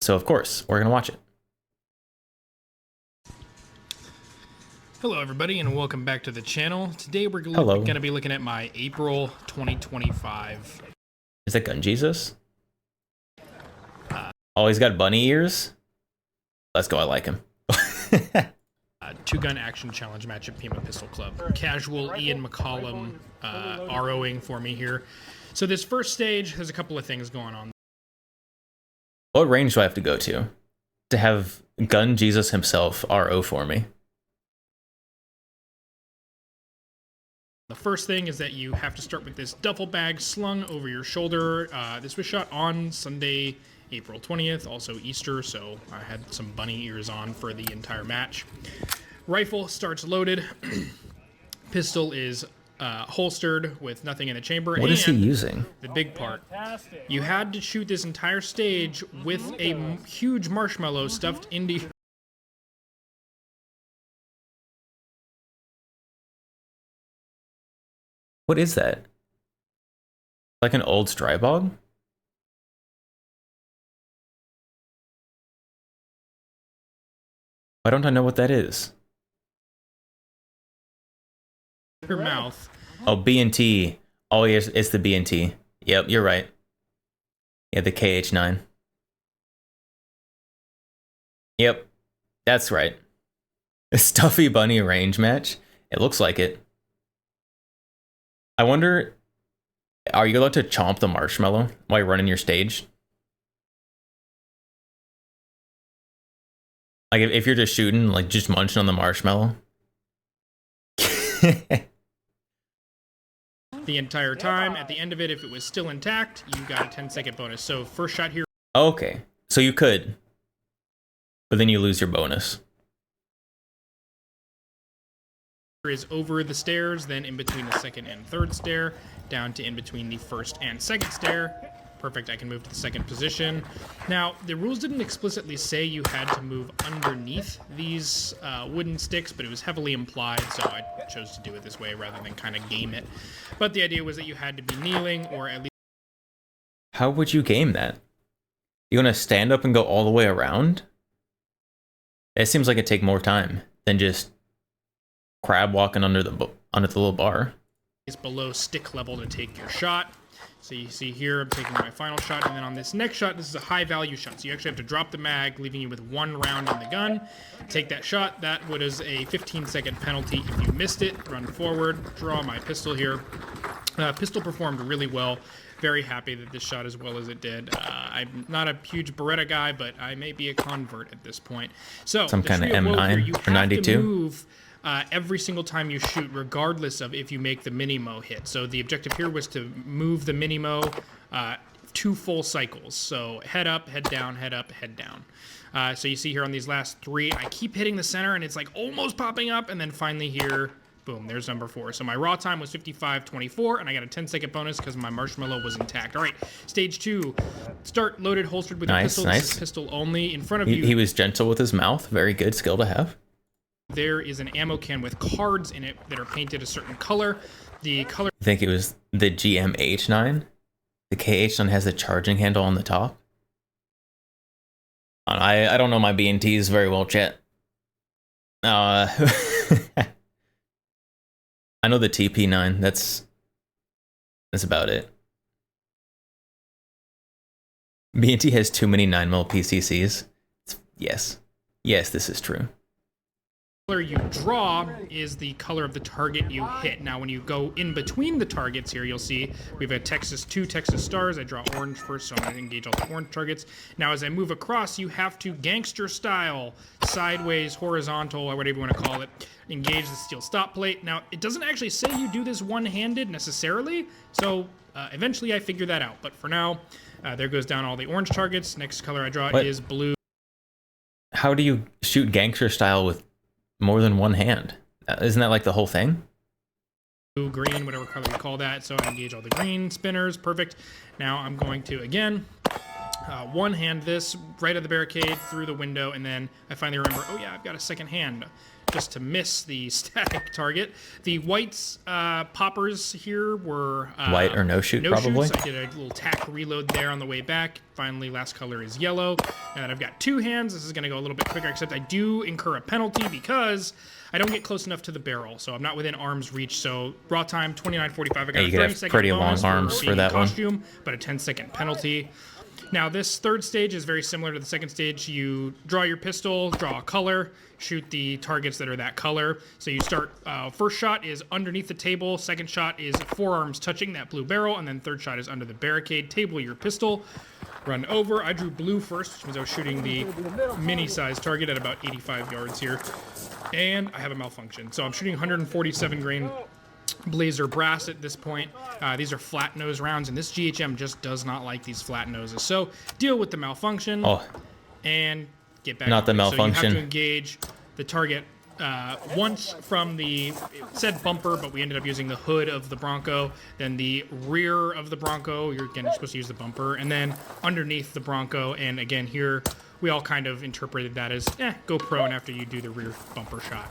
So of course, we're gonna watch it. Hello everybody and welcome back to the channel. Today we're going to be looking at my April 2025. Is that Gun Jesus? Oh, he's got bunny ears? Let's go, I like him. Two-gun action challenge match at Pima Pistol Club. Casual Ian McCollum ROing for me here. So this first stage has a couple of things going on. What range do I have to go to have Gun Jesus himself RO for me? The first thing is that you have to start with this duffel bag slung over your shoulder. This was shot on Sunday, April 20th, also Easter, so I had some bunny ears on for the entire match. Rifle starts loaded. Pistol is holstered with nothing in the chamber. What is he using? The big part. You had to shoot this entire stage with a huge marshmallow stuffed into... What is that? Like an old Strybog? Why don't I know what that is? Your mouth. Oh, B&T. Oh, yes, it's the B&T. Yep, you're right. Yeah, the KH9. Yep, that's right. A stuffy bunny range match? It looks like it. I wonder, are you allowed to chomp the marshmallow while you're running your stage? Like if you're just shooting, like just munching on the marshmallow? The entire time. At the end of it, if it was still intact, you got a 10-second bonus. So first shot here Okay, so you could, but then you lose your bonus. is over the stairs, then in between the second and third stair, down to in between the first and second stair. Perfect, I can move to the second position. Now, the rules didn't explicitly say you had to move underneath these wooden sticks, but it was heavily implied, so I chose to do it this way rather than kind of game it. But the idea was that you had to be kneeling, or at least... How would you game that? You gonna stand up and go all the way around? It seems like it'd take more time than just crab walking under the little bar. It's below stick level to take your shot. So you see here, I'm taking my final shot, and then on this next shot, this is a high value shot. So you actually have to drop the mag, leaving you with one round in the gun. Take that shot. That was a 15-second penalty if you missed it. Run forward, draw my pistol here. Pistol performed really well. Very happy that this shot as well as it did. I'm not a huge Beretta guy, but I may be a convert at this point. So some kind of M9 or 92. Move every single time you shoot, regardless of if you make the mini-mo hit. So the objective here was to move the mini-mo 2 full cycles. So head up, head down, head up, head down. So you see here on these last 3, I keep hitting the center and it's like almost popping up, and then finally here, boom, there's number 4. So my raw time was 55:24, and I got a 10-second bonus because my marshmallow was intact. All right, stage 2, start loaded, holstered with a pistol. Nice. This is pistol only. In front of you. He was gentle with his mouth. Very good skill to have. there is an ammo can with cards in it that are painted a certain color. The color I think it was the GMH9. The KH9 has the charging handle on the top. I don't know my B&Ts very well, chat. I know the TP9. That's about it. B&T has too many 9mm PCCs. Yes, this is true. color you draw is the color of the target you hit. Now, when you go in between the targets here, you'll see we have two Texas stars. I draw orange first, so I'm going to engage all the orange targets. Now, as I move across, you have to gangster style, sideways, horizontal, or whatever you want to call it, engage the steel stop plate. Now, it doesn't actually say you do this one-handed necessarily, so eventually I figure that out. But for now, there goes down all the orange targets. Next color I draw is blue. How do you shoot gangster style with more than one hand? Isn't that like the whole thing? Blue, green, whatever color you call that. So I engage all the green spinners. Perfect. Now I'm going to, again, one hand this right at the barricade through the window, and then I finally remember, oh yeah, I've got a second hand just to miss the static target. The whites poppers here were white or no shoot, probably. Shoots. I did a little tack reload there on the way back. Finally, last color is yellow. And then I've got two hands. This is going to go a little bit quicker, except I do incur a penalty because I don't get close enough to the barrel. So I'm not within arm's reach. So raw time, 29:45. I got a 30-second pretty bonus long arms for that costume, one. But a 10-second penalty. Now, this third stage is very similar to the second stage. You draw your pistol, draw a color, shoot the targets that are that color. So you start, first shot is underneath the table, second shot is forearms touching that blue barrel, and then third shot is under the barricade. Table your pistol, run over. I drew blue first, which means I was shooting the mini-sized target at about 85 yards here. And I have a malfunction. So I'm shooting 147 grain Blazer brass at this point. These are flat nose rounds, and this GHM just does not like these flat noses. So deal with the malfunction and get back. Not the malfunction. So you have to engage the target once from the said bumper, but we ended up using the hood of the Bronco, then the rear of the Bronco. You're supposed to use the bumper, and then underneath the Bronco. And again, here we all kind of interpreted that as, go prone after you do the rear bumper shot.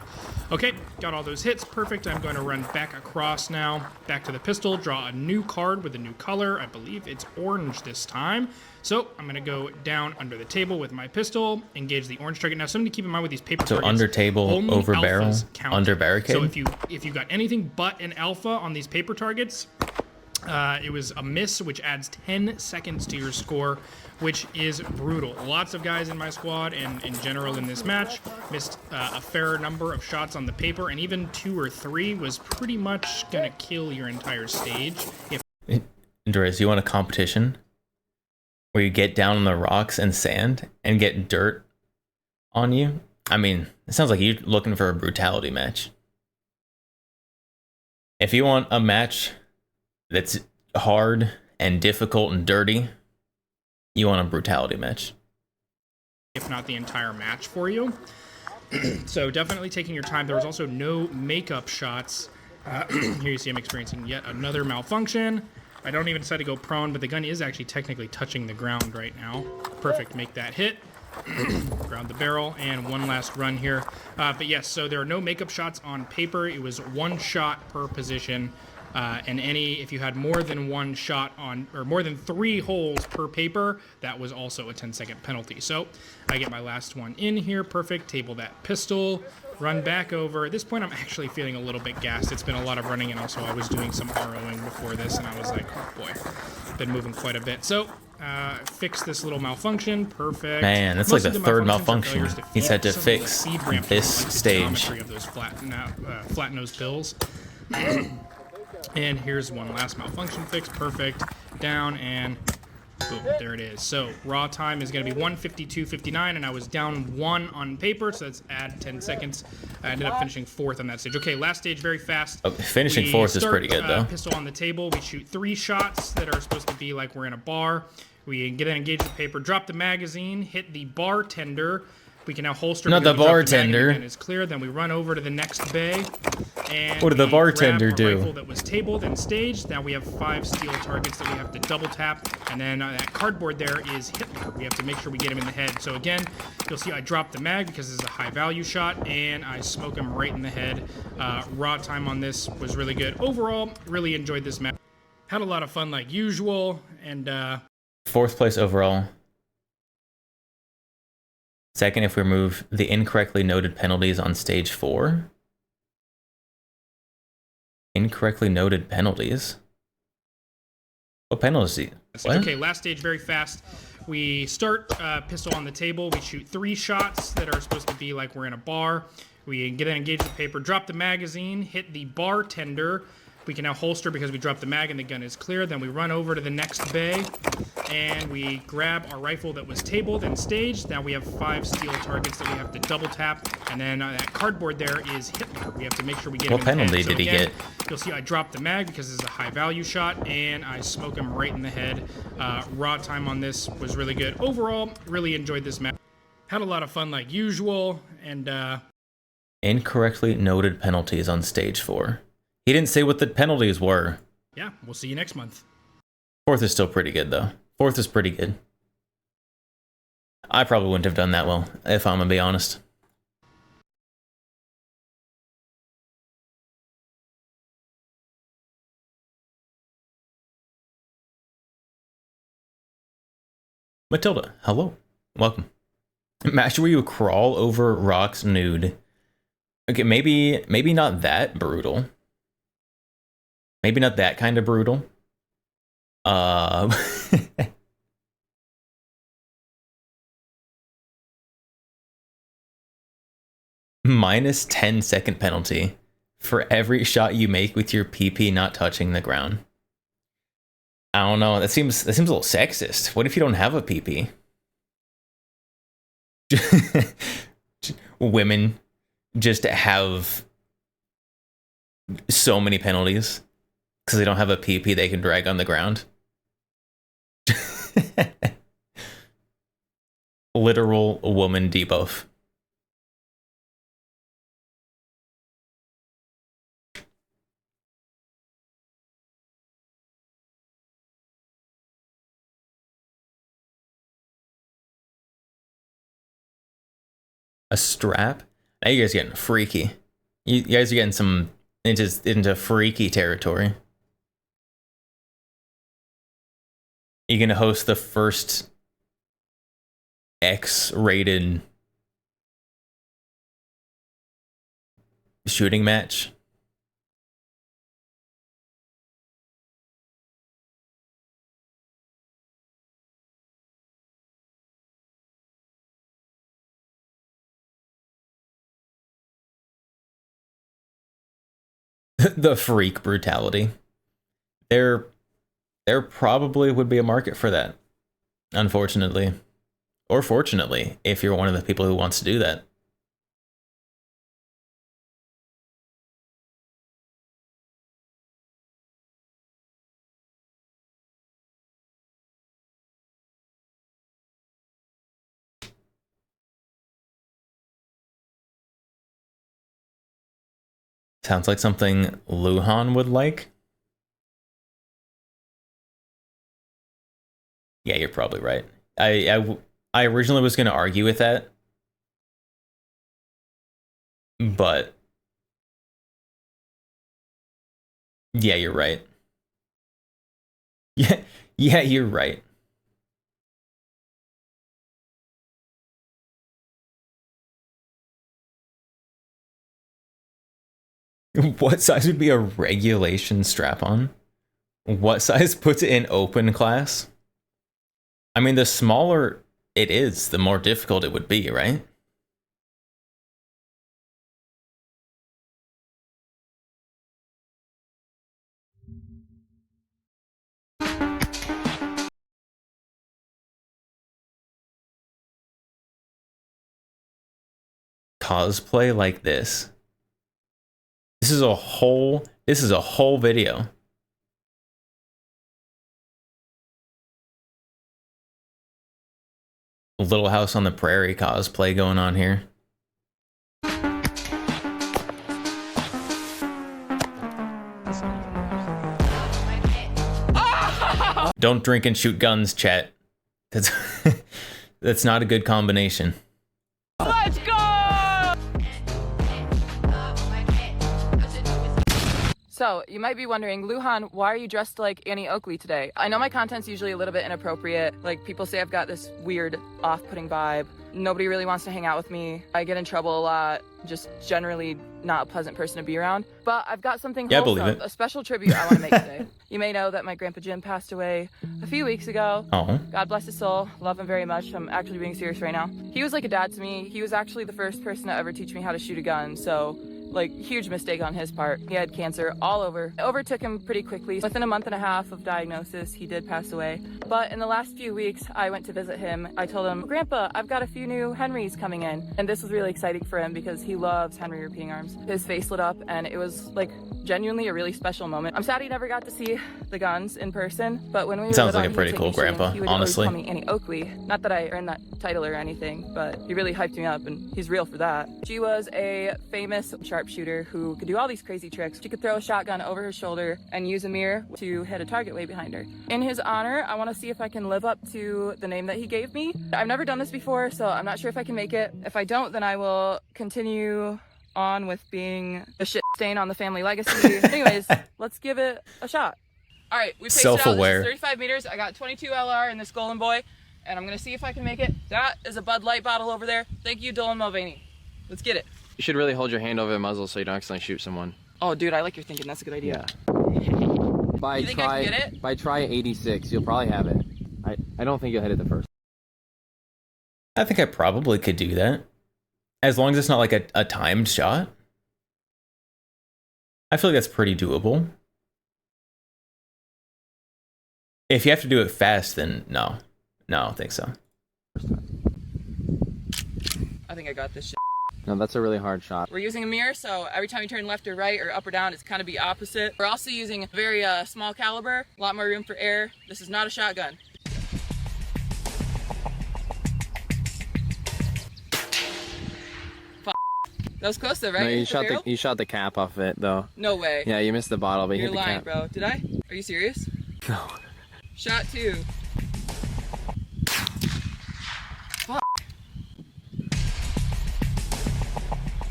Okay, got all those hits. Perfect. I'm going to run back across now, back to the pistol, draw a new card with a new color. I believe it's orange this time. So I'm going to go down under the table with my pistol, engage the orange target. Now, something to keep in mind with these paper targets. So under table, over barrel, under barricade? So if you got anything but an alpha on these paper targets, it was a miss, which adds 10 seconds to your score, which is brutal. Lots of guys in my squad and in general in this match missed a fair number of shots on the paper, and even 2 or 3 was pretty much gonna kill your entire stage. Andreas, you want a competition where you get down on the rocks and sand and get dirt on you? I mean, it sounds like you're looking for a brutality match. If you want a match that's hard and difficult and dirty, you want a brutality match. If not the entire match for you. So definitely taking your time. There was also no makeup shots. Here you see I'm experiencing yet another malfunction. I don't even decide to go prone, but the gun is actually technically touching the ground right now. Perfect, make that hit. Ground the barrel, and one last run here. But yes, so there are no makeup shots on paper. It was one shot per position. And if you had more than one shot on, or more than 3 holes per paper, that was also a 10-second penalty. So I get my last one in here. Perfect. Table that pistol, run back over. At this point, I'm actually feeling a little bit gassed. It's been a lot of running, and also I was doing some ROing before this, and I was like, oh boy, been moving quite a bit. So fix this little malfunction. Perfect. Man, that's like the third malfunction he's had to fix this stage. Of those flat nose pills. And here's one last malfunction fix. Perfect. Down, and boom, there it is. So raw time is going to be 1:52:59, and I was down 1 on paper, so that's add 10 seconds. I ended up finishing 4th on that stage. Okay, last stage, very fast. Okay, finishing 4th is pretty good, though. Pistol on the table. We shoot 3 shots that are supposed to be like we're in a bar. We get engage the paper, drop the magazine, hit the bartender. We can now holster. Not because the we dropped mag and bartender. the gun is clear. Then we run over to the next bay. And What did the we bartender grab our do? rifle that was tabled and staged. Now we have 5 steel targets that we have to double tap. And then that cardboard there is Hitler. We have to make sure we get him in the head. So again, you'll see I drop the mag because this is a high value shot, and I smoke him right in the head. Raw time on this was really good. Overall, really enjoyed this map. Had a lot of fun like usual, and 4th place overall. 2nd if we remove the incorrectly noted penalties on stage 4. Incorrectly noted penalties? What penalties? What? okay, last stage very fast. We start pistol on the table. We shoot 3 shots that are supposed to be like we're in a bar. We get engaged the paper, drop the magazine, hit the bartender. We can now holster because we dropped the mag and the gun is clear. Then we run over to the next bay and we grab our rifle that was tabled and staged. Now we have 5 steel targets that we have to double tap. And then that cardboard there is Hitler. We have to make sure we get him What in the head. penalty So did he again, get? You'll see I drop the mag because this is a high value shot, and I smoke him right in the head. Raw time on this was really good. Overall, really enjoyed this map. Had a lot of fun like usual, and Incorrectly noted penalties on stage 4. He didn't say what the penalties were. yeah, we'll see you next month. 4th is still pretty good, though. 4th is pretty good. I probably wouldn't have done that well, if I'm gonna be honest. Matilda, hello. Welcome. Match where you crawl over rocks nude. Okay, maybe not that brutal. Maybe not that kind of brutal. Minus 10-second penalty for every shot you make with your PP not touching the ground. I don't know. That seems a little sexist. What if you don't have a PP? Women just have so many penalties because they don't have a PP they can drag on the ground. Literal woman debuff. A strap? Now you guys are getting freaky. You guys are getting some into freaky territory. You're gonna host the first X-rated shooting match. The freak brutality. There probably would be a market for that, unfortunately. Or fortunately, if you're one of the people who wants to do that. Sounds like something Luhan would like. Yeah, you're probably right. I originally was going to argue with that, but yeah, you're right. Yeah, you're right. What size would be a regulation strap-on? What size puts it in open class? I mean, the smaller it is, the more difficult it would be, right? Cosplay like this. This is a whole video. Little House on the Prairie cosplay going on here. Don't drink and shoot guns, chat. That's that's not a good combination. Let's go! So, you might be wondering, Luhan, why are you dressed like Annie Oakley today? I know my content's usually a little bit inappropriate. Like, people say I've got this weird, off-putting vibe. Nobody really wants to hang out with me. I get in trouble a lot. Just generally not a pleasant person to be around. But I've got something wholesome, a special tribute I want to make today. You may know that my grandpa Jim passed away a few weeks ago. Oh. God bless his soul. Love him very much. I'm actually being serious right now. He was like a dad to me. He was actually the first person to ever teach me how to shoot a gun. So, like, huge mistake on his part. He had cancer all over. It overtook him pretty quickly. Within a month and a half of diagnosis, he did pass away. But in the last few weeks, I went to visit him. I told him, Grandpa, I've got a few new Henrys coming in. And this was really exciting for him because he loves Henry repeating arms. His face lit up and it was like genuinely a really special moment. I'm sad he never got to see the guns in person, but when we were sounds like little, a pretty cool grandpa, he would honestly. always call me Annie Oakley. Not that I earned that title or anything, but he really hyped me up and he's real for that. She was a famous sharpshooter who could do all these crazy tricks. She could throw a shotgun over her shoulder and use a mirror to hit a target way behind her. In his honor, I want to see if I can live up to the name that he gave me. I've never done this before, so I'm not sure if I can make it. If I don't, then I will continue on with being a shit stain on the family legacy. Anyways, let's give it a shot. All right, we paced it out. This is 35 meters. I got 22 LR in this Golden Boy, and I'm gonna see if I can make it. That is a Bud Light bottle over there. Thank you, Dolan Mulvaney. Let's get it. You should really hold your hand over the muzzle so you don't accidentally shoot someone. Oh, dude, I like your thinking. That's a good idea. Yeah. You think I can get it? By try 86, you'll probably have it. I don't think you'll hit it the first. I think I probably could do that. As long as it's not like a timed shot. I feel like that's pretty doable. If you have to do it fast, then no. No, I don't think so. I think I got this shit. No, that's a really hard shot. We're using a mirror, so every time you turn left or right or up or down, it's kind of be opposite. We're also using a very small caliber, a lot more room for air. This is not a shotgun. That was close though, right? No, you shot the cap off it though. No way. Yeah, you missed the bottle, but you You're hit the lying, cap. bro. Did I? Are you serious? No. Shot 2. Fuck.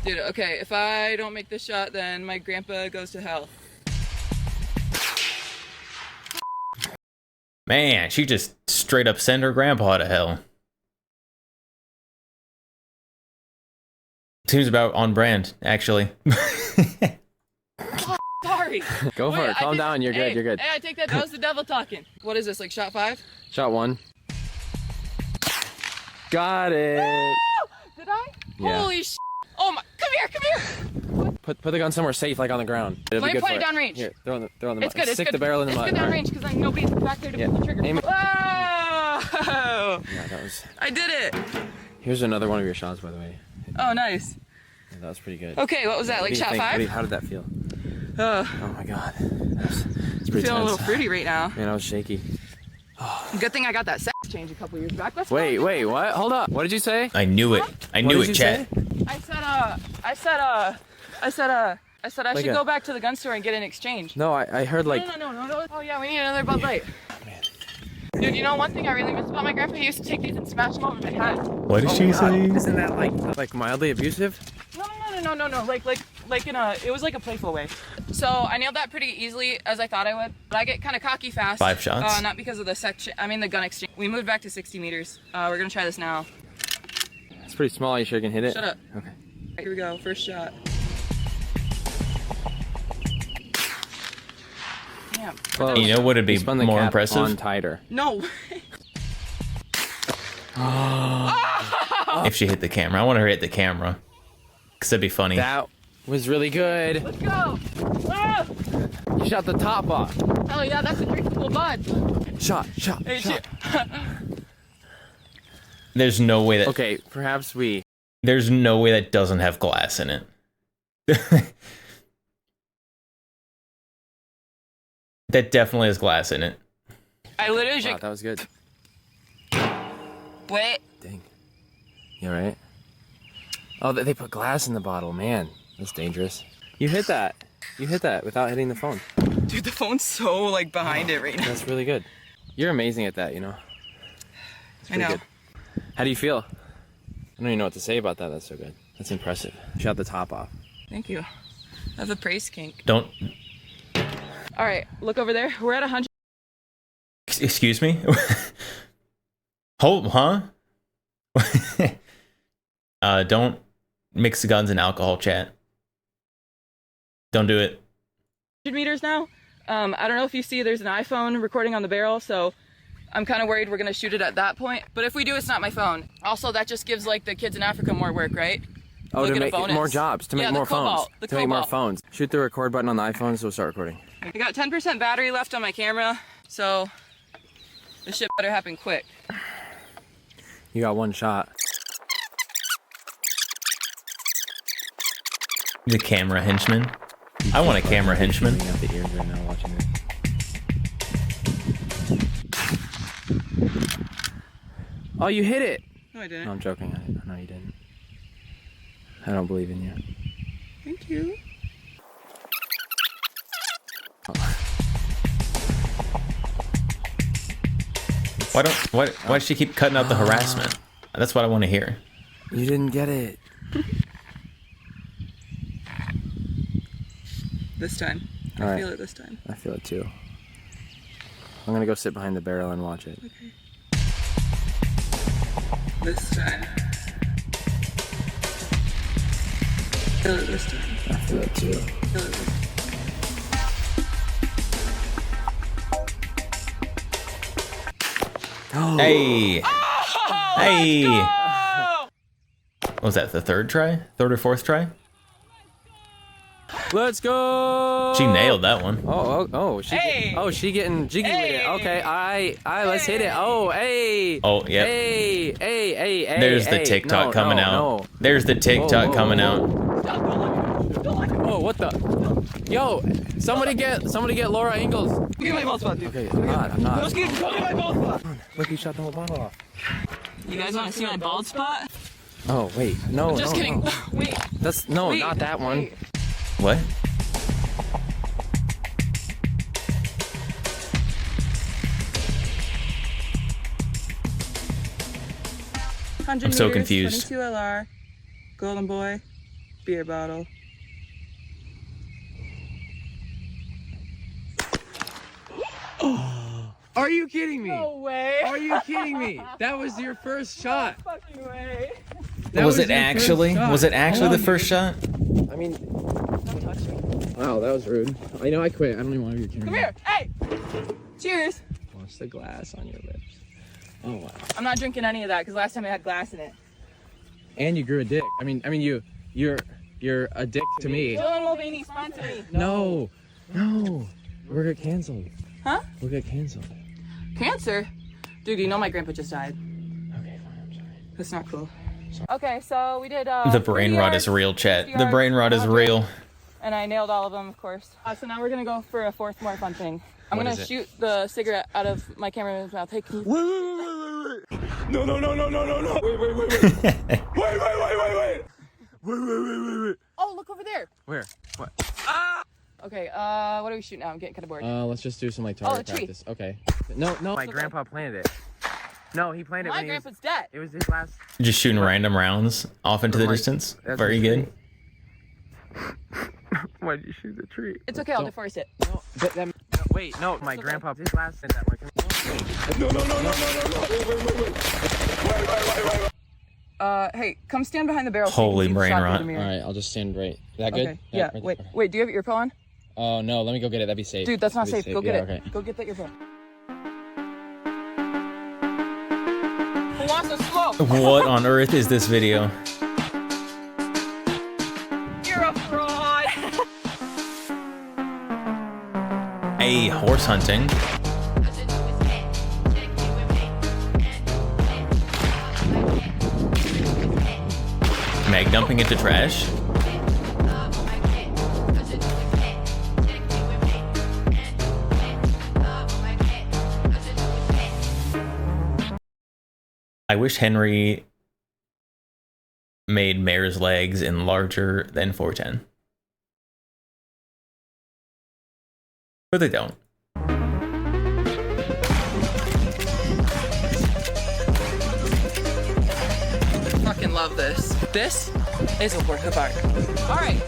Dude, okay, if I don't make this shot, then my grandpa goes to hell. Man, she just straight up sent her grandpa to hell. Seems about on brand, actually. Sorry. Go for it. Calm down. You're good. You're good. Hey, I take that. That was the devil talking. What is this, like shot 5? Shot 1. Got it. Did I? Yeah. Holy shit. Oh my. Come here. Put the gun somewhere safe, like on the ground. It'll Let be me good point for it downrange. Here, throw in the mud. It's good. It's Stick good. the barrel in the mud. It's good downrange because then nobody's back there to pull the trigger. Aim it. Whoa! Yeah, that was. I did it. Here's another one of your shots, by the way. Oh, nice. Yeah, that was pretty good. Okay, what was that? Like shot 5? How did that feel? Oh my god. It's pretty feeling a tense. little fruity right now. Man, I was shaky. Good thing I got that sex change a couple years back. Let's go. Wait, what? Hold up. What did you say? I knew it. I knew it, chat. I said I should go back to the gun store and get an exchange. No, I heard like. No. Oh yeah, we need another Bud Light. Dude, you know one thing I really miss about my grandpa? He used to take these and smash them over my head. What did she say? Isn't that like mildly abusive? No. Like in a, it was like a playful way. So I nailed that pretty easily as I thought I would. But I get kind of cocky fast. 5 shots? Not because of the the gun exchange. We moved back to 60 meters. We're gonna try this now. It's pretty small. You sure you can hit it? Shut up. Okay. Here we go. First shot. Damn. Close. You know what would be You spun the more cap impressive? on tighter. No way. If she hit the camera. I want her to hit the camera. Because that'd be funny. That was really good. Let's go. Ah! You shot the top off. Oh yeah, that's a drinkable Bud. Shot. Hey, shit. There's no way that... Okay, perhaps we... There's no way that doesn't have glass in it. That definitely has glass in it. I literally Wow, that was good. Wait. Dang. You alright? Oh, they put glass in the bottle. Man, that's dangerous. You hit that. You hit that without hitting the phone. Dude, the phone's so like behind it right now. That's really good. You're amazing at that, you know. It's I know. good. How do you feel? I don't even know what to say about that. That's so good. That's impressive. Shut the top off. Thank you. That's a praise kink. Don't. All right, look over there. We're at 100. Excuse me? Hold, huh? Don't mix the guns and alcohol, chat. Don't do it. Meters now. I don't know if you see there's an iPhone recording on the barrel, so I'm kind of worried we're gonna shoot it at that point. But if we do, it's not my phone. Also, that just gives like the kids in Africa more work, right? Oh, Look to at a make bonus. more jobs, to make Yeah, more the cobalt, phones. the To make more cobalt. phones. Shoot the record button on the iPhone so we'll start recording. I got 10% battery left on my camera, so this shit better happen quick. You got one shot. The camera henchman. I want a camera henchman. You have the ears right now watching it. Oh, you hit it! No, I didn't. No, I'm joking. No, you didn't. I don't believe in you. Thank you. Why does she keep cutting out the harassment? That's what I want to hear. You didn't get it. This time. All I right. feel it this time. I feel it too. I'm gonna go sit behind the barrel and watch it. Okay. This time. Feel it this time. I feel it too. Feel it this time. Hey! Hey! What was that, the third try? Third or fourth try? Let's go! She nailed that one. She getting jiggy with it. Okay, let's hit it. Oh, hey! Oh, yep. Hey! There's the TikTok coming out. No. There's the TikTok coming out. Oh, what the? Yo, somebody get Laura Ingalls. Look at my bald spot, dude. Okay, I'm not. Look at my bald spot. Look, he shot the whole bottle off. You guys want to see my bald spot? Oh, wait. No, Just no, kidding. no. Wait. Wait, not that one. Wait. What? I'm so confused. 22 LR, Golden Boy, beer bottle. Are you kidding me? No way. Are you kidding me? That was your first shot. No fucking way. Was it actually? Was it actually the first shot? I mean, wow, that was rude. I know I quit. I don't even want to be your Come here. Hey. Cheers. Watch the glass on your lips. Oh wow. I'm not drinking any of that because last time I had glass in it. And you grew a dick. I mean, you're a dick to me. Dylan Mulvaney, sponsor me. No. We'll get canceled. Huh? We'll get canceled. Cancer? Dude, you know my grandpa just died. Okay, fine. I'm sorry. That's not cool. Okay, so we did The brain rot is real, chat. The brain rot is real. And I nailed all of them, of course. So now we're gonna go for a fourth more fun thing. I'm What gonna is it? shoot the cigarette out of my cameraman's mouth. Hey, can you... Wait. No. Wait. Oh, look over there. Where? What? Okay, what do we shoot now? I'm getting kind of bored. Let's just do some like a target tree. practice. Okay. No. My okay. grandpa planted it. No, he planted it My when he was, grandpa's dead. it was his last. Just shooting random rounds off into the Like, distance. that's Very a good. Why did you shoot the tree? It's okay, I'll Don't- deforest it. No, wait, no. My okay. grandpa, his last that one. No. Hey, come stand behind the barrel. so you can Holy see the brain shot through rot. the mirror. All right, I'll just stand right. Is that good? Okay, yeah, right there. wait, Okay. wait, do you have your earpill on? Oh no, let me go get it. That'd be safe. Dude, that's not That'd safe. be Go get Yeah, it. okay. Go get that earpill. Who wants to smoke? What on earth is this video? You're a fraud. Hey, horse hunting. Mag dumping into trash. I wish Henry made Mare's legs in larger than 410. But they don't. Fucking love this. This is a work of art. All right.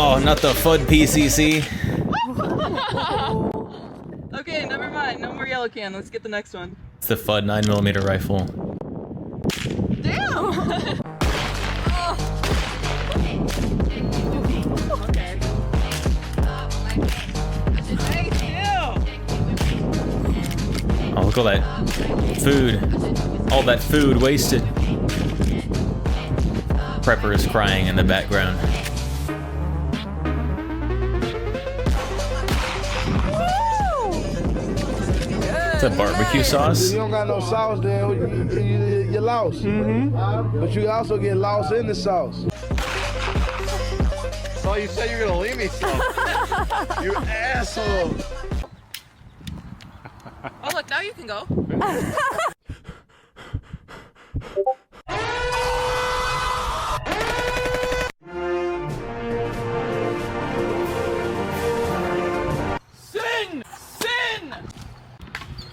Oh, not the FUD PCC. Okay, never mind. No more yellow can. Let's get the next one. It's the FUD 9mm rifle. Damn! Oh, look at all that food. All that food wasted. Prepper is crying in the background. It's a barbecue sauce. If you don't got no sauce, then you're lost. But you can also get lost in the sauce. So you said you're gonna leave me, so. You asshole. Oh, look, now you can go.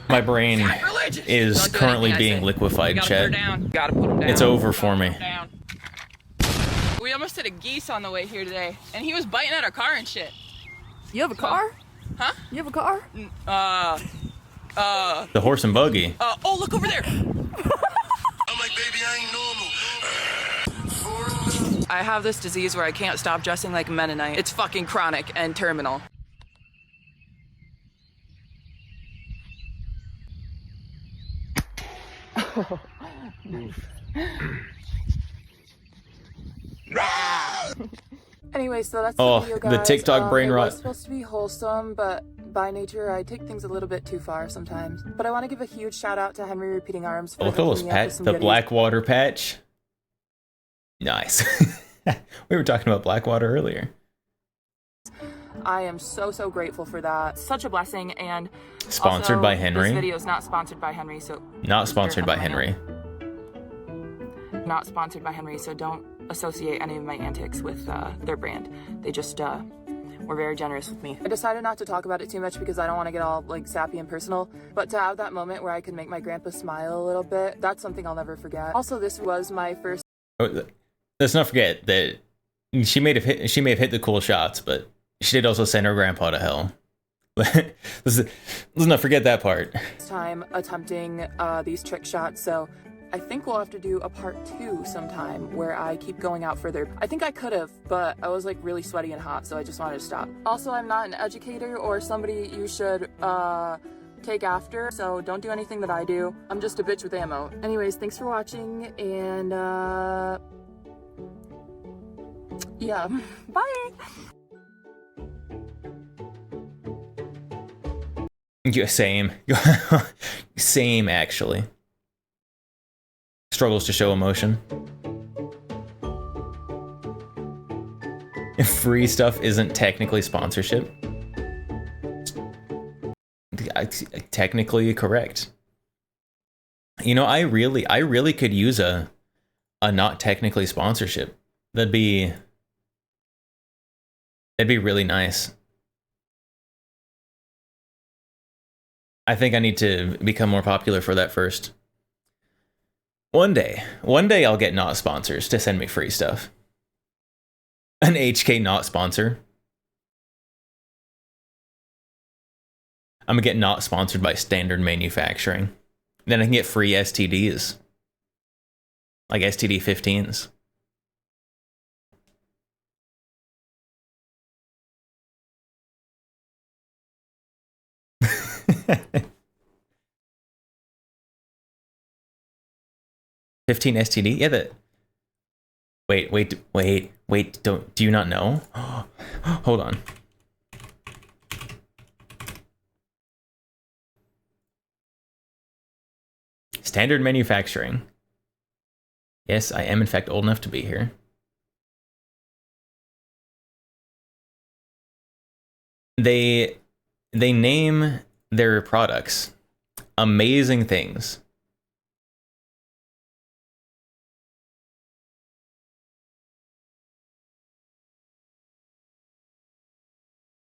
My brain is Don't do currently anything I being say. liquefied, Gotta put her Chet. down. Gotta put him down. It's over for me. Down. We almost hit a geese on the way here today, and he was biting at our car and shit. You have a car? Huh? You have a car? The horse and buggy. Oh, look over there. I'm like, baby, I ain't normal. I have this disease where I can't stop dressing like a Mennonite. It's fucking chronic and terminal. Anyway, so that's Oh, the video, the guys. TikTok brain it rot. was supposed to be wholesome, but by nature, I take things a little bit too far sometimes. But I want to give a huge shout out to Henry Repeating Arms for Look at those hooking me up with patch. some The goodies. Blackwater patch. Nice. We were talking about Blackwater earlier. I am so grateful for that. Such a blessing, and Sponsored also, by Henry. This video is not sponsored by Henry, so Not sponsored by Or- Henry. not sponsored by Henry, so don't associate any of my antics with their brand. They just were very generous with me. I decided not to talk about it too much because I don't want to get all like sappy and personal, but to have that moment where I could make my grandpa smile a little bit, that's something I'll never forget. Also, this was my first. Let's not forget that she may have hit the cool shots, but she did also send her grandpa to hell. let's not forget that part. time attempting these trick shots, so I think we'll have to do a part 2 sometime where I keep going out further. I think I could have, but I was like really sweaty and hot, so I just wanted to stop. Also, I'm not an educator or somebody you should take after, so don't do anything that I do. I'm just a bitch with ammo. Anyways, thanks for watching, and yeah, bye! Yeah, same. Same, actually. Struggles to show emotion. If free stuff isn't technically sponsorship. Technically correct. You know, I really could use a not technically sponsorship. That'd be really nice. I think I need to become more popular for that first. One day I'll get not sponsors to send me free stuff. An HK not sponsor. I'm gonna get not sponsored by Standard Manufacturing. Then I can get free STDs. Like STD 15s. $15 STD? Yeah, that. Wait, do you not know? Hold on. Standard Manufacturing. Yes, I am in fact old enough to be here. They name their products. Amazing things.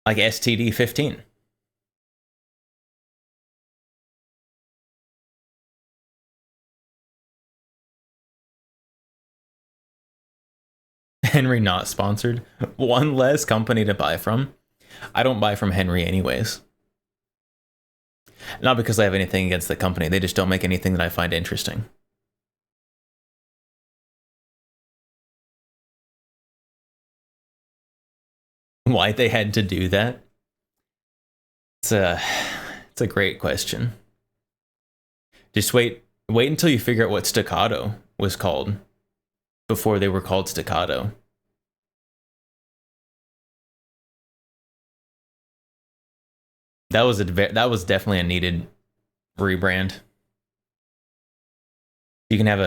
Like STD 15. Henry not sponsored. One less company to buy from. I don't buy from Henry anyways. Not because I have anything against the company. They just don't make anything that I find interesting. Why they had to do that? It's a great question. Just wait until you figure out what staccato was called before they were called staccato. That was definitely a needed rebrand. You can have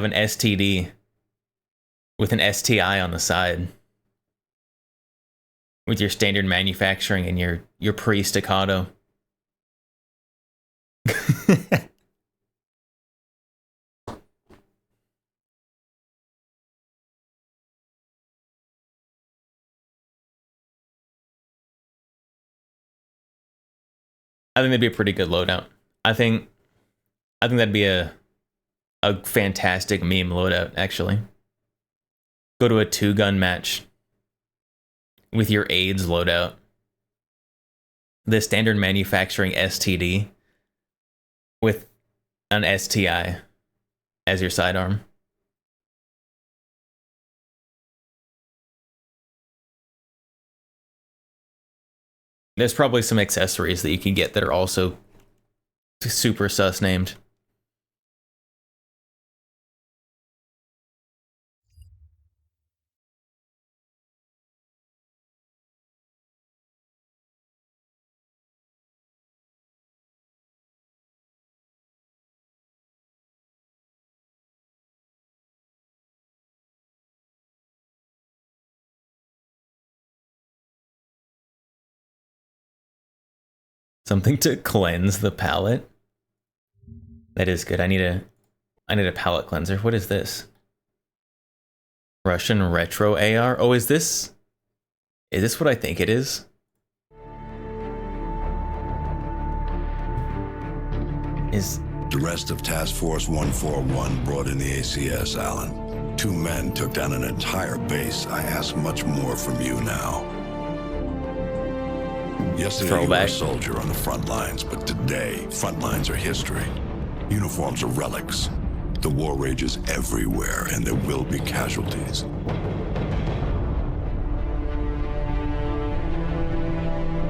an STD with an STI on the side, with your standard manufacturing and your pre-staccato. I think that'd be a pretty good loadout. I think that'd be a fantastic meme loadout, actually. Go to a 2-gun match with your AIDS loadout. The standard manufacturing STD with an STI as your sidearm. There's probably some accessories that you can get that are also super sus named. Something to cleanse the palate. That is good. I need a palate cleanser. What is this? Russian retro AR. Oh, is this what I think it is? The rest of Task Force 141 brought in the ACS, Alan. 2 men took down an entire base. I ask much more from you now. Yesterday you were a soldier on the front lines, but today, front lines are history. Uniforms are relics. The war rages everywhere, and there will be casualties.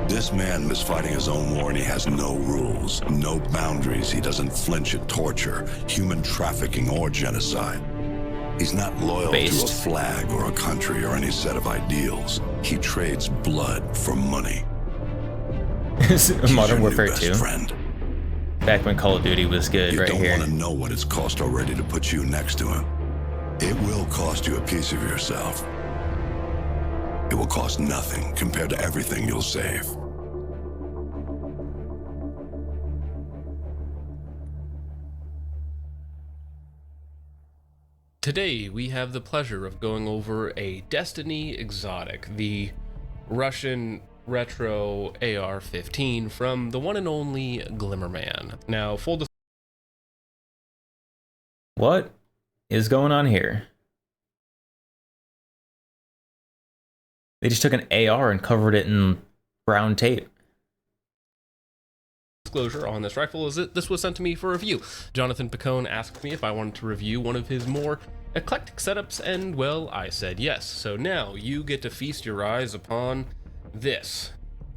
This man is fighting his own war, and he has no rules, no boundaries. He doesn't flinch at torture, human trafficking, or genocide. He's not loyal to a flag or a country or any set of ideals. He trades blood for money. Modern Warfare 2. Back when Call of Duty was good, right here. You don't want to know what it's cost already to put you next to him. It will cost you a piece of yourself. It will cost nothing compared to everything you'll save. Today, we have the pleasure of going over a Destiny exotic, the Russian retro AR-15 from the one and only Glimmerman. Now, what is going on here? They just took an AR and covered it in brown tape. Disclosure on this rifle is that this was sent to me for review. Jonathan Picone asked me if I wanted to review one of his more eclectic setups, and well, I said yes. So now you get to feast your eyes upon this,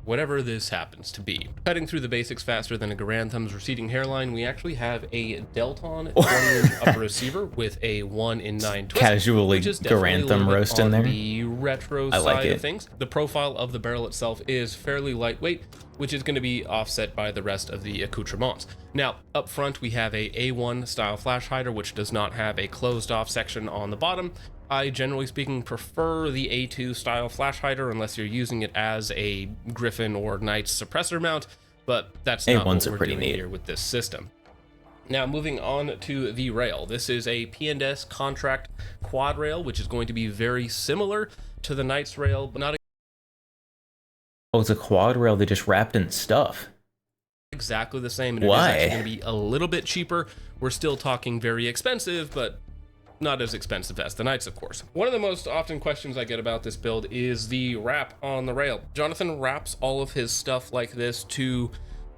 whatever this happens to be. Cutting through the basics faster than a Garantham's receding hairline, we actually have a Delton 20-inch upper receiver with a 1 in 9 twist. Casually Garantham roast in there. The retro I like side it. of things. The profile of the barrel itself is fairly lightweight, which is going to be offset by the rest of the accoutrements. Now, up front, we have a A1 style flash hider, which does not have a closed off section on the bottom, I generally speaking prefer the A2 style flash hider unless you're using it as a Griffin or Knight's suppressor mount, but that's not what we're doing here with this system. Now moving on to the rail. This is a P&S contract quad rail, which is going to be very similar to the Knight's rail, but not Oh, it's a quad rail they just wrapped in stuff. Exactly the same, and it is Why? actually going to be a little bit cheaper. We're still talking very expensive, but not as expensive as the Knights, of course. One of the most often questions I get about this build is the wrap on the rail. Jonathan wraps all of his stuff like this to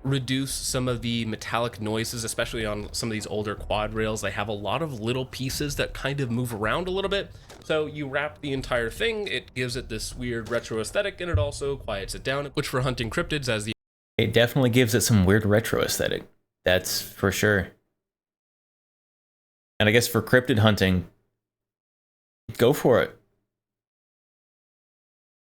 reduce some of the metallic noises, especially on some of these older quad rails. They have a lot of little pieces that kind of move around a little bit. So you wrap the entire thing, it gives it this weird retro aesthetic, and it also quiets it down, which for hunting cryptids as the... It definitely gives it some weird retro aesthetic. That's for sure. And I guess for cryptid hunting, go for it.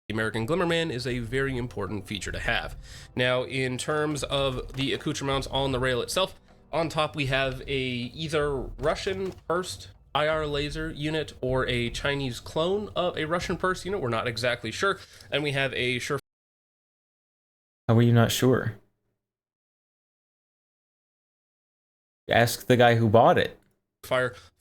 The American Glimmerman is a very important feature to have. Now, in terms of the accoutrements on the rail itself, on top we have a either Russian burst IR laser unit or a Chinese clone of a Russian burst unit. We're not exactly sure. And we have a Surefire. How are you not sure? Ask the guy who bought it.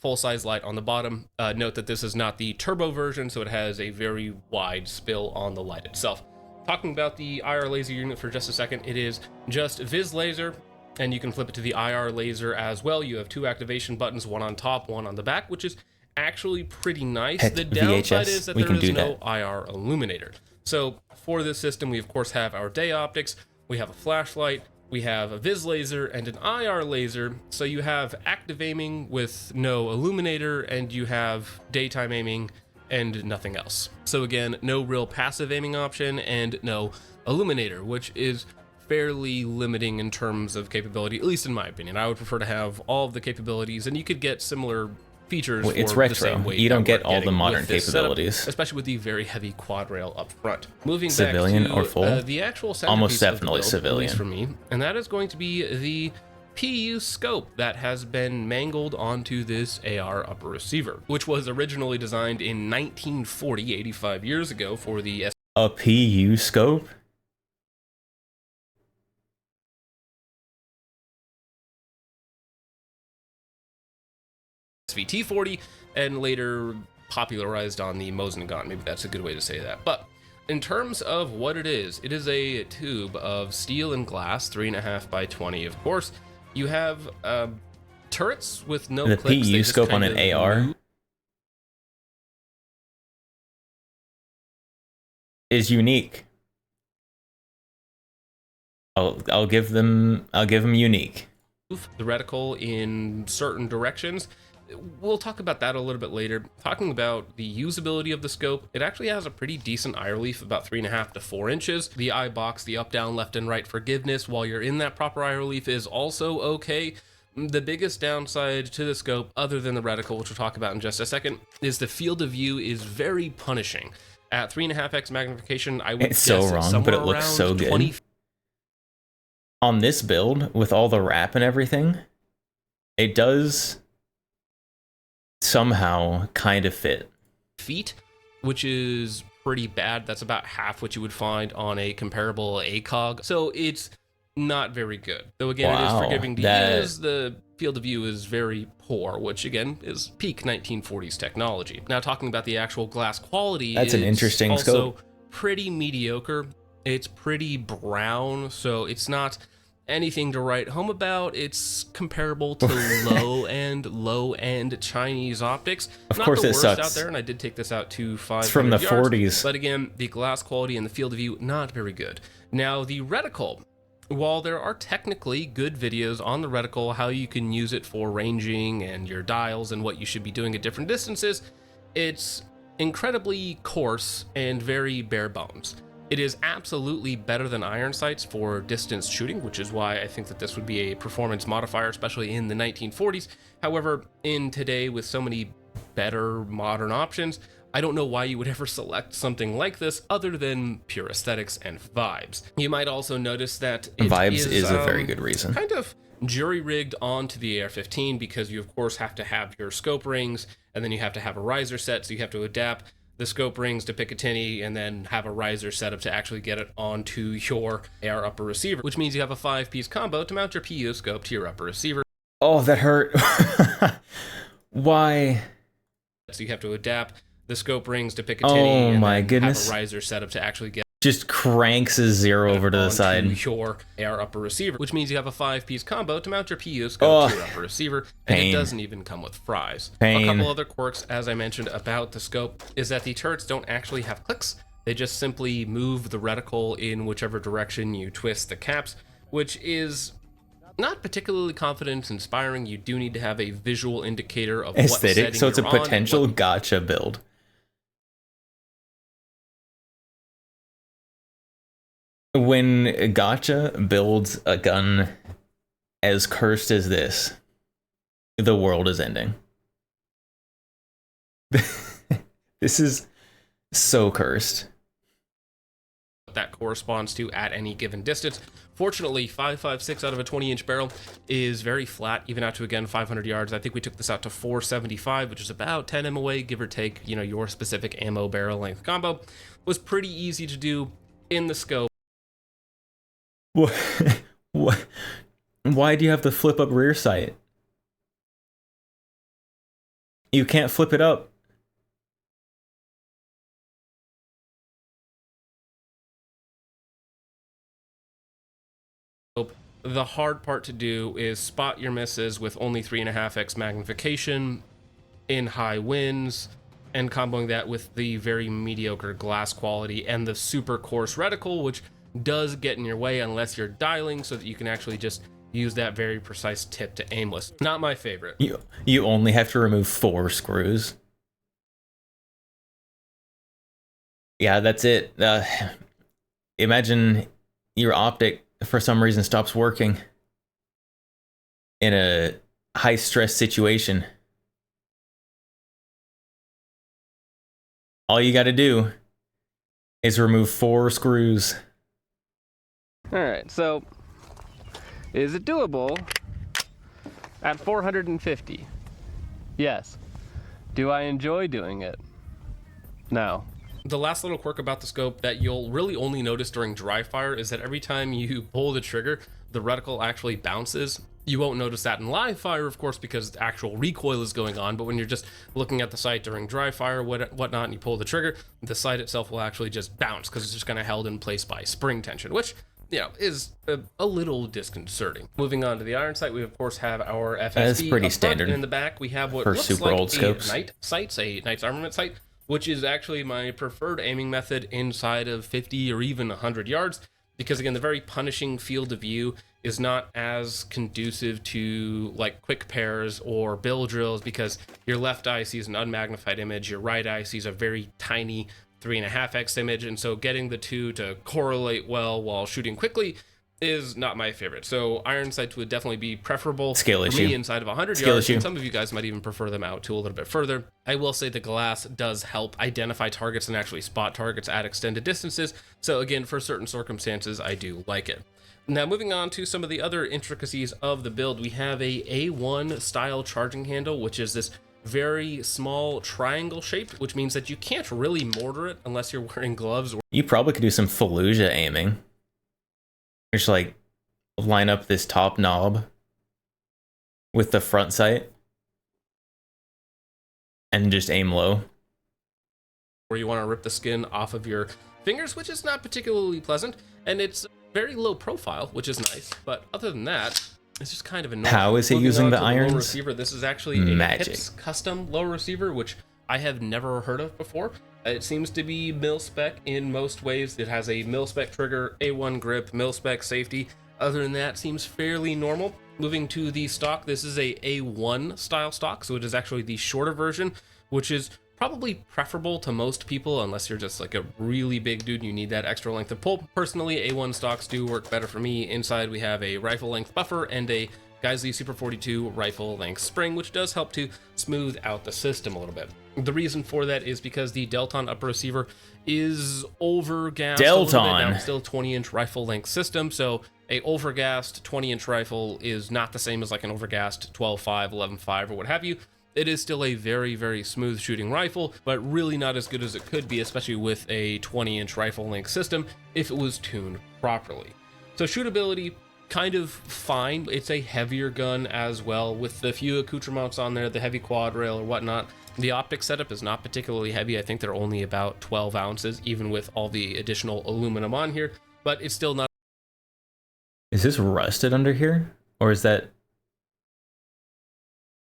Full-size light on the bottom. Note that this is not the turbo version, so it has a very wide spill on the light itself. Talking about the IR laser unit for just a second, it is just Viz laser, and you can flip it to the IR laser as well. You have two activation buttons, one on top, one on the back, which is actually pretty nice. At the downside VHS, is that we there can is do no that. IR illuminator. So for this system, we of course have our day optics, we have a flashlight, we have a Viz laser and an IR laser, so you have active aiming with no illuminator, and you have daytime aiming and nothing else. So again, no real passive aiming option and no illuminator, which is fairly limiting in terms of capability, at least in my opinion. I would prefer to have all of the capabilities, and you could get similar features. Well, it's for retro. The same weight You don't that get we're all the getting modern with this setup, capabilities. especially with the very heavy quad rail up front. Moving Civilian back to or full? the actual Almost centerpiece of the definitely build, at civilian. least for me, and that is going to be the PU scope that has been mangled onto this AR upper receiver, which was originally designed in 1940, 85 years ago, for the A PU scope? SVT-40, and later popularized on the Mosin-Nagant. Maybe that's a good way to say that. But in terms of what it is a tube of steel and glass, 3.5 by 20. Of course, you have turrets with no The clips. They PU just scope on kind an of AR move. is unique. I'll give them unique. The reticle in certain directions. We'll talk about that a little bit later. Talking about the usability of the scope, it actually has a pretty decent eye relief, about 3.5 to 4 inches. The eye box, the up, down, left, and right forgiveness while you're in that proper eye relief is also okay. The biggest downside to the scope, other than the reticle, which we'll talk about in just a second, is the field of view is very punishing. At 3.5x magnification, I would It's so guess wrong, but it looks so good. 20... On this build, with all the wrap and everything, it does somehow kind of fit. Feet, which is pretty bad. That's about half what you would find on a comparable ACOG. So it's not very good. Though again, it is forgiving to use. The field of view is very poor, which again is peak 1940s technology. Now talking about the actual glass quality, That's an interesting also scope. Pretty mediocre. It's pretty brown, so it's not anything to write home about. It's comparable to low-end Chinese optics. Of Not course the it worst sucks. out there, and I did take this out to 500 It's from the yards, 40s. But again, the glass quality and the field of view, not very good. Now, the reticle. While there are technically good videos on the reticle, how you can use it for ranging and your dials and what you should be doing at different distances, it's incredibly coarse and very bare bones. It is absolutely better than iron sights for distance shooting, which is why I think that this would be a performance modifier, especially in the 1940s. However, in today, with so many better modern options, I don't know why you would ever select something like this other than pure aesthetics and vibes. You might also notice that it Vibes is a very good reason. Kind of jury-rigged onto the AR-15 because you, of course, have to have your scope rings, and then you have to have a riser set, so you have to adapt the scope rings to Picatinny and then have a riser setup to actually get it onto your AR upper receiver, which means you have a 5-piece combo to mount your PU scope to your upper receiver. Oh, that hurt. Why? So you have to adapt the scope rings to Picatinny and then have a riser setup to actually get just cranks a 0 over to the side. Your AR upper receiver, which means you have a 5-piece combo to mount your PU scope to your upper receiver, and it doesn't even come with fries. A couple other quirks, as I mentioned, about the scope is that the turrets don't actually have clicks. They just simply move the reticle in whichever direction you twist the caps, which is not particularly confidence inspiring. You do need to have a visual indicator of what setting so it's a you're on, potential gotcha build. When Gotcha builds a gun as cursed as this, the world is ending. This is so cursed. That corresponds to at any given distance. Fortunately, 5.56 out of a 20-inch barrel is very flat, even out to, again, 500 yards. I think we took this out to 475, which is about 10 MOA, give or take, you know, your specific ammo barrel length combo. Was pretty easy to do in the scope. Why do you have to flip up rear sight? You can't flip it up. The hard part to do is spot your misses with only 3.5x magnification in high winds, and comboing that with the very mediocre glass quality and the super coarse reticle, which does get in your way unless you're dialing so that you can actually just use that very precise tip to aimless. Not my favorite. You only have to remove 4 screws. Yeah, that's it. Imagine your optic for some reason stops working in a high stress situation. All you got to do is remove 4 screws. All right, so is it doable at 450? Yes. Do I enjoy doing it? No. The last little quirk about the scope that you'll really only notice during dry fire is that every time you pull the trigger, the reticle actually bounces. You won't notice that in live fire, of course, because actual recoil is going on, but when you're just looking at the sight during dry fire, whatnot, and you pull the trigger, the sight itself will actually just bounce because it's just kind of held in place by spring tension, which, you know, is a little disconcerting. Moving on to the iron sight, we of course have our FSB. That's pretty standard. And in the back, we have what for looks super like old scopes. a night sight, a Knight's Armament sight, which is actually my preferred aiming method inside of 50 or even 100 yards, because again, the very punishing field of view is not as conducive to like quick pairs or bill drills, because your left eye sees an unmagnified image, your right eye sees a very tiny 3.5x image, and so getting the two to correlate well while shooting quickly is not my favorite. So iron sights would definitely be preferable Scale for issue. me inside of 100 Scale yards, issue. and some of you guys might even prefer them out to a little bit further. I will say the glass does help identify targets and actually spot targets at extended distances, so again, for certain circumstances, I do like it. Now, moving on to some of the other intricacies of the build, we have a A1 style charging handle, which is this very small triangle shaped, which means that you can't really mortar it unless you're wearing gloves. You probably could do some Fallujah aiming. Just like line up this top knob with the front sight and just aim low. Where you want to rip the skin off of your fingers, which is not particularly pleasant, and it's very low profile, which is nice, but other than that, it's just kind of annoying. How is he Moving using on the to low irons? receiver, this is actually Magic. a Pips custom low receiver, which I have never heard of before. It seems to be mil-spec in most ways. It has a mil-spec trigger, A1 grip, mil-spec safety. Other than that, seems fairly normal. Moving to the stock, this is a A1 style stock, so it is actually the shorter version, which is probably preferable to most people unless you're just like a really big dude and you need that extra length of pull. Personally, A1 stocks do work better for me. Inside we have a rifle length buffer and a Geisley Super 42 rifle length spring, which does help to smooth out the system a little bit. The reason for that is because the Delton upper receiver is over gassed a little bit. Now it's still a 20-inch rifle length system, so A overgassed 20-inch rifle is not the same as like an overgassed 12.5, 11.5, or what have you. It is still a very, very smooth shooting rifle, but really not as good as it could be, especially with a 20-inch rifle length system if it was tuned properly. So shootability, kind of fine. It's a heavier gun as well, with the few accoutrements on there, the heavy quad rail or whatnot. The optic setup is not particularly heavy. I think they're only about 12 ounces, even with all the additional aluminum on here, but it's still not. Is this rusted under here? Or is that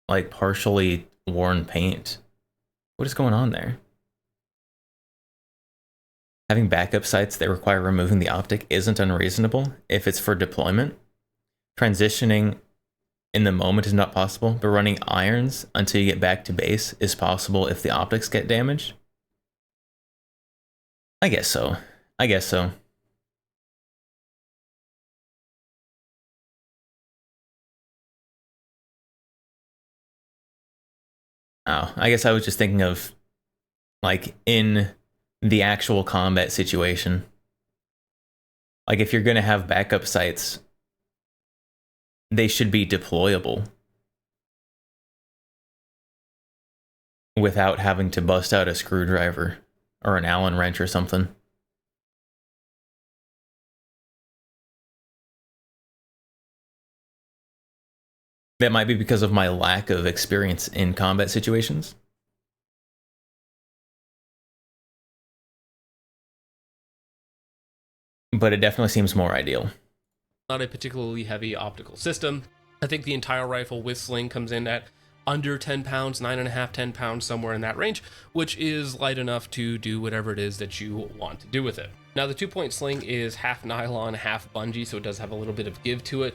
like partially worn paint? What is going on there? Having backup sights that require removing the optic isn't unreasonable if it's for deployment. Transitioning in the moment is not possible, but running irons until you get back to base is possible if the optics get damaged. I guess so. I guess so. Oh, I guess I was just thinking of, like, in the actual combat situation. Like, if you're going to have backup sights, they should be deployable without having to bust out a screwdriver or an Allen wrench or something. That might be because of my lack of experience in combat situations. But it definitely seems more ideal. Not a particularly heavy optical system. I think the entire rifle with sling comes in at under 10 pounds, 9.5, 10 pounds, somewhere in that range, which is light enough to do whatever it is that you want to do with it. Now, the 2-point sling is half nylon, half bungee, so it does have a little bit of give to it.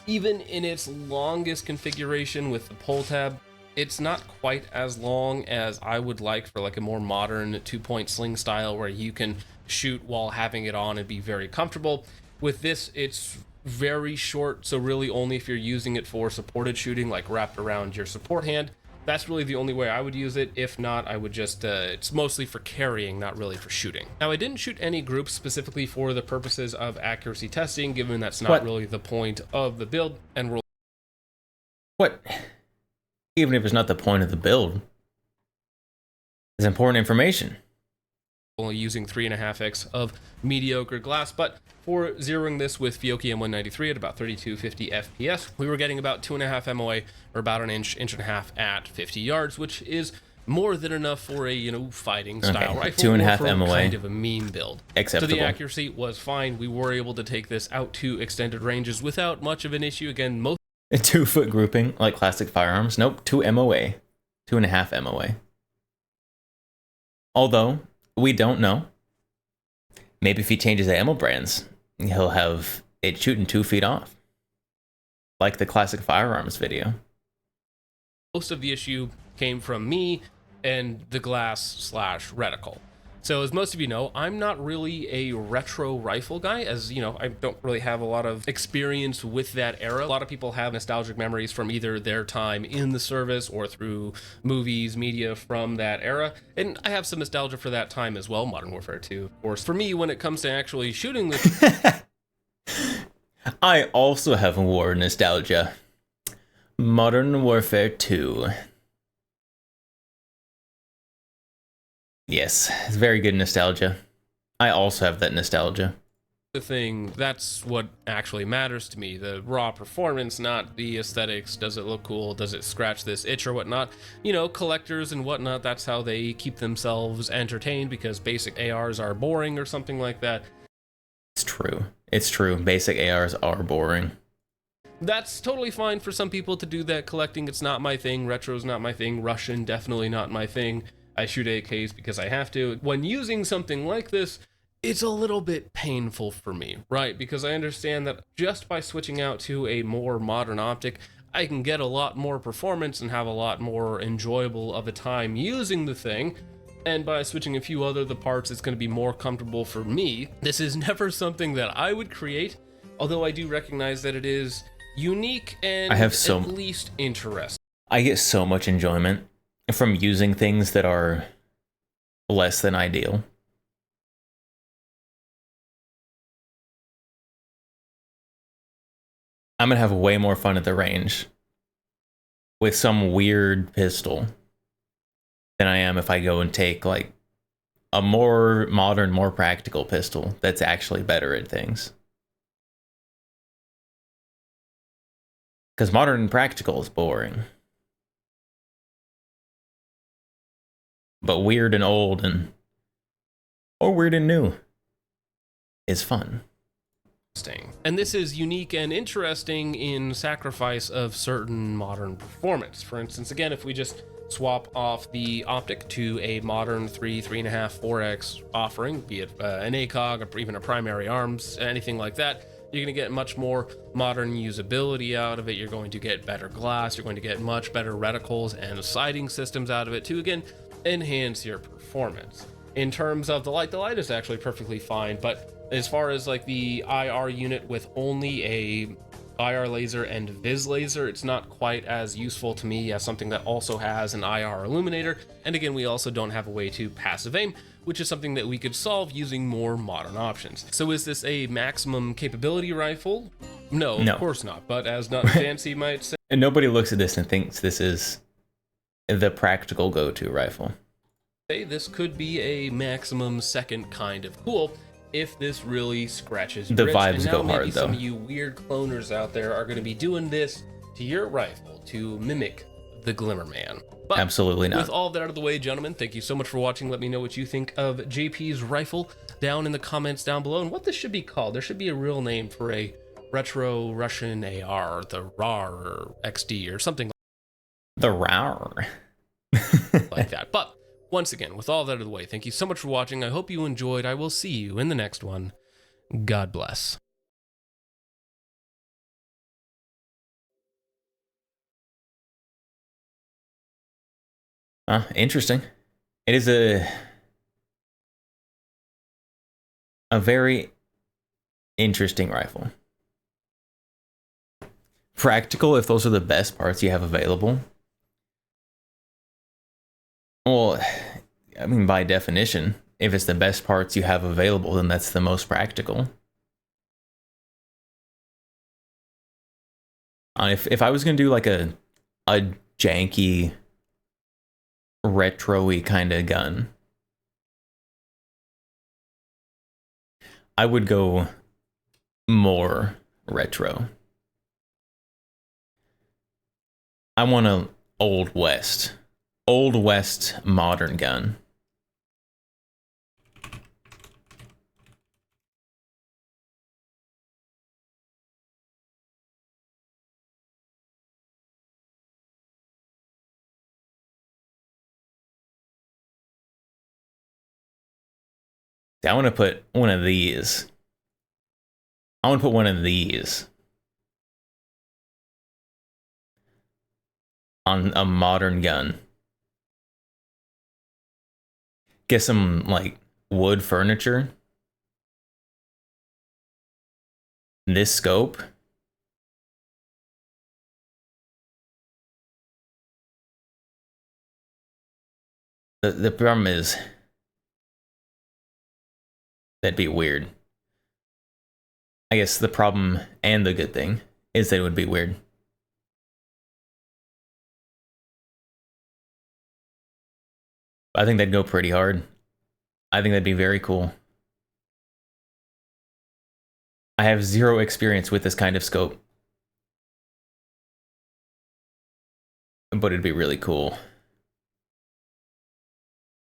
Even in its longest configuration with the pull tab, it's not quite as long as I would like for like a more modern 2-point sling style where you can shoot while having it on and be very comfortable. With this, it's very short, so really only if you're using it for supported shooting, like wrapped around your support hand. That's really the only way I would use it. If not, I would just, it's mostly for carrying, not really for shooting. Now, I didn't shoot any groups specifically for the purposes of accuracy testing, given that's not really the point of the build, and we're... What? Even if it's not the point of the build, it's important information. Only using 3.5x of mediocre glass, but for zeroing this with Fiocchi M193 at about 3250 FPS, we were getting about 2.5 MOA, or about an inch and a half at 50 yards, which is more than enough for a, you know, fighting style rifle. 2.5 MOA. Kind of a meme build. Acceptable. So the accuracy was fine. We were able to take this out to extended ranges without much of an issue. Again, most... A 2-foot grouping, like classic firearms. Nope, 2 MOA. 2.5 MOA. Although, we don't know. Maybe if he changes the ammo brands, he'll have it shooting 2 feet off. Like the classic firearms video. Most of the issue came from me and the glass/reticle. So as most of you know, I'm not really a retro rifle guy, as you know, I don't really have a lot of experience with that era. A lot of people have nostalgic memories from either their time in the service or through movies, media from that era. And I have some nostalgia for that time as well, Modern Warfare 2, of course. For me, when it comes to actually shooting the... I also have war nostalgia. Modern Warfare 2. Yes, it's very good nostalgia. I also have that nostalgia. The thing, that's what actually matters to me. The raw performance, not the aesthetics. Does it look cool? Does it scratch this itch or whatnot? You know, collectors and whatnot, that's how they keep themselves entertained, because basic ARs are boring or something like that. It's true. It's true. Basic ARs are boring. That's totally fine for some people to do that. Collecting, it's not my thing. Retro's not my thing. Russian, definitely not my thing. I shoot AKs because I have to. When using something like this, it's a little bit painful for me, right? Because I understand that just by switching out to a more modern optic, I can get a lot more performance and have a lot more enjoyable of a time using the thing. And by switching a few other the parts, it's going to be more comfortable for me. This is never something that I would create, although I do recognize that it is unique and at least interesting. I get so much enjoyment from using things that are less than ideal. I'm gonna have way more fun at the range with some weird pistol than I am if I go and take like a more modern, more practical pistol that's actually better at things. Because modern and practical is boring. But weird and old and or weird and new is fun. And this is unique and interesting in sacrifice of certain modern performance. For instance, again, if we just swap off the optic to a modern 3.5, 4x offering, be it an ACOG or even a primary arms, anything like that, you're going to get much more modern usability out of it. You're going to get better glass. You're going to get much better reticles and sighting systems out of it to, again, enhance your performance. In terms of the light is actually perfectly fine, but as far as like the IR unit with only a IR laser and Viz laser, it's not quite as useful to me as something that also has an IR illuminator. And again, we also don't have a way to passive aim, which is something that we could solve using more modern options. So is this a maximum capability rifle? No, of course not. But as Not Fancy might say, and nobody looks at this and thinks this is the practical go-to rifle. This could be a maximum second kind of cool if this really scratches the rich. vibes and go maybe hard though. Some of you weird cloners out there are going to be doing this to your rifle to mimic the Glimmerman. But absolutely not. With all of that out of the way, gentlemen, thank you so much for watching. Let me know what you think of JP's rifle down in the comments down below and what this should be called. There should be a real name for a retro Russian AR, the RAR or XD or something the RAR like that. But once again, with all that out of the way, thank you so much for watching. I hope you enjoyed. I will see you in the next one. God bless. Interesting. It is a very interesting rifle. Practical if those are the best parts you have available. Well, I mean, by definition, if it's the best parts you have available, then that's the most practical. If I was gonna do like a janky, retro-y kind of gun, I would go more retro. I want a Old West modern gun. I want to put one of these. I want to put one of these on a modern gun. Get some like wood furniture. This scope. The problem is that'd be weird. I guess the problem and the good thing is that it would be weird. I think that'd go pretty hard. I think that'd be very cool. I have zero experience with this kind of scope, but it'd be really cool.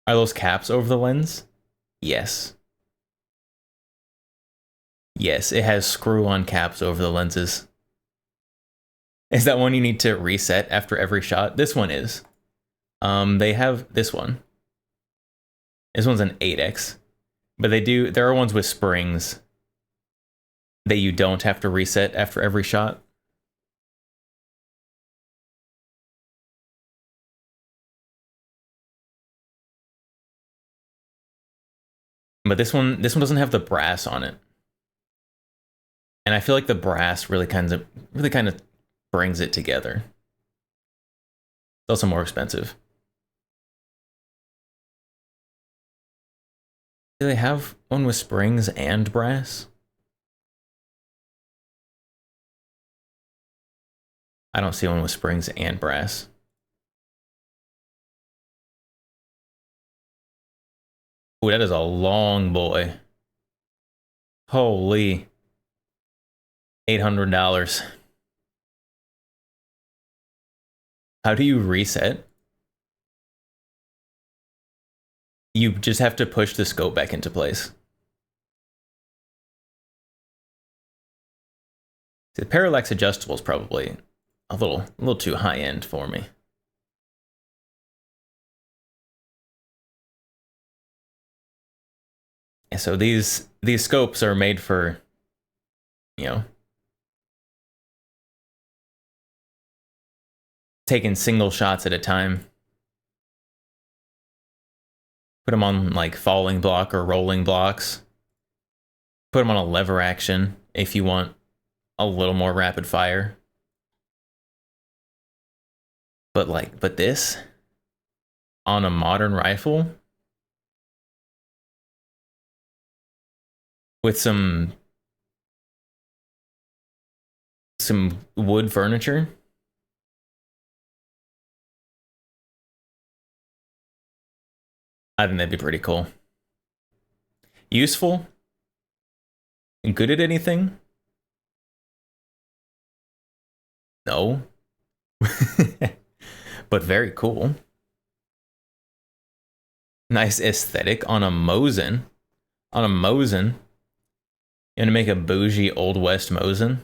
Are those caps over the lens? Yes. Yes, it has screw-on caps over the lenses. Is that one you need to reset after every shot? This one is. They have this one. This one's an 8x. But there are ones with springs that you don't have to reset after every shot. But this one doesn't have the brass on it. And I feel like the brass really kind of brings it together. It's also more expensive. Do they have one with springs and brass? I don't see one with springs and brass. Ooh, that is a long boy. Holy. $800. How do you reset? You just have to push the scope back into place. The parallax adjustable is probably a little too high end for me. And so these scopes are made for, you know, taking single shots at a time. Put them on like falling block or rolling blocks. Put them on a lever action if you want a little more rapid fire. But this on a modern rifle with some wood furniture. I think that'd be pretty cool. Useful? Good at anything? No. But very cool. Nice aesthetic on a Mosin. On a Mosin. You gonna make a bougie Old West Mosin?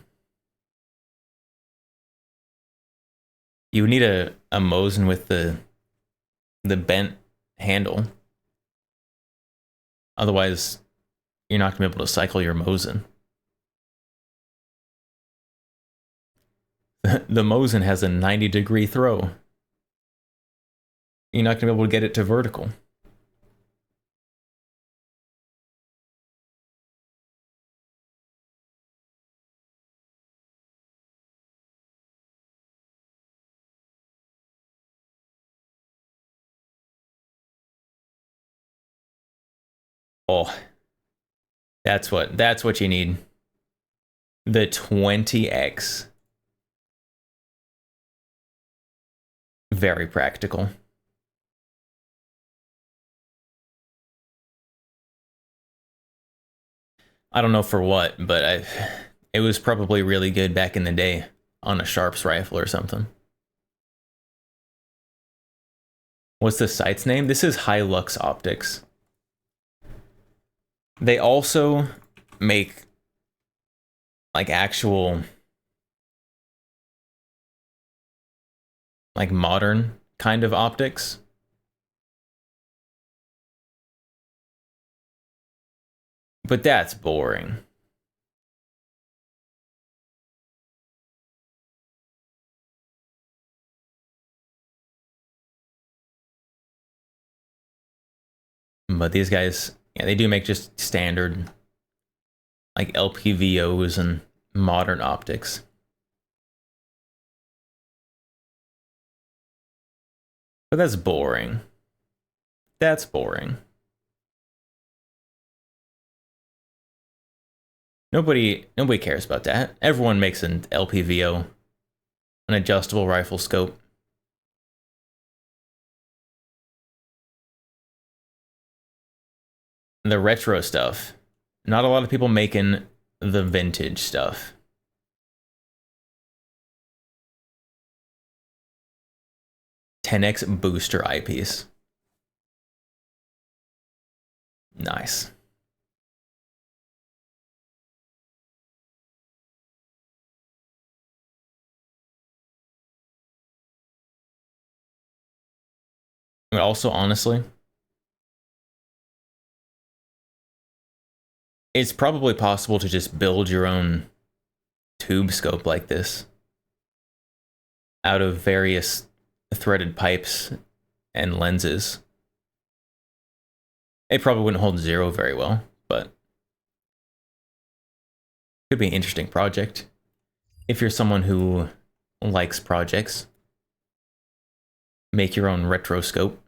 You would need a Mosin with the bent handle. Otherwise, you're not gonna be able to cycle your Mosin. The Mosin has a 90-degree throw. You're not gonna be able to get it to vertical. Oh, that's what you need. The 20X. Very practical. I don't know for what, but it was probably really good back in the day on a Sharps rifle or something. What's the site's name? This is Hilux Optics. They also make like actual like modern kind of optics. But that's boring. But these guys, yeah, they do make just standard like LPVOs and modern optics. But that's boring. That's boring. Nobody cares about that. Everyone makes an LPVO, an adjustable rifle scope. The retro stuff. Not a lot of people making the vintage stuff. "10X booster eyepiece." Nice. But also, honestly, it's probably possible to just build your own tube scope like this out of various threaded pipes and lenses. It probably wouldn't hold zero very well, but could be an interesting project if you're someone who likes projects. Make your own retro scope.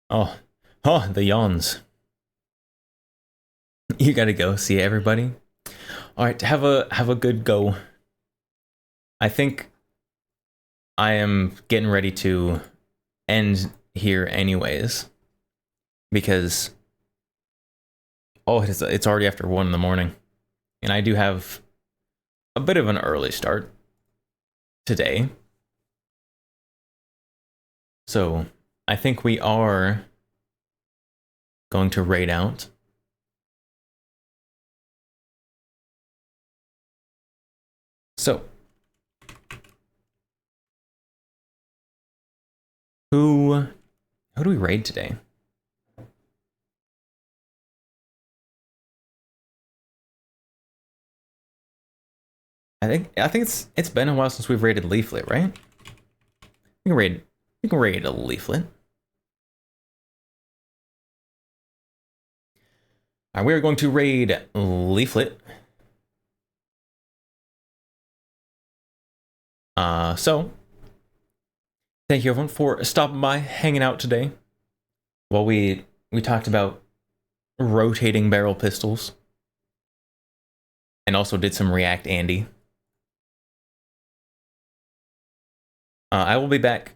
Oh, the yawns. You gotta go. See everybody. All right, have a good go. I think I am getting ready to end here anyways, because it's already after 1 in the morning, and I do have a bit of an early start today. So I think we are going to raid out. So who do we raid today? I think it's been a while since we've raided Leaflet, right? We can raid a Leaflet. All right, we are going to raid Leaflet. So thank you everyone for stopping by, hanging out today. While we talked about rotating barrel pistols, and also did some React Andy. I will be back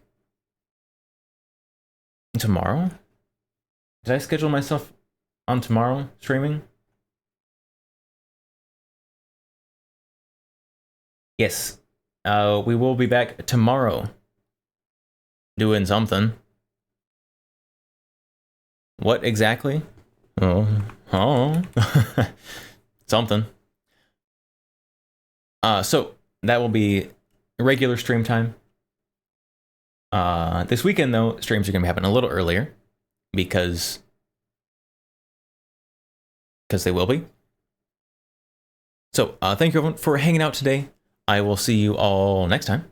tomorrow. Did I schedule myself on tomorrow streaming? Yes. We will be back tomorrow doing something. What exactly? Oh. Something. So that will be regular stream time. This weekend though, streams are gonna be happening a little earlier because they will be. So thank you everyone for hanging out today. I will see you all next time.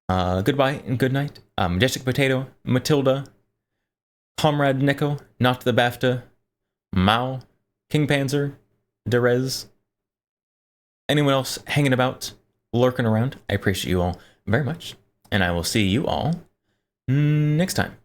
Goodbye and good night. Majestic Potato, Matilda, Comrade Nico, Not the BAFTA, Mao, King Panzer, Derez, anyone else hanging about, lurking around. I appreciate you all very much, and I will see you all next time.